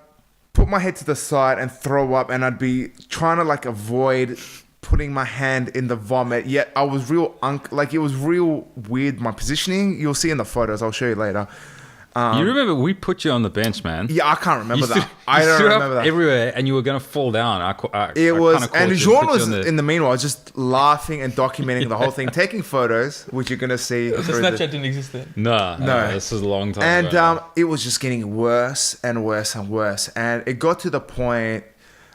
[SPEAKER 1] put my head to the side and throw up. And I'd be trying to like avoid putting my hand in the vomit. Yet I was it was real weird, my positioning. You'll see in the photos. I'll show you later.
[SPEAKER 2] you remember we put you on the bench, man.
[SPEAKER 1] Yeah, I can't remember
[SPEAKER 2] You
[SPEAKER 1] that.
[SPEAKER 2] stood-
[SPEAKER 1] I
[SPEAKER 2] you
[SPEAKER 1] don't
[SPEAKER 2] stood up
[SPEAKER 1] remember that.
[SPEAKER 2] everywhere, and you were gonna fall down. I
[SPEAKER 1] It was,
[SPEAKER 2] kinda caught
[SPEAKER 1] and
[SPEAKER 2] you
[SPEAKER 1] Jean
[SPEAKER 2] put you
[SPEAKER 1] was
[SPEAKER 2] on the-
[SPEAKER 1] in the meanwhile just laughing and documenting the whole thing, taking photos, which you're gonna see.
[SPEAKER 3] So
[SPEAKER 1] through
[SPEAKER 3] Snapchat didn't exist then.
[SPEAKER 2] No,
[SPEAKER 1] No.
[SPEAKER 2] this is a long time
[SPEAKER 1] And
[SPEAKER 2] ago.
[SPEAKER 1] it was just getting worse and worse and worse. And it got to the point.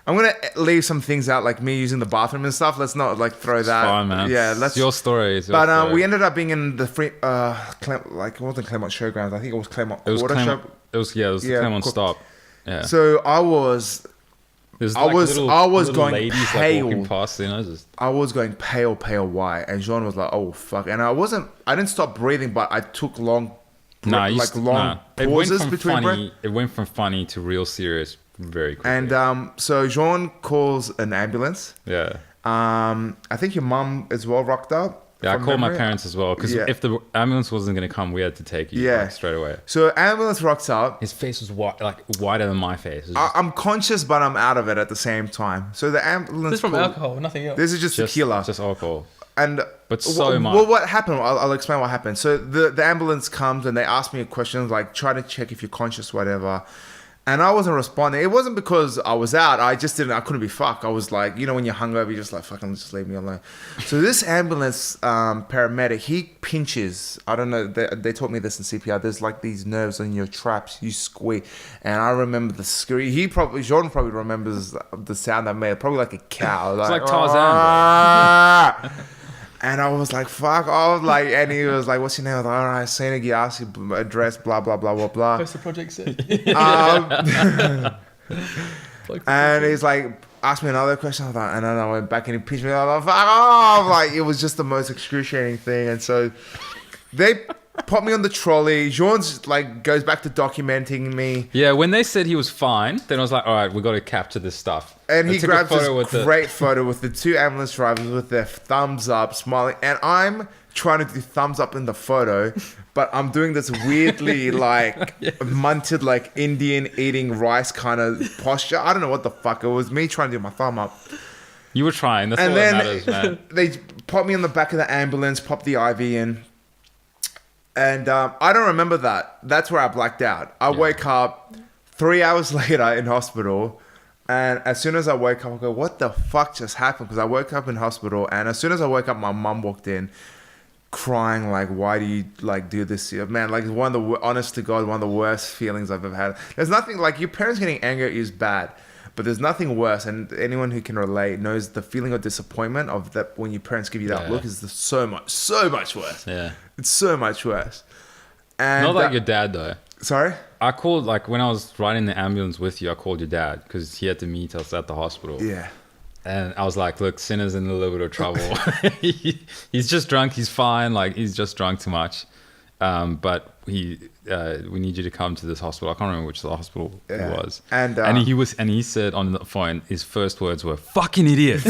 [SPEAKER 1] I'm gonna leave some things out, like me using the bathroom and stuff. Let's not like throw that.
[SPEAKER 2] Fine, man.
[SPEAKER 1] Yeah,
[SPEAKER 2] It's your story. It's your
[SPEAKER 1] But
[SPEAKER 2] story.
[SPEAKER 1] we ended up being in the free, like it wasn't Claremont Showgrounds. I think it was Claremont
[SPEAKER 2] It was
[SPEAKER 1] Quarter
[SPEAKER 2] Claremont.
[SPEAKER 1] Show.
[SPEAKER 2] It was the Claremont stop. Yeah.
[SPEAKER 1] So I was
[SPEAKER 2] There's
[SPEAKER 1] I was
[SPEAKER 2] little
[SPEAKER 1] going
[SPEAKER 2] ladies
[SPEAKER 1] pale.
[SPEAKER 2] like walking past, just
[SPEAKER 1] going pale white, and Jean was like, "Oh fuck!" And I didn't stop breathing, but I took long, long pauses between breath.
[SPEAKER 2] It went from funny to real serious very quickly.
[SPEAKER 1] And so Jean calls an ambulance.
[SPEAKER 2] yeah,
[SPEAKER 1] I think your mum as well rocked up.
[SPEAKER 2] I
[SPEAKER 1] from
[SPEAKER 2] called my
[SPEAKER 1] memory.
[SPEAKER 2] parents as well because
[SPEAKER 1] Yeah.
[SPEAKER 2] if the ambulance wasn't going to come, we had to take you
[SPEAKER 1] Yeah.
[SPEAKER 2] straight away.
[SPEAKER 1] So ambulance rocks up.
[SPEAKER 2] His face was white, like whiter than my face. It was
[SPEAKER 1] I'm conscious, but I'm out of it at the same time. So the ambulance.
[SPEAKER 3] This is from
[SPEAKER 1] called-
[SPEAKER 3] alcohol, nothing else.
[SPEAKER 1] This is just tequila.
[SPEAKER 2] just alcohol.
[SPEAKER 1] And
[SPEAKER 2] But so much.
[SPEAKER 1] Well, what happened? I'll explain what happened. So the ambulance comes and they ask me a question like, try to check if you're conscious, whatever. And I wasn't responding. It wasn't because I was out. I couldn't be fucked. I was like, when you're hungover, you're just like, fucking just leave me alone. So this ambulance paramedic, he pinches. I don't know. They taught me this in CPR. There's like these nerves on your traps. You squeak. And I remember the scream. Jordan probably remembers the sound I made. Probably like a cow.
[SPEAKER 2] like Tarzan,
[SPEAKER 1] "Ah!" And I was like, fuck. I was like, and he was like, what's your name? I was like, all right, Cina Ghiassi, address, blah, blah, blah, blah, blah.
[SPEAKER 3] Post the project set.
[SPEAKER 1] And he's like, asked me another question. I was like, and then I went back and he pinched me. I was like, fuck off. Like, it was just the most excruciating thing. And so they put me on the trolley. Jean's like goes back to documenting me.
[SPEAKER 2] Yeah, when they said he was fine, then I was like, all right, we got to capture this stuff.
[SPEAKER 1] And
[SPEAKER 2] I
[SPEAKER 1] he
[SPEAKER 2] took a
[SPEAKER 1] grabs
[SPEAKER 2] photo
[SPEAKER 1] this
[SPEAKER 2] with
[SPEAKER 1] great photo with the two ambulance drivers with their thumbs up, smiling. And I'm trying to do thumbs up in the photo, but I'm doing this weirdly like munted, like Indian eating rice kind of posture. I don't know what the fuck. It was me trying to do my thumb up.
[SPEAKER 2] You were trying. That's
[SPEAKER 1] And
[SPEAKER 2] all that
[SPEAKER 1] then
[SPEAKER 2] matters, man.
[SPEAKER 1] they pop me on the back of the ambulance, pop the IV in. And I don't remember that. That's where I blacked out. I wake up 3 hours later in hospital. And as soon as I wake up, I go, what the fuck just happened? Because I woke up in hospital. And as soon as I woke up, my mum walked in crying like, why do you like do this here? Man, like one of the, honest to God, one of the worst feelings I've ever had. There's nothing like your parents getting angry at you is bad. But there's nothing worse, and anyone who can relate knows the feeling of disappointment of that when your parents give you that look is so much worse.
[SPEAKER 2] Yeah.
[SPEAKER 1] It's so much worse. And
[SPEAKER 2] Not like your dad, though.
[SPEAKER 1] Sorry?
[SPEAKER 2] I called, like, when I was riding the ambulance with you, I called your dad because he had to meet us at the hospital.
[SPEAKER 1] Yeah.
[SPEAKER 2] And I was like, look, Sinner's in a little bit of trouble. He's just drunk. He's fine. Like, he's just drunk too much. But we need you to come to this hospital. I can't remember which the hospital it was.
[SPEAKER 1] And
[SPEAKER 2] he said on the phone, his first words were, fucking idiot.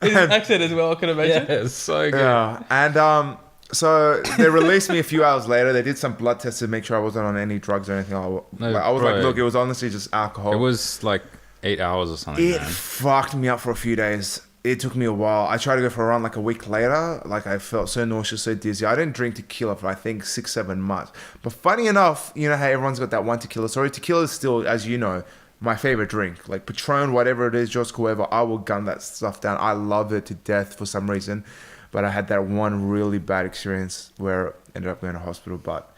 [SPEAKER 3] His accent as well, I can imagine.
[SPEAKER 2] Yeah, it's so good.
[SPEAKER 1] Yeah. And so they released me a few hours later. They did some blood tests to make sure I wasn't on any drugs or anything. I was like, look, it was honestly just alcohol.
[SPEAKER 2] It was like 8 hours or something,
[SPEAKER 1] It
[SPEAKER 2] man.
[SPEAKER 1] fucked me up for a few days. It took me a while. I tried to go for a run like a week later. Like I felt so nauseous, so dizzy. I didn't drink tequila for I think 6-7 months. But funny enough, you know how everyone's got that one tequila story. Tequila is still, as you know, my favorite drink. Like Patron, whatever it is, just whoever, I will gun that stuff down. I love it to death for some reason. But I had that one really bad experience where I ended up going to hospital. But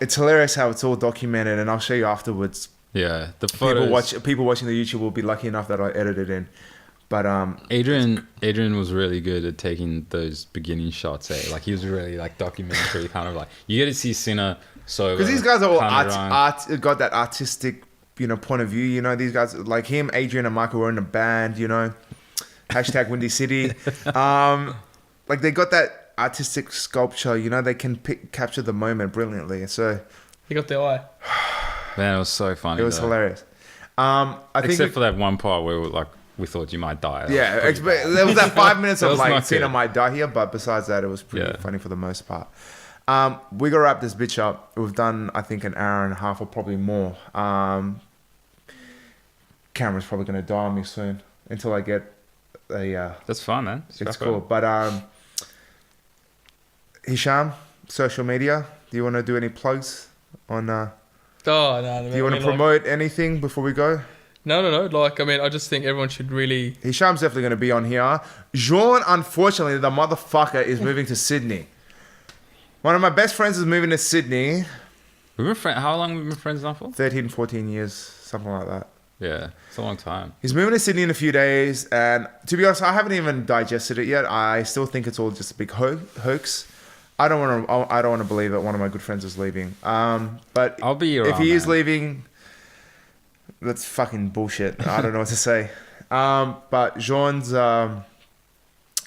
[SPEAKER 1] it's hilarious how it's all documented, and I'll show you afterwards.
[SPEAKER 2] Yeah, the photos.
[SPEAKER 1] People watching the YouTube will be lucky enough that I edited in. But
[SPEAKER 2] Adrian was really good at taking those beginning shots. Like he was really like documentary kind of like you get to see Cina so
[SPEAKER 1] because these guys are all got that artistic point of view. These guys like him, Adrian and Michael were in a band. Hashtag Windy City. Like they got that artistic sculpture, you know, they can capture the moment brilliantly. So
[SPEAKER 3] He got the eye.
[SPEAKER 2] Man, it was so funny.
[SPEAKER 1] it was
[SPEAKER 2] though.
[SPEAKER 1] hilarious. I think
[SPEAKER 2] Except for that one part where we thought you might die.
[SPEAKER 1] yeah, there was that 5 minutes
[SPEAKER 2] That
[SPEAKER 1] of
[SPEAKER 2] was
[SPEAKER 1] like
[SPEAKER 2] not
[SPEAKER 1] Cina
[SPEAKER 2] good.
[SPEAKER 1] might die here, but besides that, it was pretty
[SPEAKER 2] Yeah.
[SPEAKER 1] funny for the most part. We gotta wrap this bitch up. We've done, I think, an hour and a half or probably more. Camera's probably gonna die on me soon until I get a.
[SPEAKER 2] That's fun, man.
[SPEAKER 1] It's cool, but Hisham, social media. Do you want to do any plugs on?
[SPEAKER 3] Oh no.
[SPEAKER 1] Do you want to promote anything before we go?
[SPEAKER 3] No. Like, I mean, I just think everyone should really.
[SPEAKER 1] Hisham's definitely going to be on here. Jean, unfortunately, the motherfucker is moving to Sydney. One of my best friends is moving to Sydney.
[SPEAKER 2] How long have we been friends now for?
[SPEAKER 1] 13, 14 years, something like that.
[SPEAKER 2] Yeah, it's a long time.
[SPEAKER 1] He's moving to Sydney in a few days, and to be honest, I haven't even digested it yet. I still think it's all just a big hoax. I don't want to believe that one of my good friends is leaving. But
[SPEAKER 2] I'll be around,
[SPEAKER 1] if he is
[SPEAKER 2] man.
[SPEAKER 1] leaving, that's fucking bullshit. I don't know what to say. But Jean's,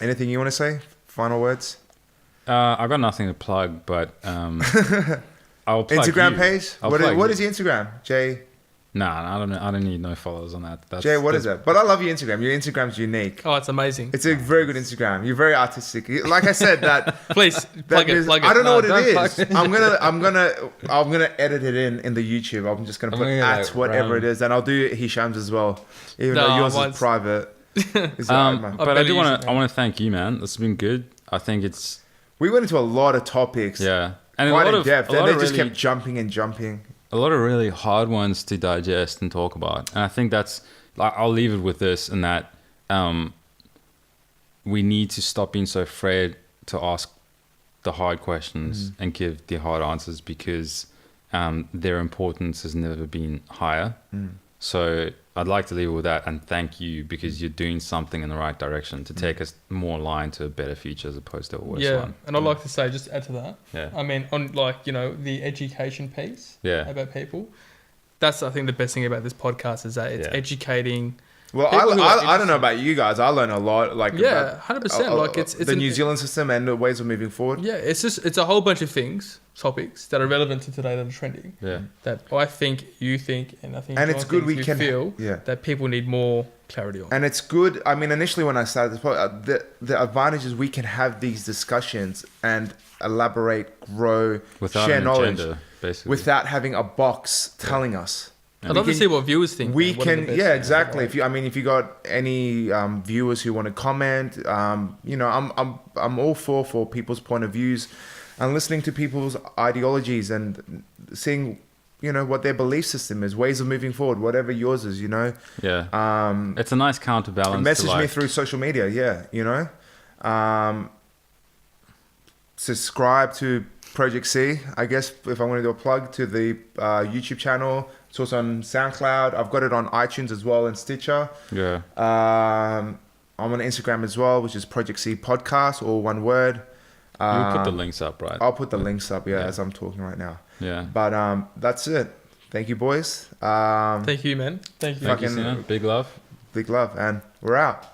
[SPEAKER 1] anything you want to say? Final words?
[SPEAKER 2] I got nothing to plug, but I'll plug
[SPEAKER 1] Instagram
[SPEAKER 2] you.
[SPEAKER 1] page?
[SPEAKER 2] I'll
[SPEAKER 1] What
[SPEAKER 2] plug
[SPEAKER 1] is
[SPEAKER 2] you.
[SPEAKER 1] your Instagram? Jay?
[SPEAKER 2] Nah, I don't know. I don't need no followers on that.
[SPEAKER 1] Jay, what is it? But I love your Instagram. Your Instagram's unique.
[SPEAKER 3] Oh, it's amazing.
[SPEAKER 1] It's a very good Instagram. You're very artistic. Like I said,
[SPEAKER 3] Please plug it.
[SPEAKER 1] I don't know what
[SPEAKER 2] don't
[SPEAKER 1] it
[SPEAKER 2] plug
[SPEAKER 1] is.
[SPEAKER 2] it.
[SPEAKER 1] I'm gonna edit it in the YouTube. I'm just gonna
[SPEAKER 2] I'm
[SPEAKER 1] put
[SPEAKER 2] gonna,
[SPEAKER 1] at
[SPEAKER 2] like,
[SPEAKER 1] whatever
[SPEAKER 2] round-
[SPEAKER 1] it is, and I'll do Hisham's as well, even
[SPEAKER 3] No,
[SPEAKER 1] though yours
[SPEAKER 3] mine's-
[SPEAKER 1] is private. It's alright, man.
[SPEAKER 2] But I
[SPEAKER 3] better
[SPEAKER 2] do want
[SPEAKER 3] use
[SPEAKER 2] to.
[SPEAKER 3] it,
[SPEAKER 2] I want to thank you, man. This has been good. I think it's
[SPEAKER 1] We went into a lot of topics,
[SPEAKER 2] yeah, and
[SPEAKER 1] quite
[SPEAKER 2] a lot
[SPEAKER 1] in
[SPEAKER 2] of
[SPEAKER 1] depth,
[SPEAKER 2] a lot
[SPEAKER 1] and they
[SPEAKER 2] of
[SPEAKER 1] just
[SPEAKER 2] really,
[SPEAKER 1] kept jumping and jumping.
[SPEAKER 2] a lot of really hard ones to digest and talk about. And I think that's like I'll leave it with this and that we need to stop being so afraid to ask the hard questions and give the hard answers because their importance has never been higher. So I'd like to leave it with that and thank you because you're doing something in the right direction to take us more aligned to a better future as opposed to a worse
[SPEAKER 3] Yeah,
[SPEAKER 2] one.
[SPEAKER 3] and I'd like to say, just add to that.
[SPEAKER 2] Yeah.
[SPEAKER 3] I mean, on like the education piece.
[SPEAKER 2] Yeah.
[SPEAKER 3] About people. That's I think the best thing about this podcast is that it's
[SPEAKER 2] Yeah.
[SPEAKER 3] educating.
[SPEAKER 1] Well,
[SPEAKER 3] People who are
[SPEAKER 1] I don't know about you guys. I learn a lot. Like
[SPEAKER 3] Yeah,
[SPEAKER 1] about,
[SPEAKER 3] 100%. Like it's
[SPEAKER 1] the New Zealand system and the ways of moving forward.
[SPEAKER 3] Yeah, it's a whole bunch of topics that are relevant to today that are trending.
[SPEAKER 2] Yeah.
[SPEAKER 3] That I think, you think, and I think
[SPEAKER 1] And
[SPEAKER 3] John
[SPEAKER 1] it's good
[SPEAKER 3] thinks
[SPEAKER 1] we can
[SPEAKER 3] feel
[SPEAKER 1] yeah.
[SPEAKER 3] that people need more clarity on.
[SPEAKER 1] And it's good. I mean, initially when I started this podcast, the advantage is we can have these discussions and elaborate, grow,
[SPEAKER 2] Without
[SPEAKER 1] share
[SPEAKER 2] an
[SPEAKER 1] knowledge
[SPEAKER 2] agenda, basically.
[SPEAKER 1] without having a box telling us.
[SPEAKER 3] I'd love to see what viewers think.
[SPEAKER 1] We
[SPEAKER 3] man. What are the
[SPEAKER 1] can,
[SPEAKER 3] best
[SPEAKER 1] yeah,
[SPEAKER 3] things?
[SPEAKER 1] exactly.
[SPEAKER 3] Like,
[SPEAKER 1] If you got any viewers who want to comment, I'm all for people's point of views, and listening to people's ideologies and seeing, what their belief system is, ways of moving forward, whatever yours is,
[SPEAKER 2] Yeah. It's a nice counterbalance.
[SPEAKER 1] Message
[SPEAKER 2] to
[SPEAKER 1] me through social media, subscribe to Project C, I guess, if I want to do a plug to the YouTube channel. It's also on SoundCloud. I've got it on iTunes as well and Stitcher.
[SPEAKER 2] Yeah.
[SPEAKER 1] I'm on Instagram as well, which is Project C Podcast, all one word.
[SPEAKER 2] You'll put the links up, right?
[SPEAKER 1] I'll put the links up, as I'm talking right now.
[SPEAKER 2] Yeah.
[SPEAKER 1] But that's it. Thank you, boys.
[SPEAKER 3] Thank you, man. Thank you.
[SPEAKER 2] Thank you,
[SPEAKER 1] fucking-
[SPEAKER 2] Cina. Big love.
[SPEAKER 1] Big love, and we're out.